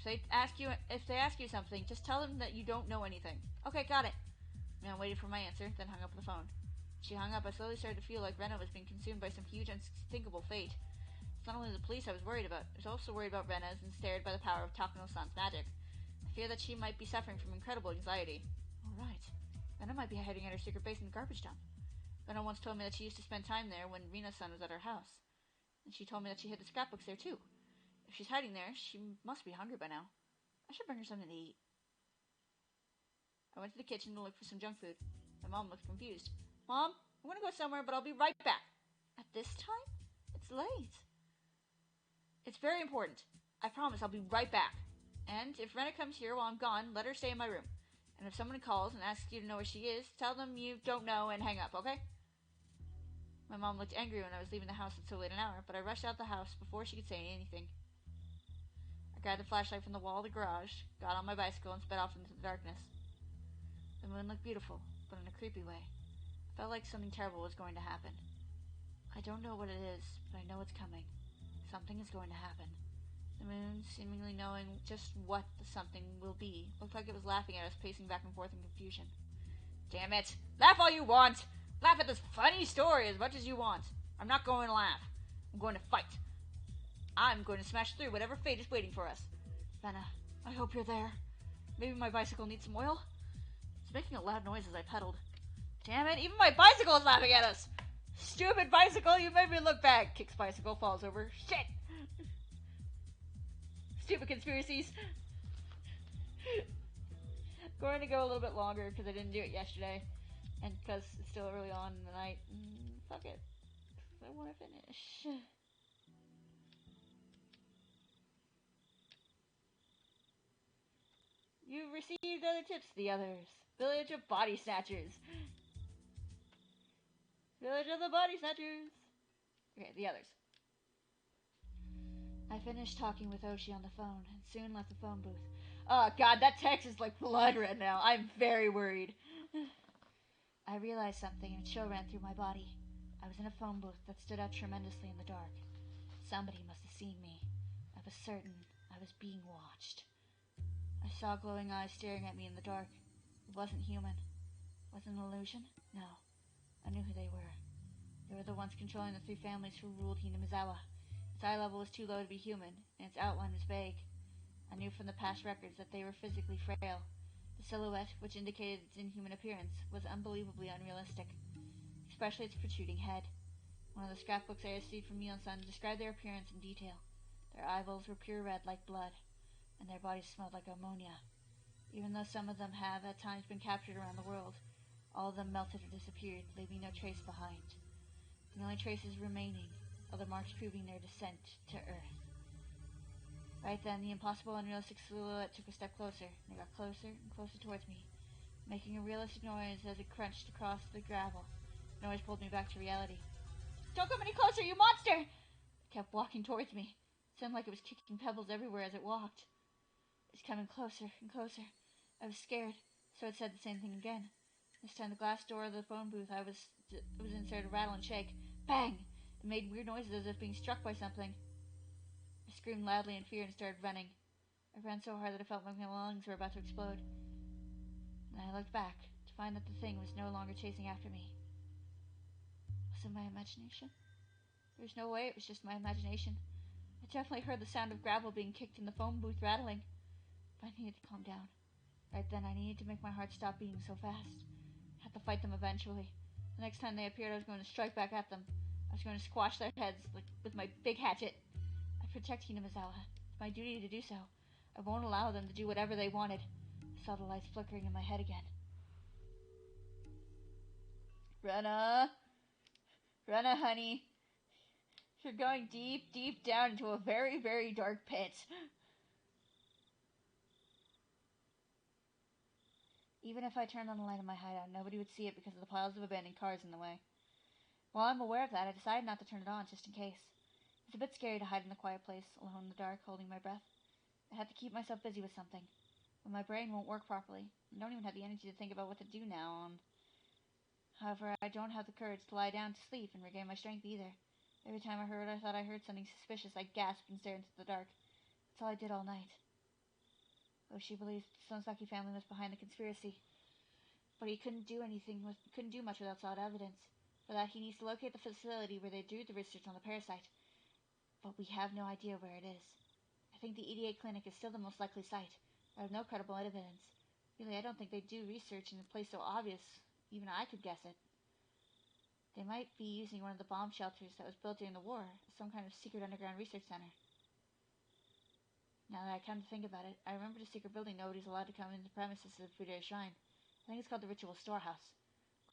If they ask you something, just tell them that you don't know anything. Okay, got it. Mion waited for my answer, then hung up the phone. She hung up. I slowly started to feel like Rena was being consumed by some huge, unthinkable fate. It's not only the police I was worried about. I was also worried about Rena as ensnared by the power of Takano-san's magic. I fear that she might be suffering from incredible anxiety. Alright. Rena might be hiding at her secret base in the garbage dump. Rena once told me that she used to spend time there when Rina-san was at her house. And she told me that she hid the scrapbooks there too. If she's hiding there, she must be hungry by now. I should bring her something to eat. I went to the kitchen to look for some junk food. My mom looked confused. Mom, I'm going to go somewhere, but I'll be right back. At this time? It's late. It's very important. I promise I'll be right back. And if Rena comes here while I'm gone, let her stay in my room. And if someone calls and asks you to know where she is, tell them you don't know and hang up, okay? My mom looked angry when I was leaving the house at so late an hour, but I rushed out the house before she could say anything. I grabbed the flashlight from the wall of the garage, got on my bicycle, and sped off into the darkness. The moon looked beautiful, but in a creepy way. I felt like something terrible was going to happen. I don't know what it is, but I know it's coming. Something is going to happen. The moon, seemingly knowing just what the something will be, looked like it was laughing at us, pacing back and forth in confusion. Damn it! Laugh all you want! Laugh at this funny story as much as you want. I'm not going to laugh. I'm going to fight. I'm going to smash through whatever fate is waiting for us. Benna, I hope you're there. Maybe my bicycle needs some oil? It's making a loud noise as I pedaled. Damn it, even my bicycle is laughing at us! Stupid bicycle, you made me look bad. Kicks bicycle, falls over. Shit! Stupid conspiracies. Going to go a little bit longer because I didn't do it yesterday. And because it's still early on in the night. Fuck it. I want to finish. You've received other tips, the others. Village of Body Snatchers. Village of the Body Snatchers. Okay, the others. I finished talking with Oshi on the phone and soon left the phone booth. Oh god, that text is like blood red now. I'm very worried. I realized something and a chill ran through my body. I was in a phone booth that stood out tremendously in the dark. Somebody must have seen me. I was certain I was being watched. I saw glowing eyes staring at me in the dark. It wasn't human. Was it an illusion? No. I knew who they were. They were the ones controlling the 3 families who ruled Hinamizawa. Its eye level was too low to be human, and its outline was vague. I knew from the past records that they were physically frail. The silhouette, which indicated its inhuman appearance, was unbelievably unrealistic, especially its protruding head. One of the scrapbooks I received from Mion-san described their appearance in detail. Their eyeballs were pure red like blood, and their bodies smelled like ammonia. Even though some of them have at times been captured around the world, all of them melted or disappeared, leaving no trace behind. The only traces remaining are the marks proving their descent to Earth. Right then, the impossible, unrealistic silhouette took a step closer, and it got closer and closer towards me, making a realistic noise as it crunched across the gravel. The noise pulled me back to reality. Don't come any closer, you monster! It kept walking towards me. It sounded like it was kicking pebbles everywhere as it walked. It's coming closer and closer. I was scared, so it said the same thing again. This time the glass door of the phone booth I was in started to rattle and shake. Bang! It made weird noises as if being struck by something. I screamed loudly in fear and started running. I ran so hard that I felt like my lungs were about to explode. Then I looked back to find that the thing was no longer chasing after me. Was it my imagination? There was no way it was just my imagination. I definitely heard the sound of gravel being kicked and the phone booth rattling. But I needed to calm down. Right then, I needed to make my heart stop beating so fast. I had to fight them eventually. The next time they appeared, I was going to strike back at them. I was going to squash their heads with my big hatchet. I'd protect Hinamizawa. It's my duty to do so. I won't allow them to do whatever they wanted. I saw the lights flickering in my head again. Rena! Rena, honey. You're going deep, deep down into a very, very dark pit. Even if I turned on the light in my hideout, nobody would see it because of the piles of abandoned cars in the way. While I'm aware of that, I decided not to turn it on, just in case. It's a bit scary to hide in a quiet place, alone in the dark, holding my breath. I had to keep myself busy with something. When my brain won't work properly, I don't even have the energy to think about what to do now. However, I don't have the courage to lie down to sleep and regain my strength either. Every time I thought I heard something suspicious, I gasped and stared into the dark. That's all I did all night. Oshi believes the Sonosaki family was behind the conspiracy, but he couldn't do much without solid evidence. For that, he needs to locate the facility where they do the research on the parasite. But we have no idea where it is. I think the EDA clinic is still the most likely site. I have no credible evidence. Really, I don't think they do research in a place so obvious. Even I could guess it. They might be using one of the bomb shelters that was built during the war as some kind of secret underground research center. Now that I come to think about it, I remember the secret building nobody's allowed to come into the premises of the Fudere Shrine. I think it's called the Ritual Storehouse.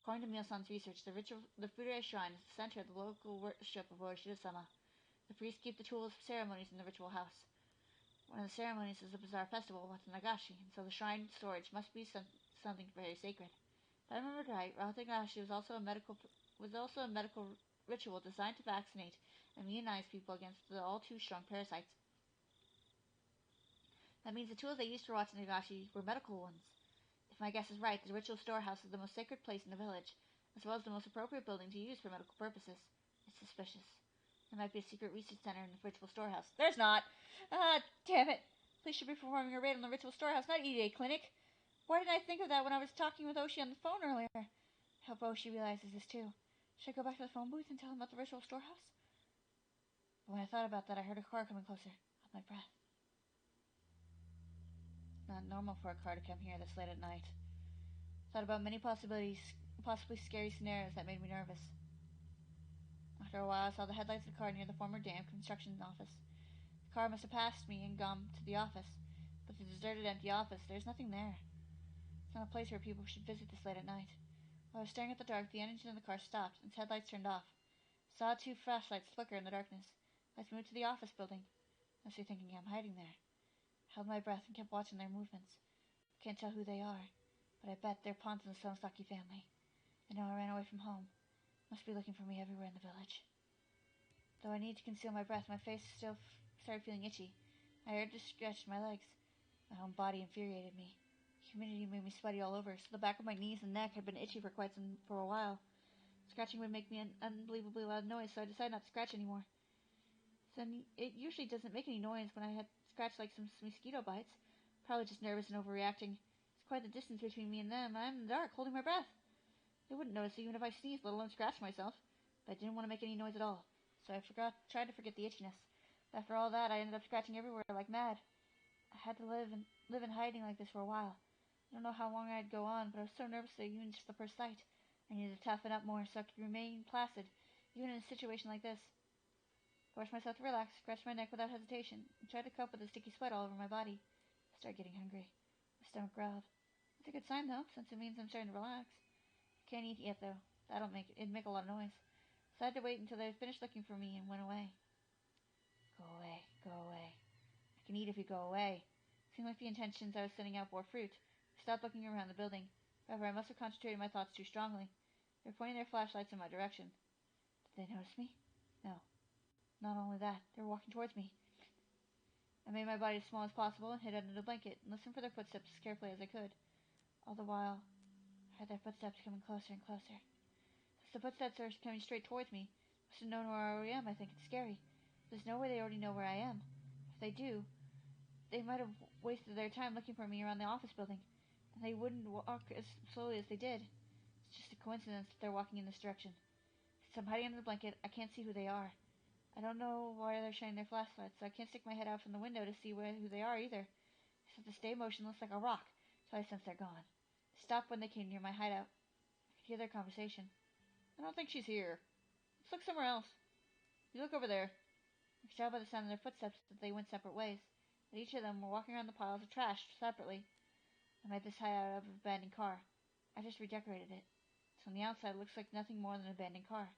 According to Mio-san's research, the Fudere Shrine is the center of the local worship of Orishida-sama. The priests keep the tools of ceremonies in the ritual house. One of the ceremonies is a bizarre festival, Watsunagashi, and so the shrine storage must be something very sacred. If I remembered right, Higurashi was also a medical ritual designed to vaccinate and immunize people against the all too strong parasites. That means the tools they used for Higurashi were medical ones. If my guess is right, the ritual storehouse is the most sacred place in the village, as well as the most appropriate building to use for medical purposes. It's suspicious. There might be a secret research center in the ritual storehouse. There's not! Ah, damn it! Police should be performing a raid on the ritual storehouse, not EDA clinic. Why didn't I think of that when I was talking with Oshi on the phone earlier? I hope Oshi realizes this too. Should I go back to the phone booth and tell him about the ritual storehouse? But when I thought about that, I heard a car coming closer. I held my breath. Not normal for a car to come here this late at night. Thought about many possibly scary scenarios that made me nervous. After a while, I saw the headlights of the car near the former dam construction office. The car must have passed me and gone to the office, but the deserted, empty office, there's nothing there. It's not a place where people should visit this late at night. While I was staring at the dark, the engine of the car stopped, and its headlights turned off. I saw two flashlights flicker in the darkness. Let's move to the office building. I was thinking I'm hiding there. I held my breath and kept watching their movements. I can't tell who they are, but I bet they're pawns in the Sonosaki family. They know I ran away from home. Must be looking for me everywhere in the village. Though I needed to conceal my breath, my face still started feeling itchy. I urged to stretch my legs. My own body infuriated me. Humidity made me sweaty all over, so the back of my knees and neck had been itchy for a while. Scratching would make me an unbelievably loud noise, so I decided not to scratch anymore. It usually doesn't make any noise when I had scratched like some mosquito bites. Probably just nervous and overreacting. It's quite the distance between me and them. I'm in the dark, holding my breath. They wouldn't notice even if I sneezed, let alone scratched myself. But I didn't want to make any noise at all, so I tried to forget the itchiness. But after all that, I ended up scratching everywhere like mad. I had to live in hiding like this for a while. I don't know how long I'd go on, but I was so nervous that even just the first sight, I needed to toughen up more so I could remain placid, even in a situation like this. I forced myself to relax, scratched my neck without hesitation, and tried to cope with the sticky sweat all over my body. I started getting hungry. My stomach growled. It's a good sign, though, since it means I'm starting to relax. I can't eat yet, though. It'd make a lot of noise. So I had to wait until they finished looking for me and went away. Go away, go away. I can eat if you go away. It seemed like the intentions I was sending out bore fruit. I stopped looking around the building. However, I must have concentrated my thoughts too strongly. They were pointing their flashlights in my direction. Did they notice me? No. Not only that, they were walking towards me. I made my body as small as possible and hid under the blanket and listened for their footsteps as carefully as I could. All the while, I heard their footsteps coming closer and closer. Since the footsteps are coming straight towards me, I must have known where I already am. I think it's scary. There's no way they already know where I am. If they do, they might have wasted their time looking for me around the office building, and they wouldn't walk as slowly as they did. It's just a coincidence that they're walking in this direction. Since I'm hiding under the blanket, I can't see who they are. I don't know why they're shining their flashlights, so I can't stick my head out from the window to see who they are either. I just have to stay motionless like a rock, so I sense they're gone. They stopped when they came near my hideout. I could hear their conversation. I don't think she's here. Let's look somewhere else. You look over there. I could tell by the sound of their footsteps that they went separate ways, that each of them were walking around the piles of trash separately. I made this hideout out of an abandoned car. I just redecorated it. So on the outside it looks like nothing more than an abandoned car.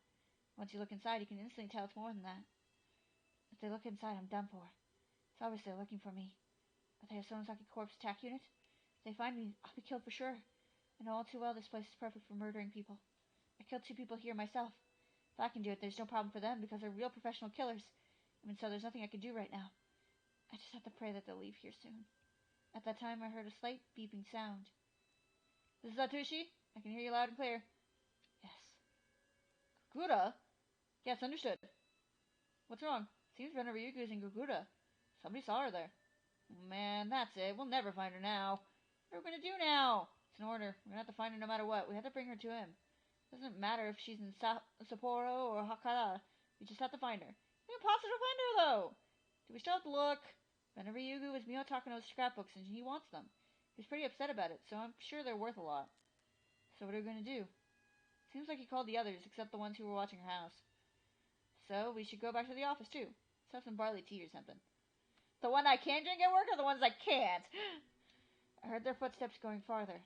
Once you look inside, you can instantly tell it's more than that. If they look inside, I'm done for. It's obvious they're looking for me. Are they a Sonosaki Corps attack unit? If they find me, I'll be killed for sure. I know all too well this place is perfect for murdering people. I killed 2 people here myself. If I can do it, there's no problem for them because they're real professional killers. Even so, there's nothing I can do right now. I just have to pray that they'll leave here soon. At that time, I heard a slight beeping sound. This is Atushi. I can hear you loud and clear. Yes. Gura? Yes, understood. What's wrong? Seems Renna Ryugu's in Gugura. Somebody saw her there. Man, that's it. We'll never find her now. What are we going to do now? It's an order. We're going to have to find her no matter what. We have to bring her to him. It doesn't matter if she's in Sapporo or Hakata. We just have to find her. It's impossible to find her, though. Do we still have to look? Renna Ryugu was Mio Takano's scrapbooks, and he wants them. He's pretty upset about it, so I'm sure they're worth a lot. So what are we going to do? Seems like he called the others, except the ones who were watching her house. So we should go back to the office, too. Let's have some barley tea or something. The one I can drink at work or the ones I can't? I heard their footsteps going farther,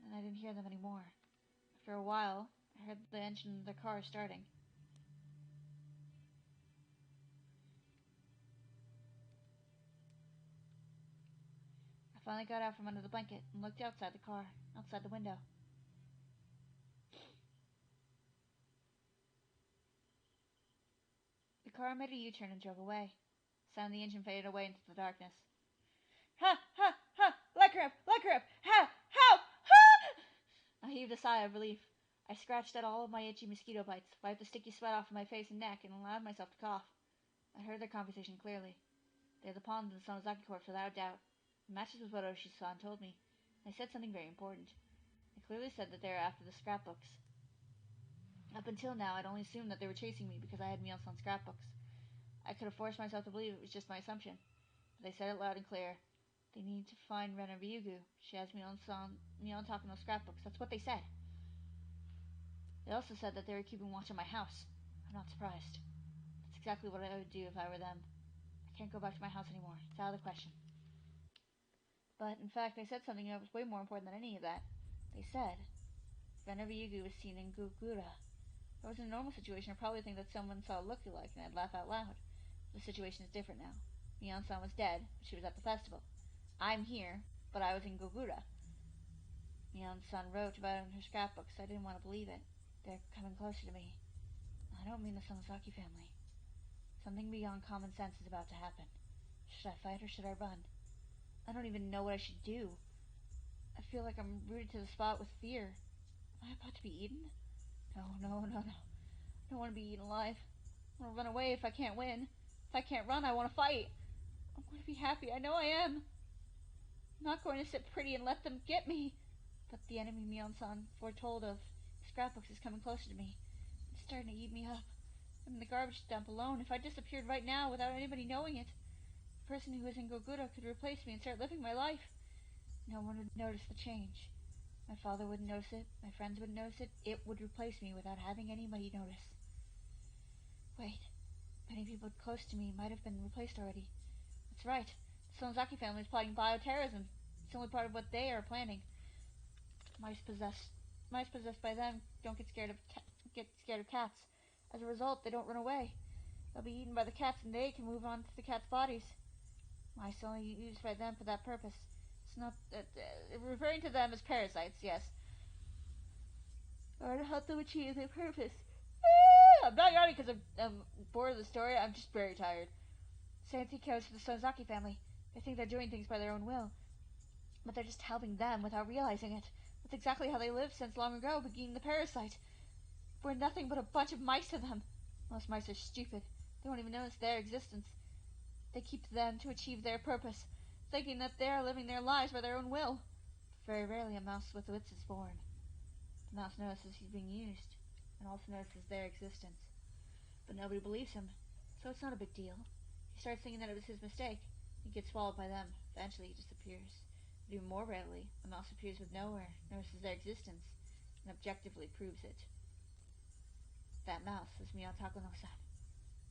and I didn't hear them anymore. After a while, I heard the engine of the car starting. finally got out from under the blanket and looked outside the car, outside the window. The car made a U-turn and drove away. The sound of the engine faded away into the darkness. Ha! Ha! Ha! Let her up! Let her up! Ha! Help! Ha! I heaved a sigh of relief. I scratched at all of my itchy mosquito bites, wiped the sticky sweat off of my face and neck, and allowed myself to cough. I heard their conversation clearly. They had the pawns in the Sonozaki corpse without doubt. It matches with what Oshi-san told me. They said something very important. They clearly said that they were after the scrapbooks. Up until now, I'd only assumed that they were chasing me because I had Mion-san's scrapbooks. I could have forced myself to believe it was just my assumption. But they said it loud and clear. They need to find Ren Ryugu. She has Mion Takano's scrapbooks. That's what they said. They also said that they were keeping watch on my house. I'm not surprised. That's exactly what I would do if I were them. I can't go back to my house anymore. It's out of the question. But, in fact, they said something that was way more important than any of that. They said Ren Ryugu was seen in Gogura. If I was in a normal situation, I'd probably think that someone saw a look-alike, and I'd laugh out loud. The situation is different now. Mion-san was dead, but she was at the festival. I'm here, but I was in Gogura. Mion-san wrote about it in her scrapbooks. I didn't want to believe it. They're coming closer to me. I don't mean the Sonozaki family. Something beyond common sense is about to happen. Should I fight or should I run? I don't even know what I should do. I feel like I'm rooted to the spot with fear. Am I about to be eaten? No. I don't want to be eaten alive. I want to run away if I can't win. If I can't run, I want to fight. I want to be happy. I know I am. I'm not going to sit pretty and let them get me. But the enemy Mion-san foretold of scrapbooks is coming closer to me. It's starting to eat me up. I'm in the garbage dump alone. If I disappeared right now without anybody knowing it, the person who was in Gogura could replace me and start living my life. No one would notice the change. My father wouldn't notice it. My friends wouldn't notice it. It would replace me without having anybody notice. Wait. Many people close to me might have been replaced already. That's right. The Sonozaki family is plotting bioterrorism. It's only part of what they are planning. Mice possessed by them don't get scared of cats. As a result, they don't run away. They'll be eaten by the cats, and they can move on to the cats' bodies. Mice only used by them for that purpose. It's not referring to them as parasites. Yes, or to help them achieve their purpose. I'm not yawning because I'm bored of the story. I'm just very tired. Same thing goes for the Sonozaki family. They think they're doing things by their own will, but they're just helping them without realizing it. That's exactly how they lived since long ago, beginning the parasite. We're nothing but a bunch of mice to them. Most mice are stupid. They won't even notice their existence. They keep them to achieve their purpose, thinking that they are living their lives by their own will. Very rarely a mouse with wits is born. The mouse notices he's being used, and also notices their existence. But nobody believes him, so it's not a big deal. He starts thinking that it was his mistake. He gets swallowed by them. Eventually he disappears. But even more rarely, a mouse appears with nowhere, notices their existence, and objectively proves it. That mouse is Mion Takano-san.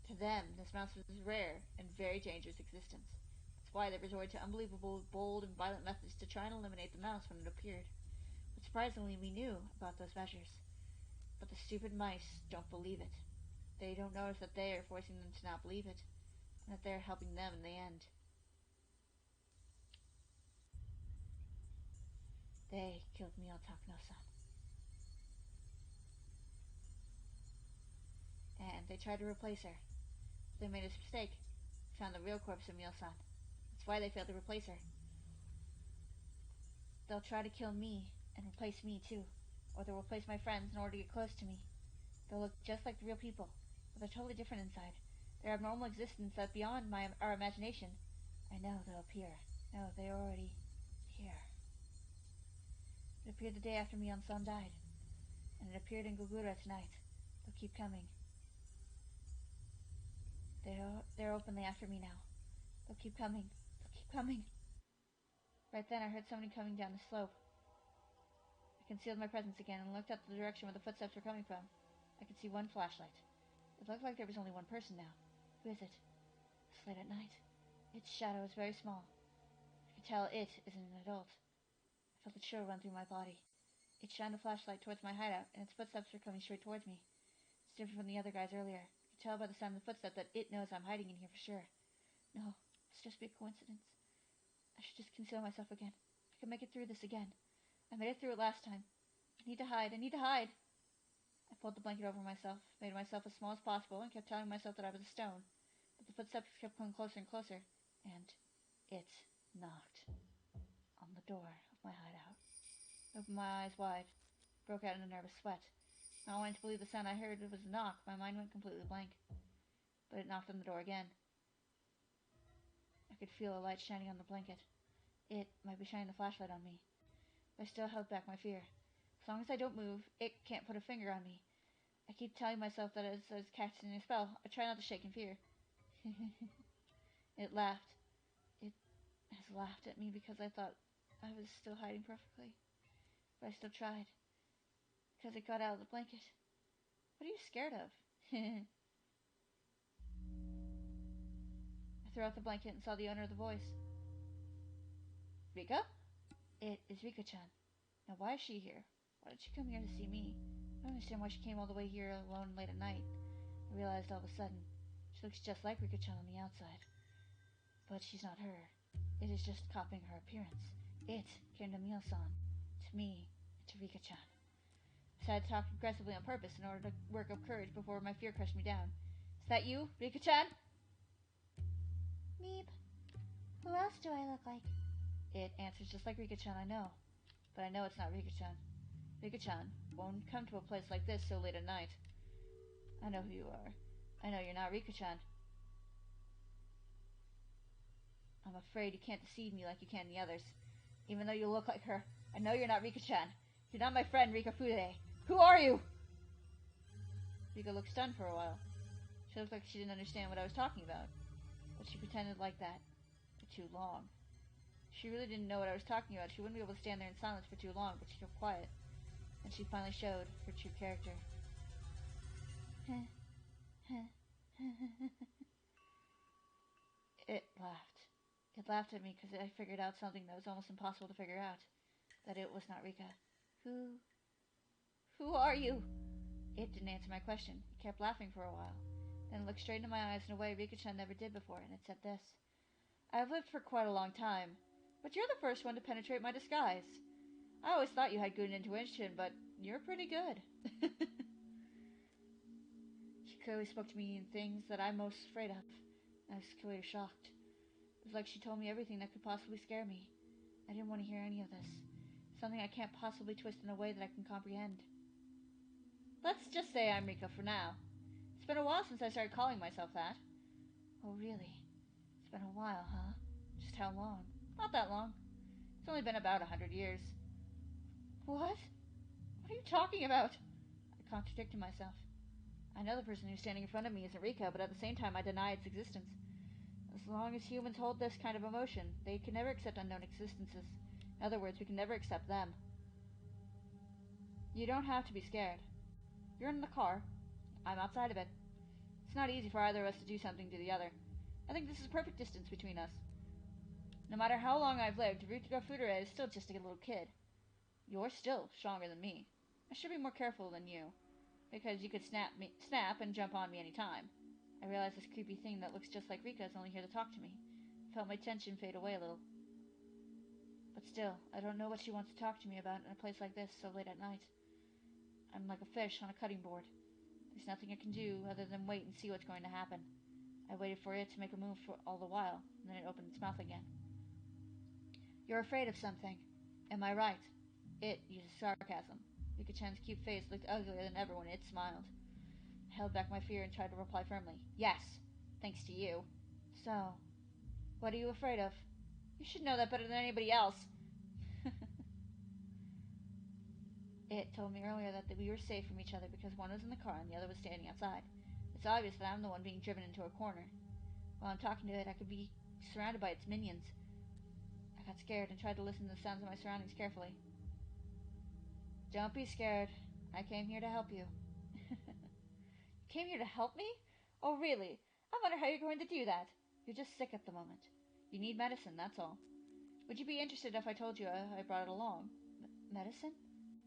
To them, this mouse was rare and very dangerous existence. That's why they resorted to unbelievable, bold, and violent methods to try and eliminate the mouse when it appeared. But surprisingly, we knew about those measures. But the stupid mice don't believe it. They don't notice that they are forcing them to not believe it, and that they are helping them in the end. They killed Mion Takano-san. And they tried to replace her. They made a mistake. Found the real corpse of Mion-san. That's why they failed to replace her. They'll try to kill me and replace me too. Or they'll replace my friends in order to get close to me. They'll look just like the real people, but they're totally different inside. Their abnormal existence that's beyond our imagination. I know they'll appear. No, they're already here. It appeared the day after Mion-san died. And it appeared in Gogura tonight. They'll keep coming. They're openly after me now. They'll keep coming. They'll keep coming. Right then I heard somebody coming down the slope. I concealed my presence again and looked up the direction where the footsteps were coming from. I could see one flashlight. It looked like there was only one person now. Who is it? It's late at night. Its shadow is very small. I could tell it isn't an adult. I felt a chill run through my body. It shined a flashlight towards my hideout, and its footsteps were coming straight towards me. It's different from the other guys earlier. I could tell by the sound of the footstep that it knows I'm hiding in here for sure. No, it's just a big coincidence. I should just conceal myself again. I can make it through this again. I made it through it last time. I need to hide. I need to hide. I pulled the blanket over myself, made myself as small as possible, and kept telling myself that I was a stone. But the footsteps kept coming closer and closer, and it knocked on the door of my hideout. I opened my eyes wide, broke out in a nervous sweat. Not wanting to believe the sound I heard was a knock, my mind went completely blank. But it knocked on the door again. I could feel a light shining on the blanket. It might be shining the flashlight on me. But I still held back my fear. As long as I don't move, it can't put a finger on me. I keep telling myself that it's casting a spell. I try not to shake in fear. It laughed. It has laughed at me because I thought I was still hiding perfectly. But I still tried. Because it got out of the blanket. What are you scared of? I threw out the blanket and saw the owner of the voice. Rika? It is Rika-chan. Now why is she here? Why did she come here to see me? I don't understand why she came all the way here alone late at night. I realized all of a sudden, she looks just like Rika-chan on the outside. But she's not her. It is just copying her appearance. It came to Mio-san, to me, and to Rika-chan. I decided to talk aggressively on purpose in order to work up courage before my fear crushed me down. Is that you, Rika-chan? Meep. Who else do I look like? It answers just like Rika-chan, I know. But I know it's not Rika-chan. Rika-chan won't come to a place like this so late at night. I know who you are. I know you're not Rika-chan. I'm afraid you can't deceive me like you can the others. Even though you look like her, I know you're not Rika-chan. You're not my friend, Rika Fude. Who are you? Rika looked stunned for a while. She looked like she didn't understand what I was talking about. But she pretended like that for too long. She really didn't know what I was talking about. She wouldn't be able to stand there in silence for too long, but she kept quiet. And she finally showed her true character. It laughed. It laughed at me because I figured out something that was almost impossible to figure out. That it was not Rika. Who are you? It didn't answer my question. It kept laughing for a while. Then it looked straight into my eyes in a way Rika-chan never did before, and it said this. I've lived for quite a long time, but you're the first one to penetrate my disguise. I always thought you had good intuition, but you're pretty good. She clearly spoke to me in things that I'm most afraid of. I was clearly shocked. It was like she told me everything that could possibly scare me. I didn't want to hear any of this. Something I can't possibly twist in a way that I can comprehend. Let's just say I'm Rika for now. It's been a while since I started calling myself that. Oh, really? It's been a while, huh? Just how long? Not that long. It's only been about 100 years. What? What are you talking about? I contradicted myself. I know the person who's standing in front of me isn't Rika, but at the same time I deny its existence. As long as humans hold this kind of emotion, they can never accept unknown existences. In other words, we can never accept them. You don't have to be scared. You're in the car. I'm outside of it. It's not easy for either of us to do something to the other. I think this is a perfect distance between us. No matter how long I've lived, Rika Fudere is still just a little kid. You're still stronger than me. I should be more careful than you, because you could snap and jump on me any time. I realize this creepy thing that looks just like Rika is only here to talk to me. I felt my tension fade away a little. But still, I don't know what she wants to talk to me about in a place like this so late at night. I'm like a fish on a cutting board. There's nothing I can do other than wait and see what's going to happen. I waited for it to make a move for all the while, and then it opened its mouth again. You're afraid of something. Am I right? It uses sarcasm. Rika-chan's cute face looked uglier than ever when it smiled. I held back my fear and tried to reply firmly. Yes, thanks to you. So, what are you afraid of? You should know that better than anybody else. It told me earlier that we were safe from each other because one was in the car and the other was standing outside. It's obvious that I'm the one being driven into a corner. While I'm talking to it, I could be surrounded by its minions. I got scared and tried to listen to the sounds of my surroundings carefully. Don't be scared. I came here to help you. Came here to help me? Oh, really? I wonder how you're going to do that. You're just sick at the moment. You need medicine, that's all. Would you be interested if I told you I brought it along? Medicine?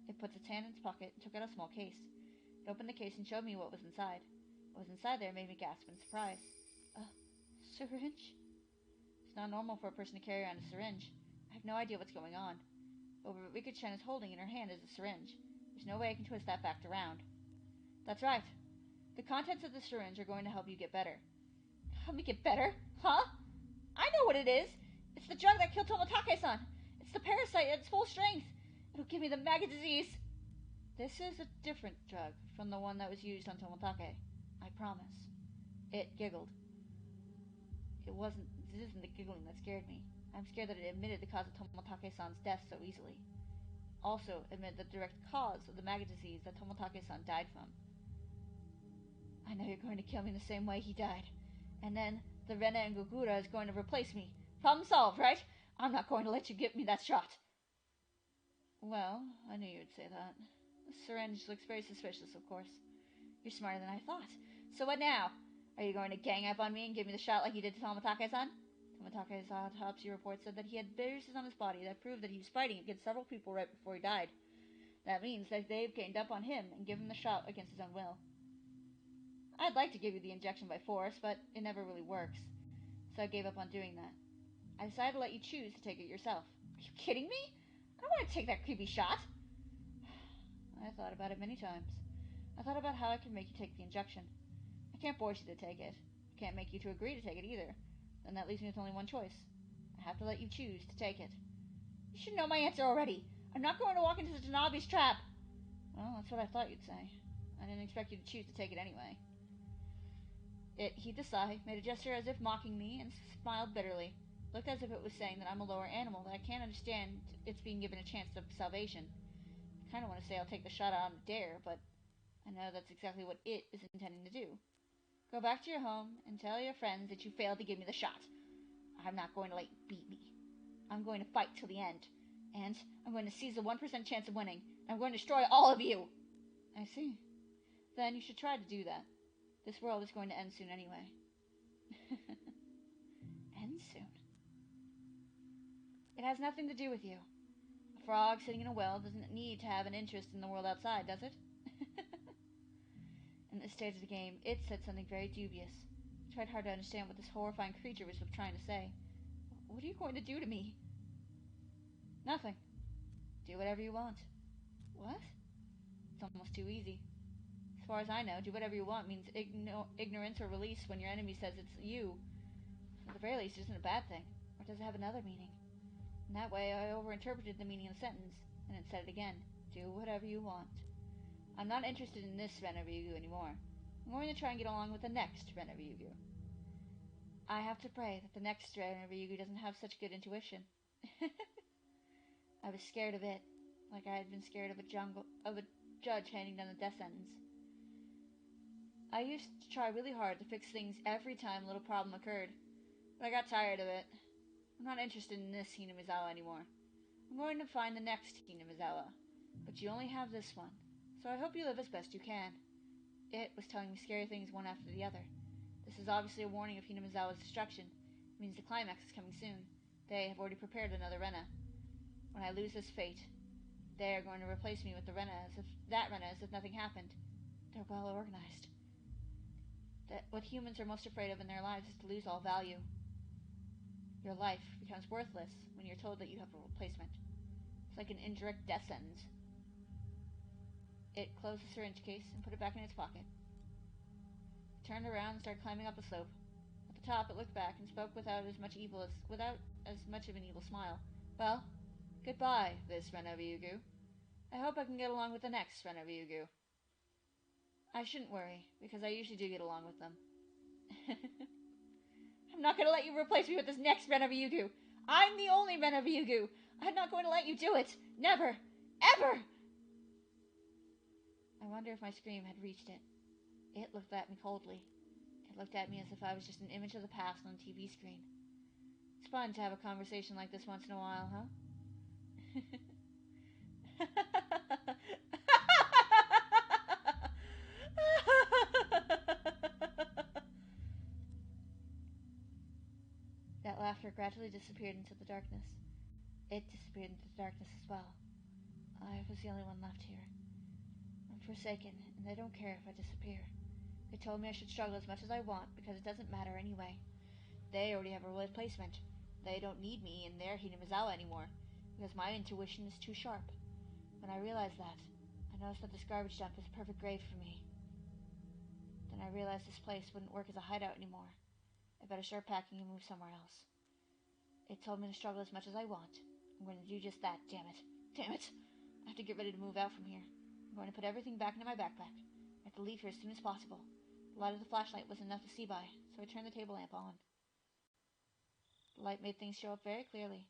It puts its hand in its pocket and took out a small case. It opened the case and showed me what was inside. What was inside there made me gasp in surprise. A syringe? It's not normal for a person to carry around a syringe. I have no idea what's going on. But what Rika-chan is holding in her hand is a syringe. There's no way I can twist that fact around. That's right. The contents of the syringe are going to help you get better. Help me get better? Huh? I know what it is! It's the drug that killed Toмотake-san! It's the parasite at its full strength! It'll give me the maggot disease! This is a different drug from the one that was used on Toмотake. I promise. It giggled. It isn't the giggling that scared me. I'm scared that it admitted the cause of Toмотake-san's death so easily. Also admitted the direct cause of the maggot disease that Toмотake-san died from. I know you're going to kill me the same way he died. And then the Rena and Gogura is going to replace me. Problem solved, right? I'm not going to let you give me that shot. Well, I knew you would say that. The syringe looks very suspicious, of course. You're smarter than I thought. So what now? Are you going to gang up on me and give me the shot like you did to Toмотake-san? Tomatake's autopsy report said that he had bruises on his body that proved that he was fighting against several people right before he died. That means that they've ganged up on him and given him the shot against his own will. I'd like to give you the injection by force, but it never really works. So I gave up on doing that. I decided to let you choose to take it yourself. Are you kidding me? I don't want to take that creepy shot. I thought about it many times. I thought about how I could make you take the injection. I can't force you to take it. I can't make you to agree to take it either. Then that leaves me with only one choice. I have to let you choose to take it. You should know my answer already. I'm not going to walk into the Tanabe's trap. Well, that's what I thought you'd say. I didn't expect you to choose to take it anyway. It heaved a sigh, made a gesture as if mocking me, and smiled bitterly. Looked as if it was saying that I'm a lower animal, that I can't understand it's being given a chance of salvation. I kind of want to say I'll take the shot out on a dare, but I know that's exactly what it is intending to do. Go back to your home and tell your friends that you failed to give me the shot. I'm not going to let you beat me. I'm going to fight till the end. And I'm going to seize the 1% chance of winning. And I'm going to destroy all of you. I see. Then you should try to do that. This world is going to end soon anyway. End soon? It has nothing to do with you. A frog sitting in a well doesn't need to have an interest in the world outside, does it? In this stage of the game, it said something very dubious. I tried hard to understand what this horrifying creature was trying to say. What are you going to do to me? Nothing. Do whatever you want. What? It's almost too easy. As far as I know, do whatever you want means ignorance or release when your enemy says it's you. At the very least, it isn't a bad thing. Or does it have another meaning? In that way, I overinterpreted the meaning of the sentence, and it said it again. Do whatever you want. I'm not interested in this Ren-Ryugu anymore. I'm going to try and get along with the next Ren-Ryugu. I have to pray that the next Ren-Ryugu doesn't have such good intuition. I was scared of it, like I had been scared of a judge handing down the death sentence. I used to try really hard to fix things every time a little problem occurred, but I got tired of it. I'm not interested in this Hinamizawa anymore. I'm going to find the next Hinamizawa, but you only have this one, so I hope you live as best you can. It was telling me scary things one after the other. This is obviously a warning of Hinamizawa's destruction. It means the climax is coming soon. They have already prepared another Rena. When I lose this fate, they are going to replace me with the Rena as if nothing happened. They're well organized. What humans are most afraid of in their lives is to lose all value. Your life becomes worthless when you're told that you have a replacement. It's like an indirect death sentence. It closed the syringe case and put it back in its pocket. It turned around and started climbing up the slope. At the top, it looked back and spoke without as much of an evil smile. Well, goodbye, this Ren-Ryugu. I hope I can get along with the next Ren-Ryugu. I shouldn't worry, because I usually do get along with them. I'm not going to let you replace me with this next Ren-Ryugu. I'm the only Ren-Ryugu. I'm not going to let you do it. Never. Ever. I wonder if my scream had reached it. It looked at me coldly. It looked at me as if I was just an image of the past on a TV screen. It's fun to have a conversation like this once in a while, huh? That laughter gradually disappeared into the darkness. It disappeared into the darkness as well. I was the only one left here. I'm forsaken, and they don't care if I disappear. They told me I should struggle as much as I want, because it doesn't matter anyway. They already have a replacement. they don't need me in their Hinamizawa anymore, because my intuition is too sharp. When I realized that, I noticed that this garbage dump is a perfect grave for me. Then I realized this place wouldn't work as a hideout anymore. I better start packing and move somewhere else. It told me to struggle as much as I want. I'm going to do just that, damn it. Damn it! I have to get ready to move out from here. I'm going to put everything back into my backpack. I have to leave here as soon as possible. The light of the flashlight wasn't enough to see by, so I turned the table lamp on. The light made things show up very clearly.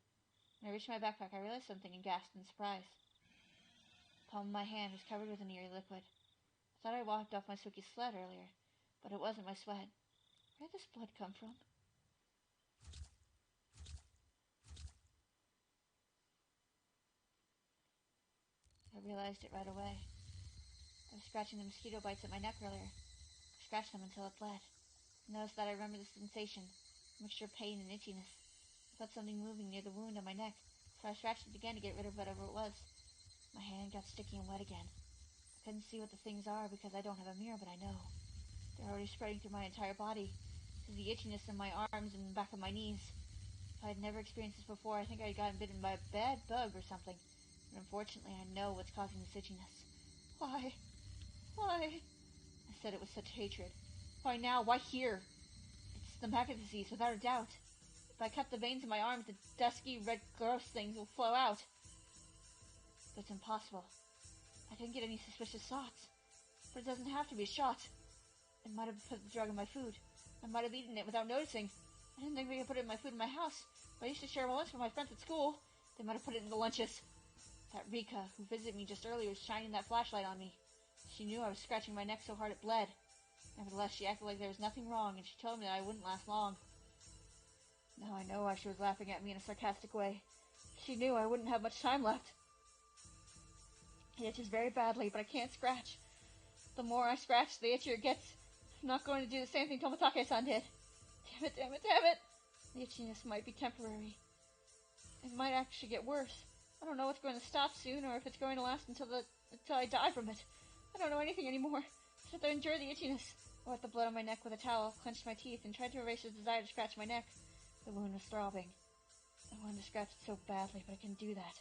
When I reached my backpack, I realized something and gasped in surprise. The palm of my hand was covered with an eerie liquid. I thought I wiped off my Suki's sled earlier, but it wasn't my sweat. Where did this blood come from? I realized it right away. I was scratching the mosquito bites at my neck earlier. I scratched them until it bled. I noticed that I remember the sensation, a mixture of pain and itchiness. I felt something moving near the wound on my neck, so I scratched it again to get rid of whatever it was. My hand got sticky and wet again. I couldn't see what the things are because I don't have a mirror, but I know. They're already spreading through my entire body. This is the itchiness in my arms and the back of my knees. If I had never experienced this before, I think I had gotten bitten by a bad bug or something. But unfortunately, I know what's causing this itchiness. Why? Why? I said it with such hatred. Why now? Why here? It's the maggot disease, without a doubt. If I cut the veins in my arms, the dusky, red, gross things will flow out. But it's impossible. I didn't get any suspicious thoughts. But it doesn't have to be a shot. I might have put the drug in my food. I might have eaten it without noticing. I didn't think they could put it in my food in my house. But I used to share my lunch with my friends at school. They might have put it in the lunches. That Rika, who visited me just earlier, was shining that flashlight on me. She knew I was scratching my neck so hard it bled. Nevertheless, she acted like there was nothing wrong, and she told me that I wouldn't last long. Now I know why she was laughing at me in a sarcastic way. She knew I wouldn't have much time left. It itches very badly, but I can't scratch. The more I scratch, the itchier it gets. I'm not going to do the same thing Tomotage-san did. Damn it, damn it, damn it! The itchiness might be temporary. It might actually get worse. I don't know if it's going to stop soon, or if it's going to last until I die from it. I don't know anything anymore. I just have to endure the itchiness. I wiped the blood on my neck with a towel, clenched my teeth, and tried to erase the desire to scratch my neck. The wound was throbbing. I wanted to scratch it so badly, but I couldn't do that.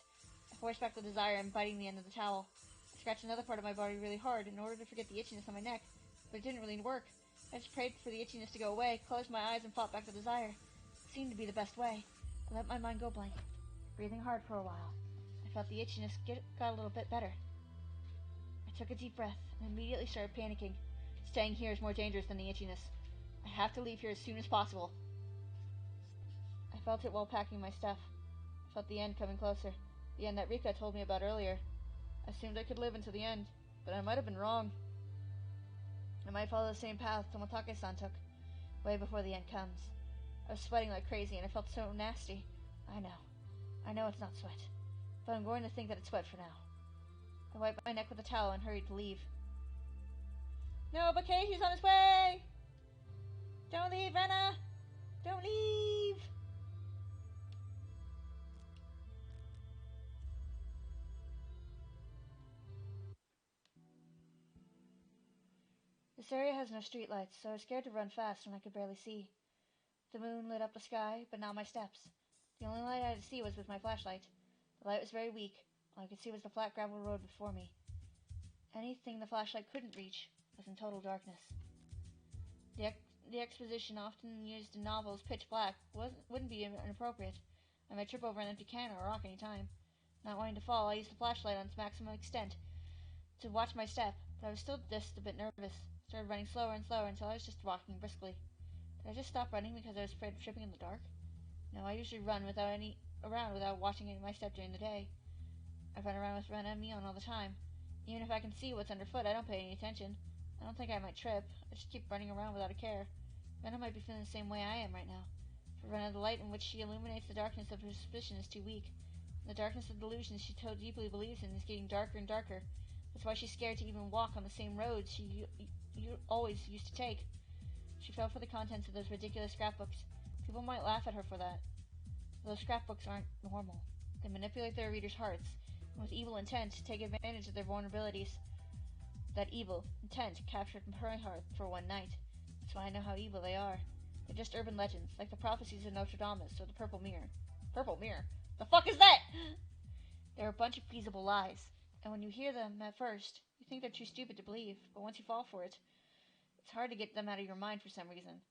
I forced back the desire and biting the end of the towel. I scratched another part of my body really hard in order to forget the itchiness on my neck, but it didn't really work. I just prayed for the itchiness to go away, closed my eyes, and fought back the desire. It seemed to be the best way. I let my mind go blank, breathing hard for a while. I felt the itchiness got a little bit better. I took a deep breath and immediately started panicking. Staying here is more dangerous than the itchiness. I have to leave here as soon as possible. I felt it while packing my stuff. I felt the end coming closer. The end that Rika told me about earlier. I assumed I could live until the end, but I might have been wrong. I might follow the same path Tomotage-san took, way before the end comes. I was sweating like crazy and I felt so nasty. I know it's not sweat, but I'm going to think that it's sweat for now. I wiped my neck with a towel and hurried to leave. No, but Casey's on his way! Don't leave, Renna! Don't leave! This area has no streetlights, so I was scared to run fast when I could barely see. The moon lit up the sky, but not my steps. The only light I had to see was with my flashlight. The light was very weak. All I could see was the flat gravel road before me. Anything the flashlight couldn't reach was in total darkness. The exposition often used in novels, pitch black, wouldn't be inappropriate. I might trip over an empty can or a rock any time. Not wanting to fall, I used the flashlight on its maximum extent to watch my step, but I was still just a bit nervous. I started running slower and slower until I was just walking briskly. Did I just stop running because I was afraid of tripping in the dark? No, I usually run around without watching my step during the day. I run around with Ren and me on all the time. Even if I can see what's underfoot, I don't pay any attention. I don't think I might trip. I just keep running around without a care. Renna might be feeling the same way I am right now. For Renna, the light in which she illuminates the darkness of her suspicion is too weak. And the darkness of delusions she so deeply believes in is getting darker and darker. That's why she's scared to even walk on the same roads she always used to take. She fell for the contents of those ridiculous scrapbooks. People might laugh at her for that. Those scrapbooks aren't normal. They manipulate their readers' hearts, and with evil intent, take advantage of their vulnerabilities. That evil intent captured my heart for one night. That's why I know how evil they are. They're just urban legends, like the prophecies of Notre Dame or the Purple Mirror. Purple Mirror? The fuck is that? They're a bunch of feasible lies, and when you hear them at first, you think they're too stupid to believe, but once you fall for it, it's hard to get them out of your mind for some reason.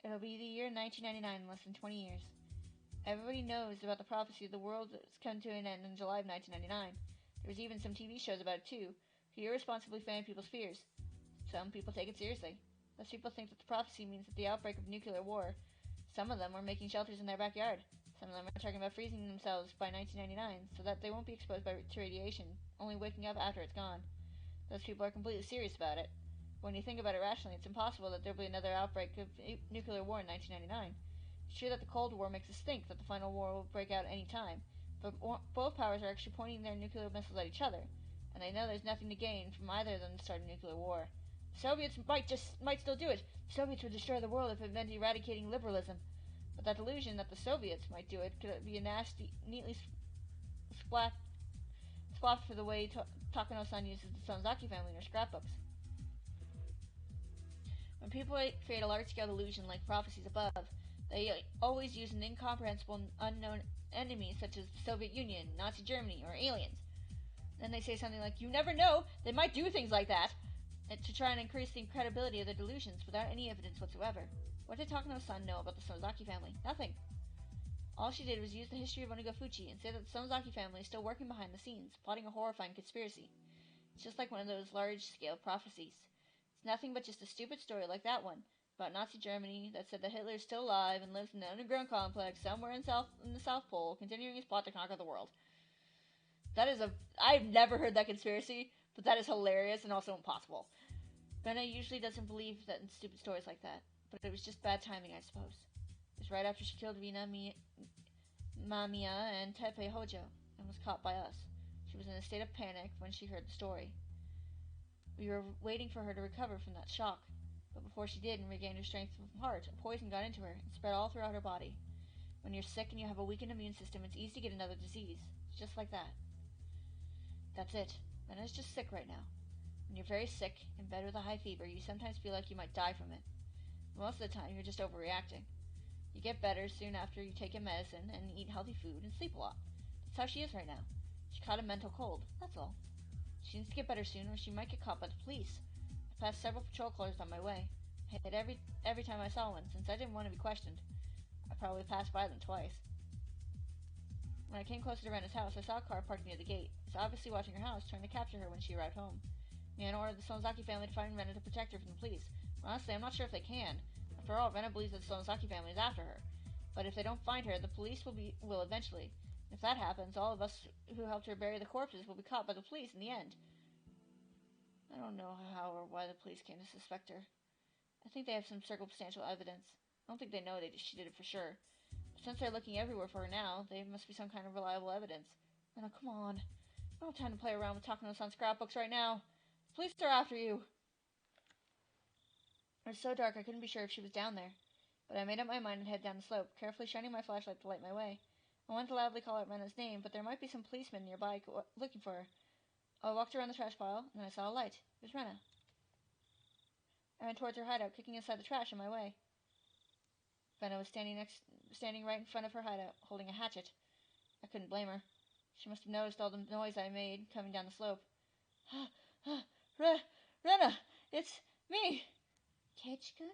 It'll be the year 1999 in less than 20 years. Everybody knows about the prophecy of the world that's come to an end in July of 1999. There's even some TV shows about it too, who irresponsibly fan people's fears. Some people take it seriously. Most people think that the prophecy means that the outbreak of nuclear war. Some of them are making shelters in their backyard. Some of them are talking about freezing themselves by 1999 so that they won't be exposed to radiation, only waking up after it's gone. Those people are completely serious about it. When you think about it rationally, it's impossible that there will be another outbreak of nuclear war in 1999. It's true that the Cold War makes us think that the final war will break out any time, but both powers are actually pointing their nuclear missiles at each other, and they know there's nothing to gain from either of them to start a nuclear war. The Soviets might still do it. The Soviets would destroy the world if it meant eradicating liberalism. But that delusion that the Soviets might do it could be a nasty, neatly splat for the way Takano-san uses the Sonzaki family in her scrapbooks. When people create a large-scale delusion like prophecies above, they always use an incomprehensible, unknown enemy such as the Soviet Union, Nazi Germany, or aliens. Then they say something like, "You never know, they might do things like that," to try and increase the credibility of their delusions without any evidence whatsoever. What did Takano-san know about the Sonzaki family? Nothing. All she did was use the history of Onigafuchi and say that the Sonzaki family is still working behind the scenes, plotting a horrifying conspiracy. It's just like one of those large-scale prophecies. It's nothing but just a stupid story like that one, about Nazi Germany that said that Hitler is still alive and lives in an underground complex somewhere in the South Pole, continuing his plot to conquer the world. I've never heard that conspiracy, but that is hilarious and also impossible. Rena usually doesn't believe that in stupid stories like that, but it was just bad timing, I suppose. It was right after she killed Rina, Mamiya, and Teppei Hojo, and was caught by us. She was in a state of panic when she heard the story. We were waiting for her to recover from that shock, but before she did and regained her strength of heart, a poison got into her and spread all throughout her body. When you're sick and you have a weakened immune system, it's easy to get another disease. It's just like that. That's it. Rena's just sick right now. When you're very sick, in bed with a high fever, you sometimes feel like you might die from it. Most of the time, you're just overreacting. You get better soon after you take your medicine and eat healthy food and sleep a lot. That's how she is right now. She caught a mental cold, that's all. She needs to get better soon or she might get caught by the police. I passed several patrol cars on my way. I hit every time I saw one, since I didn't want to be questioned. I probably passed by them twice. When I came closer to Rena's house, I saw a car parked near the gate. It's obviously watching her house, trying to capture her when she arrived home. Nana ordered the Sonzaki family to find Rena to protect her from the police. Honestly, I'm not sure if they can. After all, Rena believes that the Sonzaki family is after her. But if they don't find her, the police will eventually. If that happens, all of us who helped her bury the corpses will be caught by the police in the end. I don't know how or why the police came to suspect her. I think they have some circumstantial evidence. I don't think they know she did it for sure. But since they're looking everywhere for her now, there must be some kind of reliable evidence. Rena, come on. I don't have time to play around with Takano-san's scrapbooks right now. The police are after you. It was so dark I couldn't be sure if she was down there. But I made up my mind and head down the slope, carefully shining my flashlight to light my way. I wanted to loudly call out Rena's name, but there might be some policemen nearby looking for her. I walked around the trash pile, and then I saw a light. It was Rena. I ran towards her hideout, kicking aside the trash in my way. Rena was standing right in front of her hideout, holding a hatchet. I couldn't blame her. She must have noticed all the noise I made coming down the slope. Rena, it's me. Keiichi-kun?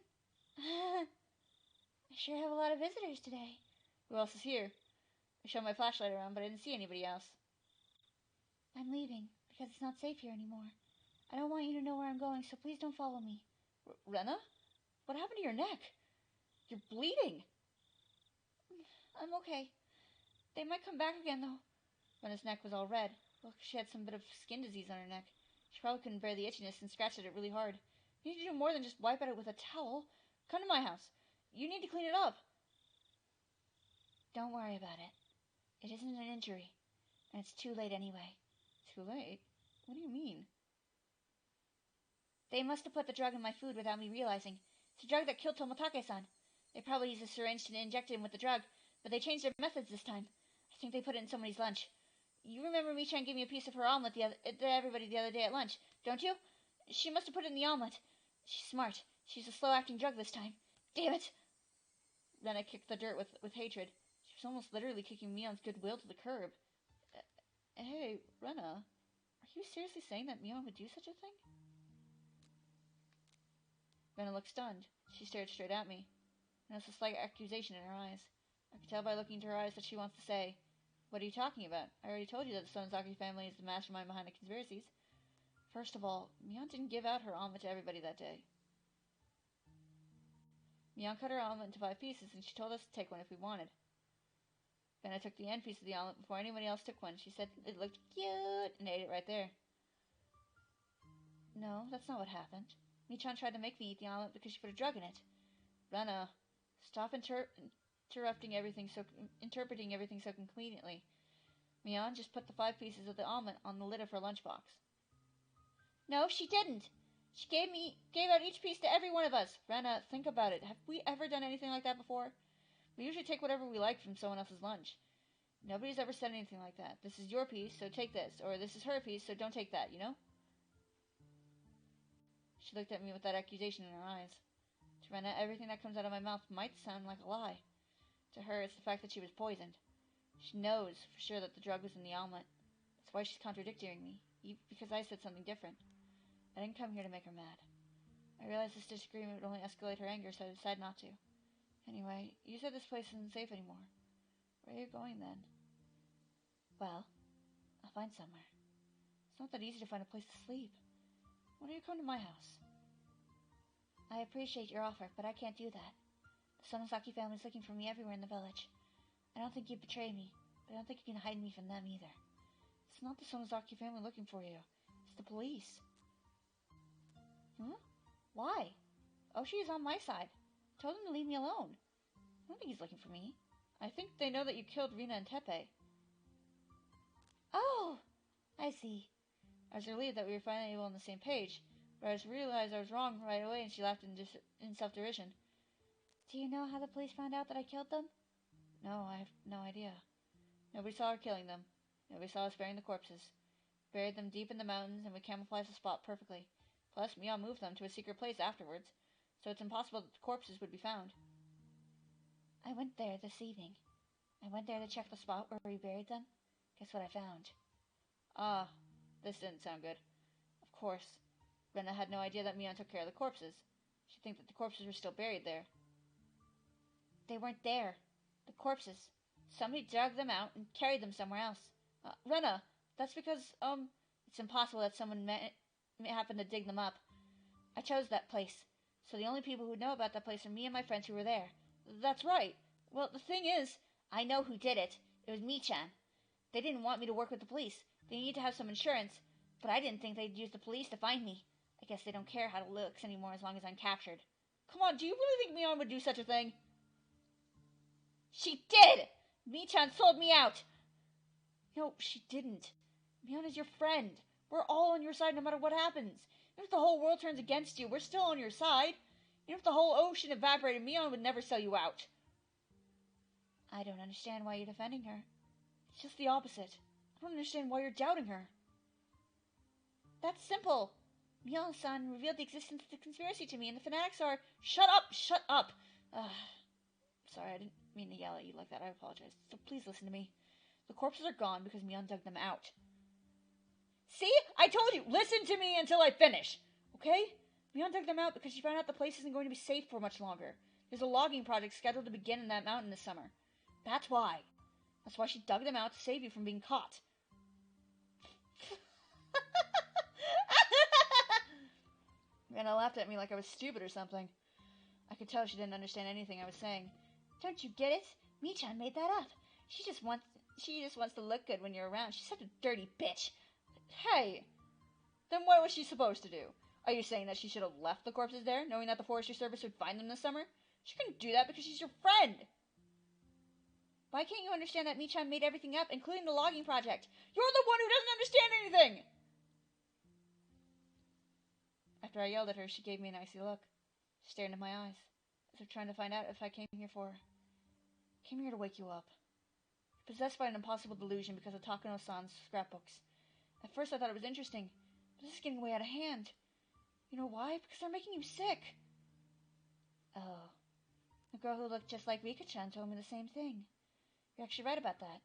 I sure have a lot of visitors today. Who else is here? I shone my flashlight around, but I didn't see anybody else. I'm leaving, because it's not safe here anymore. I don't want you to know where I'm going, so please don't follow me. Rena? What happened to your neck? You're bleeding. I'm okay. They might come back again, though. Rena's neck was all red. Looked like she had some bit of skin disease on her neck. She probably couldn't bear the itchiness and scratched at it really hard. You need to do more than just wipe at it with a towel. Come to my house. You need to clean it up. Don't worry about it. It isn't an injury, and it's too late anyway. Too late? What do you mean? They must have put the drug in my food without me realizing. It's a drug that killed Tomotake-san. They probably used a syringe to inject him with the drug, but they changed their methods this time. I think they put it in somebody's lunch. You remember Michan gave me a piece of her omelet to everybody the other day at lunch, don't you? She must have put it in the omelet. She's smart. She's a slow-acting drug this time. Damn it! Rena kicked the dirt with hatred. She was almost literally kicking Mion's goodwill to the curb. Hey, Rena, are you seriously saying that Mion would do such a thing? Rena looked stunned. She stared straight at me. And there was a slight accusation in her eyes. I could tell by looking into her eyes that she wants to say, "What are you talking about? I already told you that the Sonozaki family is the mastermind behind the conspiracies. First of all, Mion didn't give out her omelet to everybody that day. Mion cut her omelet into 5 pieces, and she told us to take one if we wanted. Then I took the end piece of the omelet before anybody else took one. She said it looked cute, and ate it right there." "No, that's not what happened. Michan tried to make me eat the omelet because she put a drug in it." "Rena, stop interpreting everything so conveniently. Mion just put the 5 pieces of the omelet on the lid of her lunchbox." "No, she didn't. She gave out each piece to every one of us." "Rena, think about it. Have we ever done anything like that before? We usually take whatever we like from someone else's lunch. Nobody's ever said anything like that. This is your piece, so take this. Or this is her piece, so don't take that, you know?" She looked at me with that accusation in her eyes. To Rena, everything that comes out of my mouth might sound like a lie. To her, it's the fact that she was poisoned. She knows for sure that the drug was in the omelet. That's why she's contradicting me, because I said something different. I didn't come here to make her mad. I realized this disagreement would only escalate her anger, so I decided not to. "Anyway, you said this place isn't safe anymore. Where are you going then?" "Well, I'll find somewhere. It's not that easy to find a place to sleep. Why don't you come to my house?" "I appreciate your offer, but I can't do that. The Sonozaki family's looking for me everywhere in the village. I don't think you'd betray me, but I don't think you can hide me from them either. It's not the Sonozaki family looking for you. It's the police." "Why?" "Oshi is on my side. I told him to leave me alone. I don't think he's looking for me. I think they know that you killed Rina and Tepe." "Oh, I see." I was relieved that we were finally on the same page, but I realized I was wrong right away, and she laughed in self-derision. "Do you know how the police found out that I killed them?" "No, I have no idea. Nobody saw her killing them. Nobody saw us burying the corpses. We buried them deep in the mountains, and we camouflaged the spot perfectly. Plus, Mion moved them to a secret place afterwards, so it's impossible that the corpses would be found." "I went there this evening. I went there to check the spot where we buried them. Guess what I found?" "Ah, this didn't sound good. Of course, Rena had no idea that Mion took care of the corpses. She'd think that the corpses were still buried there." "They weren't there. The corpses. Somebody dug them out and carried them somewhere else." "Rena, that's because, it's impossible that someone may happen to dig them up. I chose that place, so the only people who know about that place are me and my friends who were there." "That's right. Well, the thing is, I know who did it. It was Michan. They didn't want me to work with the police. They need to have some insurance, but I didn't think they'd use the police to find me. I guess they don't care how it looks anymore as long as I'm captured." "Come on, do you really think Mion would do such a thing?" "She did! Michan sold me out!" "No, she didn't. Mion is your friend. We're all on your side no matter what happens. Even if the whole world turns against you, we're still on your side. Even if the whole ocean evaporated, Mion would never sell you out." "I don't understand why you're defending her." "It's just the opposite. I don't understand why you're doubting her." "That's simple. Mion-san revealed the existence of the conspiracy to me, and the fanatics are—" "Shut up! Shut up! Sorry, I didn't mean to yell at you like that. I apologize. So please listen to me. The corpses are gone because Mion dug them out." "See? I told you! Listen to me until I finish! Okay? Mion dug them out because she found out the place isn't going to be safe for much longer. There's a logging project scheduled to begin in that mountain this summer. That's why. That's why she dug them out to save you from being caught." Rena laughed at me like I was stupid or something. I could tell she didn't understand anything I was saying. "Don't you get it? Michan made that up. She just wants to look good when you're around. She's such a dirty bitch." "Hey, then what was she supposed to do? Are you saying that she should have left the corpses there, knowing that the Forestry Service would find them this summer? She couldn't do that because she's your friend." "Why can't you understand that Michan made everything up, including the logging project? You're the one who doesn't understand anything!" After I yelled at her, she gave me an icy look. She stared into my eyes, as if trying to find out if I came here for... "I came here to wake you up. You're possessed by an impossible delusion because of Takano-san's scrapbooks. At first I thought it was interesting, but this is getting way out of hand. You know why? Because they're making you sick." The girl who looked just like Rika-chan told me the same thing. You're actually right about that.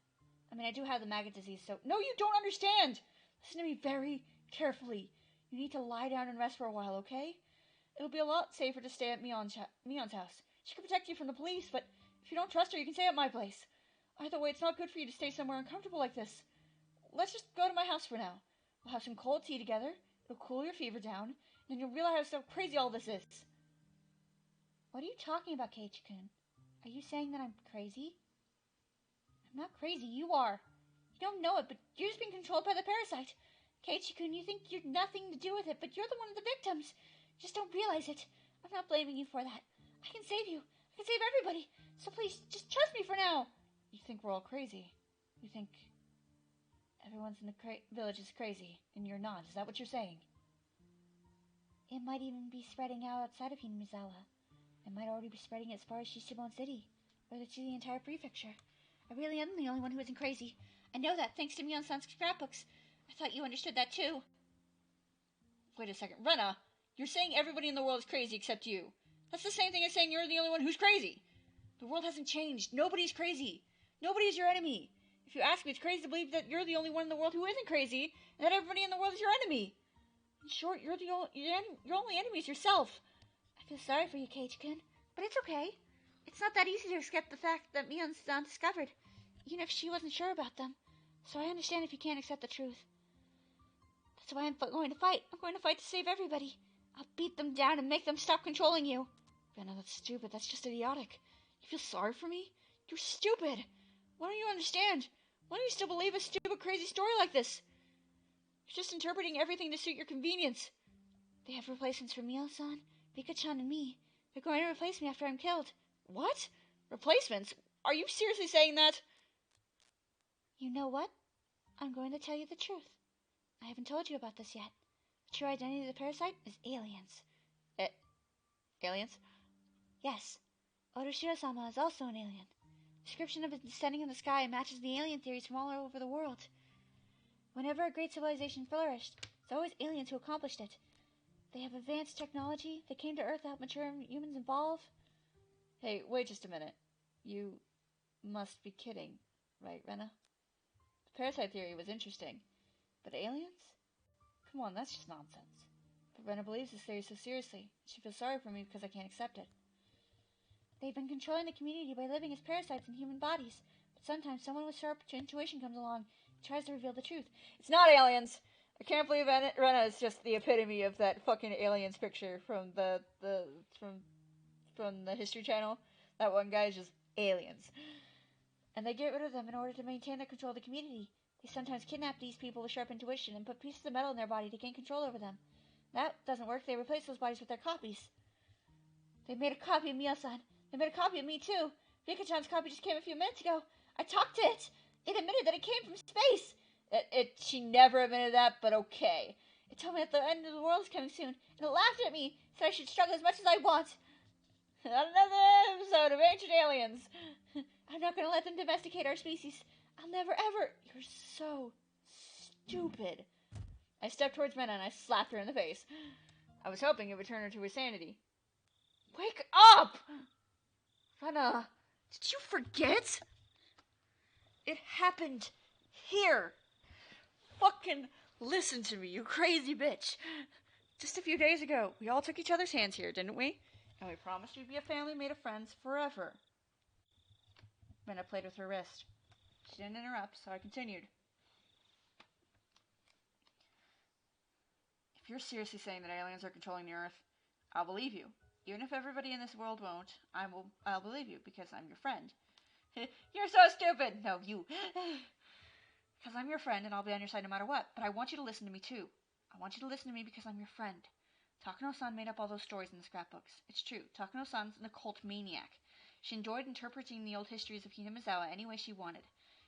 I mean, I do have the maggot disease, so... No, you don't understand! Listen to me very carefully. You need to lie down and rest for a while, okay? It'll be a lot safer to stay at Mion's house. She can protect you from the police, but if you don't trust her, you can stay at my place. Either way, it's not good for you to stay somewhere uncomfortable like this. Let's just go to my house for now. We'll have some cold tea together. It'll cool your fever down, and then you'll realize how crazy all this is. What are you talking about, Keiichi-kun? Are you saying that I'm crazy? I'm not crazy, you are. You don't know it, but you're just being controlled by the parasite. Keiichi-kun, you think you're nothing to do with it, but you're the one of the victims. You just don't realize it. I'm not blaming you for that. I can save you. I can save everybody. So please, just trust me for now. You think we're all crazy. You think everyone's in the village is crazy, and you're not. Is that what you're saying? It might even be spreading out outside of Hinamizawa. It might already be spreading as far as Shishimon City, or to the entire prefecture. I really am the only one who isn't crazy. I know that thanks to Mion-san's scrapbooks. I thought you understood that too. Wait a second, Rena, you're saying everybody in the world is crazy except you. That's the same thing as saying you're the only one who's crazy. The world hasn't changed. Nobody's crazy. Nobody is your enemy. If you ask me, it's crazy to believe that you're the only one in the world who isn't crazy, and that everybody in the world is your enemy. In short, your only enemy is yourself. I feel sorry for you, Keiichi-kun, but it's okay. It's not that easy to accept the fact that Mion's undiscovered, even if she wasn't sure about them. So I understand if you can't accept the truth. That's why I'm going to fight. I'm going to fight to save everybody. I'll beat them down and make them stop controlling you. Rena, that's stupid. That's just idiotic. You feel sorry for me? You're stupid. Why don't you understand? Why do you still believe a stupid, crazy story like this? You're just interpreting everything to suit your convenience. They have replacements for Mio-san, Rika-chan, and me. They're going to replace me after I'm killed. What? Replacements? Are you seriously saying that? You know what? I'm going to tell you the truth. I haven't told you about this yet. The true identity of the parasite is aliens. Aliens? Yes. Otoshiro-sama is also an alien. The description of it descending in the sky matches the alien theories from all over the world. Whenever a great civilization flourished, it's always aliens who accomplished it. They have advanced technology. They came to Earth to help mature humans evolve. Hey, wait just a minute. You must be kidding, right, Rena? The parasite theory was interesting, but aliens? Come on, that's just nonsense. But Rena believes this theory so seriously. She feels sorry for me because I can't accept it. They've been controlling the community by living as parasites in human bodies, but sometimes someone with sharp intuition comes along and tries to reveal the truth. It's not aliens! I can't believe Rena is just the epitome of that fucking aliens picture from the History Channel. That one guy is just aliens. And they get rid of them in order to maintain their control of the community. They sometimes kidnap these people with sharp intuition and put pieces of metal in their body to gain control over them. That doesn't work. They replace those bodies with their copies. They made a copy of Mio-san. They made a copy of me, too. Rika-chan's copy just came a few minutes ago. I talked to it. It admitted that it came from space. She never admitted that, but okay. It told me that the end of the world is coming soon, and it laughed at me, said I should struggle as much as I want. Another episode of Ancient Aliens. I'm not going to let them domesticate our species. I'll never, ever... You're so stupid. I stepped towards Rena and I slapped her in the face. I was hoping it would turn her to her sanity. Wake up! Rena, did you forget? It happened here. Fucking listen to me, you crazy bitch. Just a few days ago, we all took each other's hands here, didn't we? And we promised we'd be a family made of friends forever. Rena played with her wrist. She didn't interrupt, so I continued. If you're seriously saying that aliens are controlling the Earth, I'll believe you. Even if everybody in this world won't, I'll believe you, because I'm your friend. You're so stupid! No, you. Because I'm your friend, and I'll be on your side no matter what. But I want you to listen to me, too. I want you to listen to me because I'm your friend. Takano-san made up all those stories in the scrapbooks. It's true. Takano-san's an occult maniac. She enjoyed interpreting the old histories of Hinamizawa any way she wanted.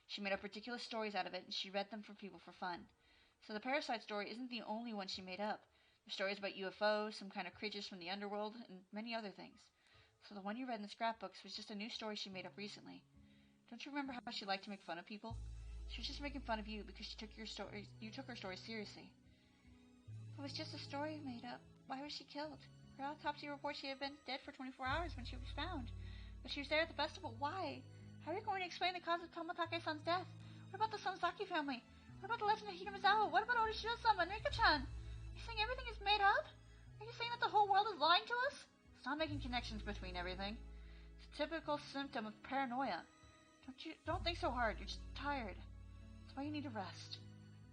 She made up ridiculous stories out of it, and she read them for people for fun. So the parasite story isn't the only one she made up. There's stories about UFOs, some kind of creatures from the underworld, and many other things. So the one you read in the scrapbooks was just a new story she made up recently. Don't you remember how she liked to make fun of people? She was just making fun of you because you took her story seriously. It was just a story made up. Why was she killed? Her autopsy reports she had been dead for 24 hours when she was found. But she was there at the festival. Why? How are you going to explain the cause of Tomotake-san's death? What about the Sonozaki family? What about the legend of Hinamizawa? What about Orishiro-sama and Rika-chan? Are you saying everything is made up? Are you saying that the whole world is lying to us? Stop making connections between everything. It's a typical symptom of paranoia. Don't think so hard. You're just tired. That's why you need to rest.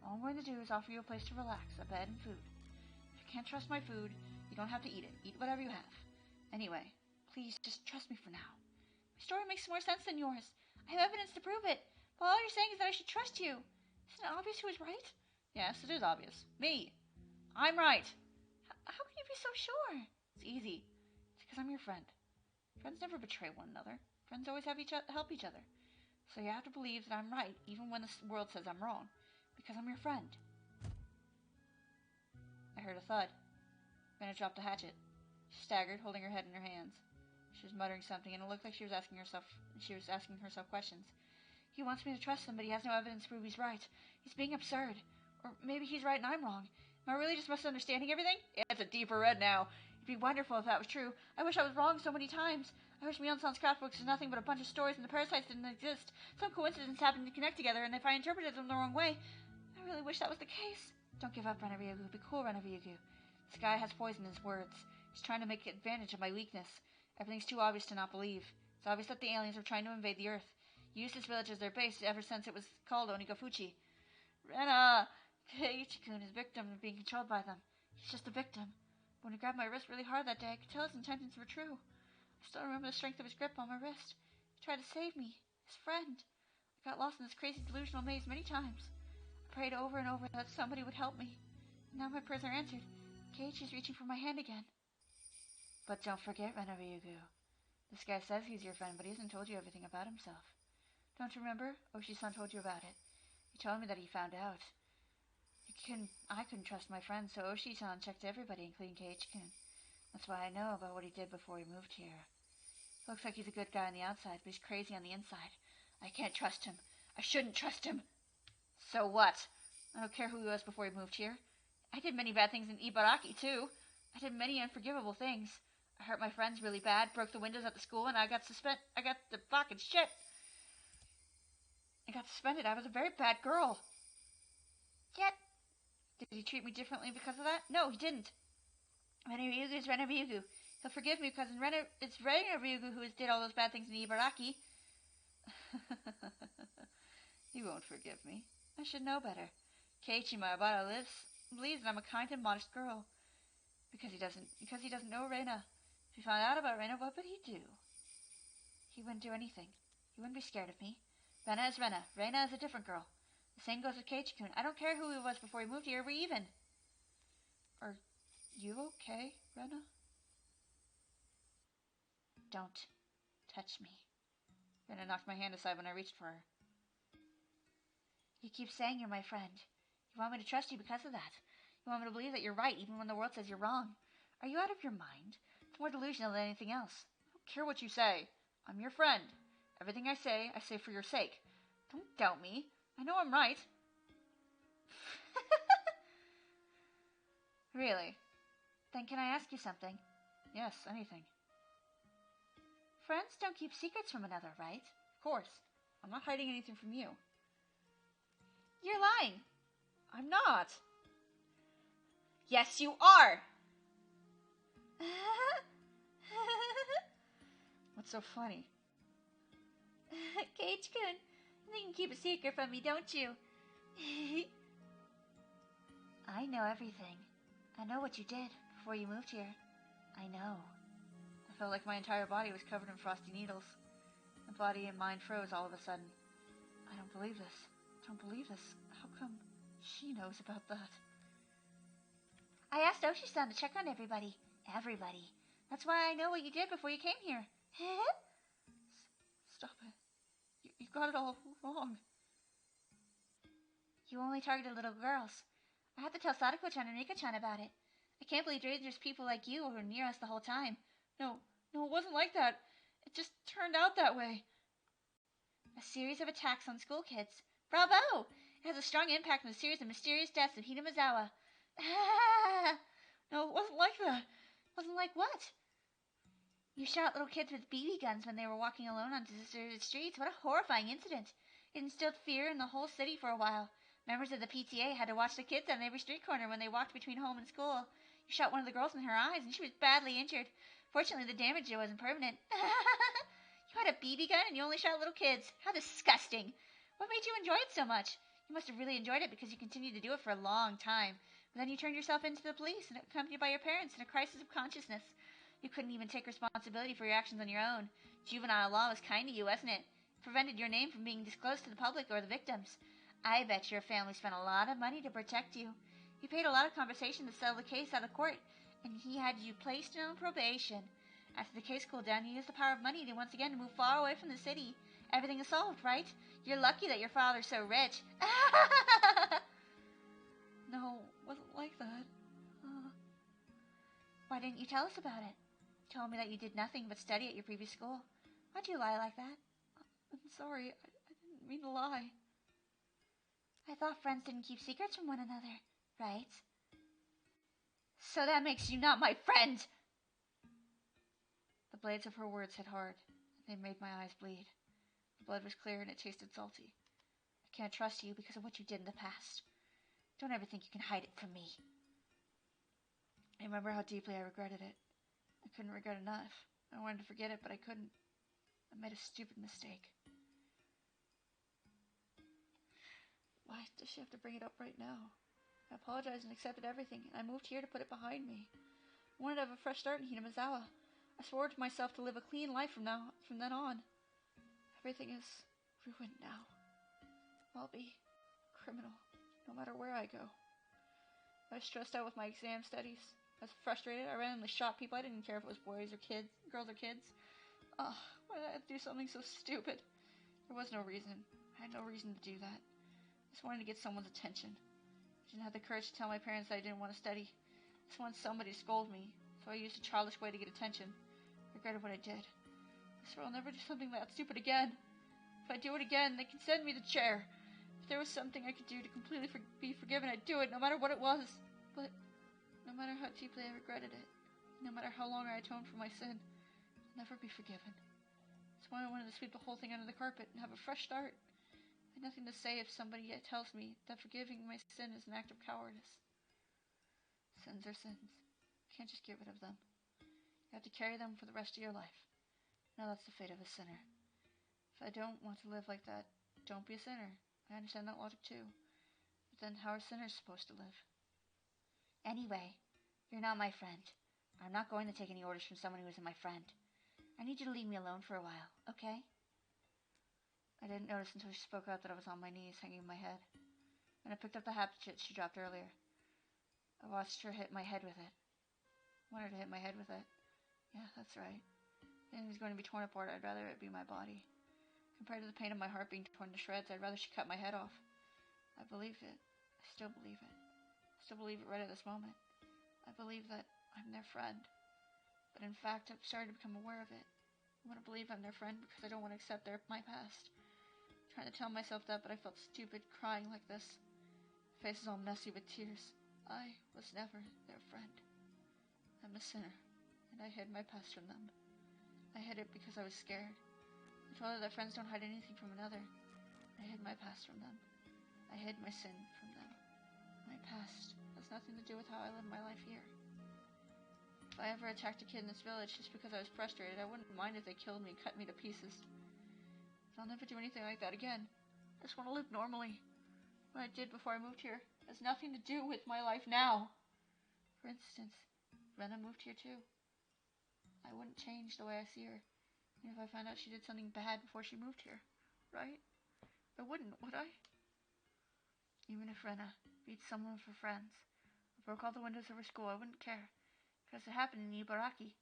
All I'm going to do is offer you a place to relax, a bed and food. If you can't trust my food, you don't have to eat it. Eat whatever you have. Anyway, please just trust me for now. My story makes more sense than yours. I have evidence to prove it. But all you're saying is that I should trust you. Isn't it obvious who is right? Yes, it is obvious. Me. I'm right. How can you be so sure? It's easy. It's because I'm your friend. Friends never betray one another. Friends always help each other. So you have to believe that I'm right, even when the world says I'm wrong. Because I'm your friend. I heard a thud. Rena dropped the hatchet. She staggered, holding her head in her hands. She was muttering something, and it looked like she was asking herself questions. He wants me to trust him, but he has no evidence to prove he's right. He's being absurd. Or maybe he's right and I'm wrong. Am I really just misunderstanding everything? Yeah, it's a deeper red now. It'd be wonderful if that was true. I wish I was wrong so many times. I wish Mion-san's scrapbooks are nothing but a bunch of stories and the parasites didn't exist. Some coincidence happened to connect together, and if I interpreted them the wrong way, I really wish that was the case. Don't give up, Renaryugu. Be cool, Renaryugu. This guy has poison in his words. He's trying to make advantage of my weakness. Everything's too obvious to not believe. It's obvious that the aliens are trying to invade the Earth. Used this village as their base ever since it was called Onigafuchi. Rena! Keiichi-kun is a victim of being controlled by them. He's just a victim. But when he grabbed my wrist really hard that day, I could tell his intentions were true. I still remember the strength of his grip on my wrist. He tried to save me. His friend. I got lost in this crazy delusional maze many times. I prayed over and over that somebody would help me. And now my prayers are answered. Keiichi's reaching for my hand again. But don't forget, Renaryugu. This guy says he's your friend, but he hasn't told you everything about himself. Don't you remember? Oshi-san told you about it. He told me that he found out. I couldn't trust my friend, so Oshi-san checked everybody, including Keiichi-kun. That's why I know about what he did before he moved here. Looks like he's a good guy on the outside, but he's crazy on the inside. I can't trust him. I shouldn't trust him. So what? I don't care who he was before he moved here. I did many bad things in Ibaraki, too. I did many unforgivable things. I hurt my friends really bad, broke the windows at the school, and I got the fucking shit. I got suspended. I was a very bad girl. Yet, did he treat me differently because of that? No, he didn't. Renaryugu is Renaryugu. He'll forgive me because it's Renaryugu who did all those bad things in Ibaraki. He won't forgive me. I should know better. Keiichi Maebara believes that I'm a kind and modest girl. Because he doesn't know Rena. If he found out about Rena, what would he do? He wouldn't do anything. He wouldn't be scared of me. Rena is Rena. Rena is a different girl. The same goes with Keiichi-kun. I don't care who he was before he moved here. We're even. Are you okay, Rena? Don't touch me. Rena knocked my hand aside when I reached for her. You keep saying you're my friend. You want me to trust you because of that. You want me to believe that you're right even when the world says you're wrong. Are you out of your mind? It's more delusional than anything else. I don't care what you say. I'm your friend. Everything I say for your sake. Don't doubt me. I know I'm right. Really? Then can I ask you something? Yes, anything. Friends don't keep secrets from another, right? Of course. I'm not hiding anything from you. You're lying. I'm not. Yes, you are! What's so funny? Keiichi-kun, you can keep a secret from me, don't you? I know everything. I know what you did before you moved here. I know. I felt like my entire body was covered in frosty needles. My body and mind froze all of a sudden. I don't believe this. How come she knows about that? I asked Oshi-san to check on everybody. Everybody. That's why I know what you did before you came here. Stop it. You got it all wrong. You only targeted little girls. I had to tell Sadako-chan and Rika-chan about it. I can't believe dangerous people like you were near us the whole time. No, it wasn't like that. It just turned out that way. A series of attacks on school kids. Bravo! It has a strong impact on the series of mysterious deaths of Hinamizawa. No, it wasn't like that. It wasn't like what? You shot little kids with BB guns when they were walking alone on deserted streets. What a horrifying incident. It instilled fear in the whole city for a while. Members of the PTA had to watch the kids on every street corner when they walked between home and school. You shot one of the girls in her eyes, and she was badly injured. Fortunately, the damage wasn't permanent. You had a BB gun, and you only shot little kids. How disgusting. What made you enjoy it so much? You must have really enjoyed it because you continued to do it for a long time. But then you turned yourself into the police, and accompanied by your parents in a crisis of consciousness. You couldn't even take responsibility for your actions on your own. Juvenile law was kind to you, wasn't it? It prevented your name from being disclosed to the public or the victims. I bet your family spent a lot of money to protect you. He paid a lot of compensation to settle the case out of court, and he had you placed on probation. After the case cooled down, you used the power of money to once again move far away from the city. Everything is solved, right? You're lucky that your father's so rich. No, wasn't like that. Why didn't you tell us about it? You told me that you did nothing but study at your previous school. Why'd you lie like that? I'm sorry, I didn't mean to lie. I thought friends didn't keep secrets from one another, right? So that makes you not my friend! The blades of her words hit hard. They made my eyes bleed. The blood was clear and it tasted salty. I can't trust you because of what you did in the past. Don't ever think you can hide it from me. I remember how deeply I regretted it. I couldn't regret enough. I wanted to forget it, but I couldn't. I made a stupid mistake. Why does she have to bring it up right now? I apologized and accepted everything, and I moved here to put it behind me. I wanted to have a fresh start in Hinamizawa. I swore to myself to live a clean life from then on. Everything is ruined now. I'll be a criminal, no matter where I go. I was stressed out with my exam studies. I was frustrated. I randomly shot people. I didn't care if it was boys or kids, girls or kids. Why did I have to do something so stupid? There was no reason. I had no reason to do that. I just wanted to get someone's attention. I didn't have the courage to tell my parents that I didn't want to study. I just wanted somebody to scold me, so I used a childish way to get attention. I regretted what I did. I swear I'll never do something that stupid again. If I do it again, they can send me to chair. If there was something I could do to completely be forgiven, I'd do it, no matter what it was. But no matter how deeply I regretted it, no matter how long I atoned for my sin, I'll never be forgiven. That's why I wanted to sweep the whole thing under the carpet and have a fresh start. I had nothing to say if somebody tells me that forgiving my sin is an act of cowardice. Sins are sins. You can't just get rid of them. You have to carry them for the rest of your life. Now that's the fate of a sinner. If I don't want to live like that, don't be a sinner. I understand that logic too. But then how are sinners supposed to live? Anyway, you're not my friend. I'm not going to take any orders from someone who isn't my friend. I need you to leave me alone for a while, okay? I didn't notice until she spoke out that I was on my knees, hanging my head. When I picked up the hatchet she dropped earlier, I watched her hit my head with it. I wanted her to hit my head with it. Yeah, that's right. If anything was going to be torn apart, I'd rather it be my body. Compared to the pain of my heart being torn to shreds, I'd rather she cut my head off. I believed it. I still believe it. I still believe it right at this moment. I believe that I'm their friend. But in fact, I've started to become aware of it. I want to believe I'm their friend because I don't want to accept my past. I'm trying to tell myself that, but I felt stupid crying like this. My face is all messy with tears. I was never their friend. I'm a sinner, and I hid my past from them. I hid it because I was scared. I told her that friends don't hide anything from another. I hid my past from them. I hid my sin from them. My past has nothing to do with how I live my life here. If I ever attacked a kid in this village just because I was frustrated, I wouldn't mind if they killed me and cut me to pieces. But I'll never do anything like that again. I just want to live normally. What I did before I moved here has nothing to do with my life now. For instance, Rena moved here too. I wouldn't change the way I see her, even if I found out she did something bad before she moved here, right? I wouldn't, would I? Even if Rena beat someone for friends, or broke all the windows of her school, I wouldn't care, because it happened in Ibaraki.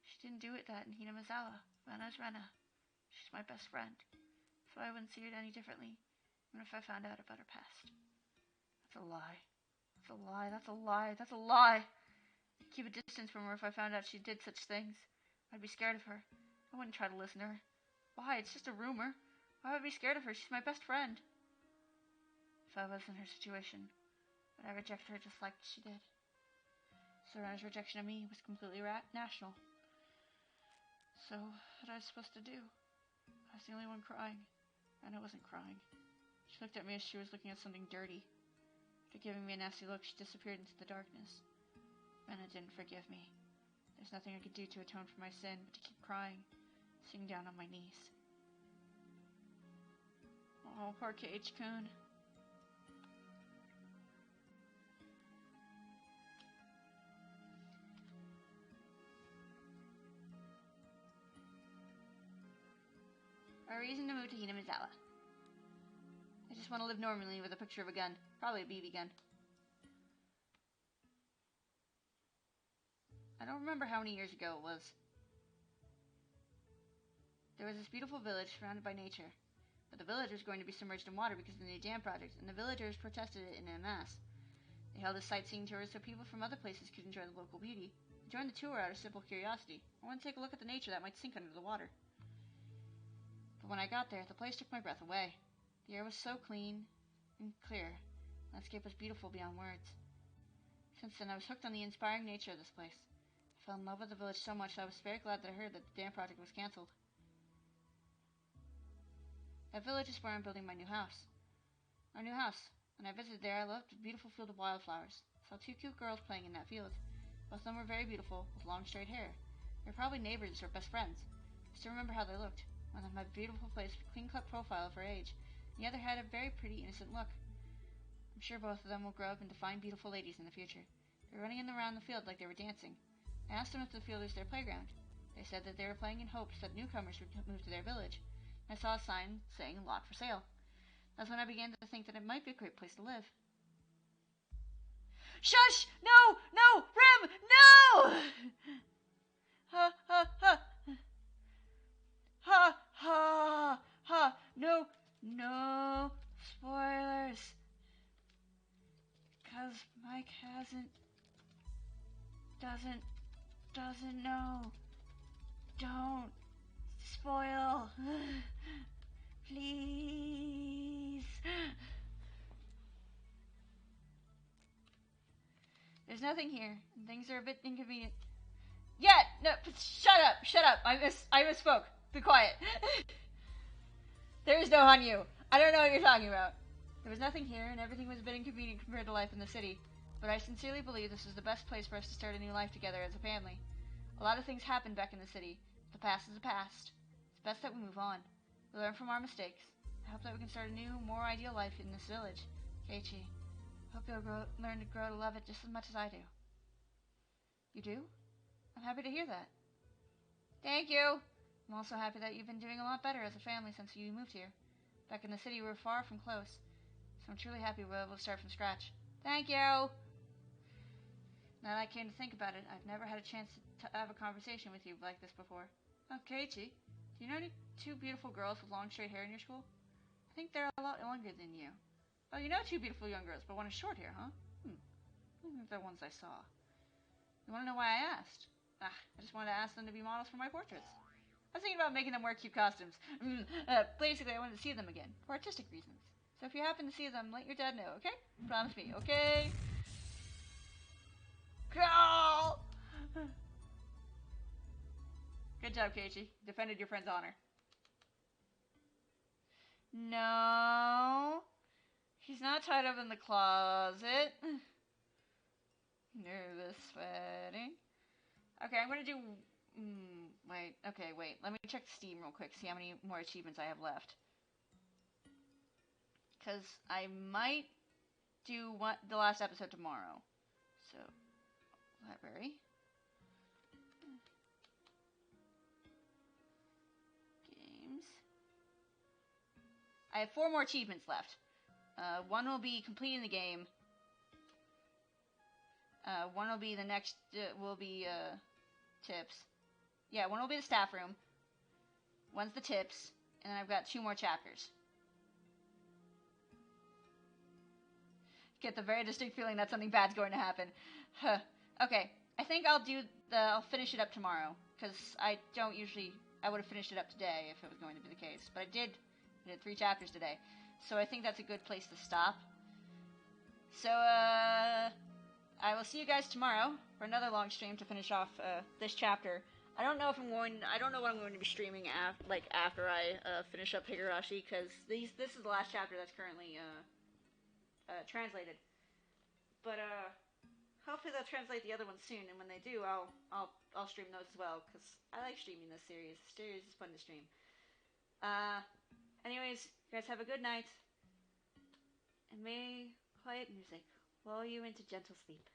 She didn't do it that in Hinamizawa. Rena's Rena. She's my best friend, so I wouldn't see it any differently, even if I found out about her past. That's a lie. That's a lie. That's a lie. That's a lie. I'd keep a distance from her if I found out she did such things. I'd be scared of her. I wouldn't try to listen to her. Why? It's just a rumor. Why would I be scared of her? She's my best friend. If I was in her situation, would I reject her just like she did? So Rena's rejection of me was completely national. So, what was I supposed to do? I was the only one crying. And I wasn't crying. She looked at me as she was looking at something dirty. After giving me a nasty look, she disappeared into the darkness. Benna didn't forgive me. There's nothing I could do to atone for my sin but to keep crying, sitting down on my knees. Oh, poor Kage-kun. A reason to move to Hinamizawa. I just want to live normally with a picture of a gun. Probably a BB gun. I don't remember how many years ago it was. There was this beautiful village surrounded by nature. But the village was going to be submerged in water because of the new dam project, and the villagers protested it in masse. They held a sightseeing tour so people from other places could enjoy the local beauty. I joined the tour out of simple curiosity. I wanted to take a look at the nature that might sink under the water. But when I got there, the place took my breath away. The air was so clean and clear. The landscape was beautiful beyond words. Since then, I was hooked on the inspiring nature of this place. I fell in love with the village so much that I was very glad that I heard that the dam project was cancelled. That village is where I'm building my new house. Our new house. When I visited there, I loved the beautiful field of wildflowers. I saw two cute girls playing in that field. Both of them were very beautiful, with long straight hair. They were probably neighbors or best friends. I still remember how they looked. One of them had a beautiful face with a clean-cut profile of her age. The other had a very pretty, innocent look. I'm sure both of them will grow up into fine, beautiful ladies in the future. They were running around the field like they were dancing. I asked them if the field was their playground. They said that they were playing in hopes that newcomers would move to their village. I saw a sign saying lot for sale. That's when I began to think that it might be a great place to live. Shush! No! No! Rim! No! Ha ha ha! Ha ha ha! No! No! Spoilers! Because Mike doesn't know. Don't spoil. Please. There's nothing here, and things are a bit inconvenient. Yeah, no, shut up. I misspoke. Be quiet. There is no Hanyu. I don't know what you're talking about. There was nothing here, and everything was a bit inconvenient compared to life in the city. But I sincerely believe this is the best place for us to start a new life together as a family. A lot of things happened back in the city. The past is the past. It's best that we move on. We learn from our mistakes. I hope that we can start a new, more ideal life in this village. Keiichi, I hope you'll learn to grow to love it just as much as I do. You do? I'm happy to hear that. Thank you! I'm also happy that you've been doing a lot better as a family since you moved here. Back in the city, we were far from close. So I'm truly happy we're able to start from scratch. Thank you! Now that I came to think about it, I've never had a chance to have a conversation with you like this before. Oh, Keiichi, do you know any two beautiful girls with long straight hair in your school? I think they're a lot younger than you. Oh, you know two beautiful young girls, but one is short hair, huh? I think they're ones I saw. You want to know why I asked? I just wanted to ask them to be models for my portraits. I was thinking about making them wear cute costumes. Basically, I wanted to see them again, for artistic reasons. So if you happen to see them, let your dad know, okay? Promise me, okay? Girl! Good job, Keiichi. Defended your friend's honor. No. He's not tied up in the closet. Nervous sweating. Okay, I'm gonna do... wait. Let me check Steam real quick, see how many more achievements I have left. Because I might do the last episode tomorrow. So, library. Games. I have 4 more achievements left. One will be completing the game. One will be the next, tips. Yeah, one will be the staff room. One's the tips. And then I've got 2 more chapters. Get the very distinct feeling that something bad's going to happen. Okay, I think I'll finish it up tomorrow. Because I would have finished it up today if it was going to be the case. But I did 3 chapters today. So I think that's a good place to stop. So, I will see you guys tomorrow for another long stream to finish off this chapter. I don't know what I'm going to be streaming after I finish up Higurashi, because this is the last chapter that's currently translated. But hopefully they'll translate the other ones soon, and when they do, I'll stream those as well, because I like streaming this series. This series is fun to stream. Anyways, you guys have a good night, and may quiet music lull you into gentle sleep.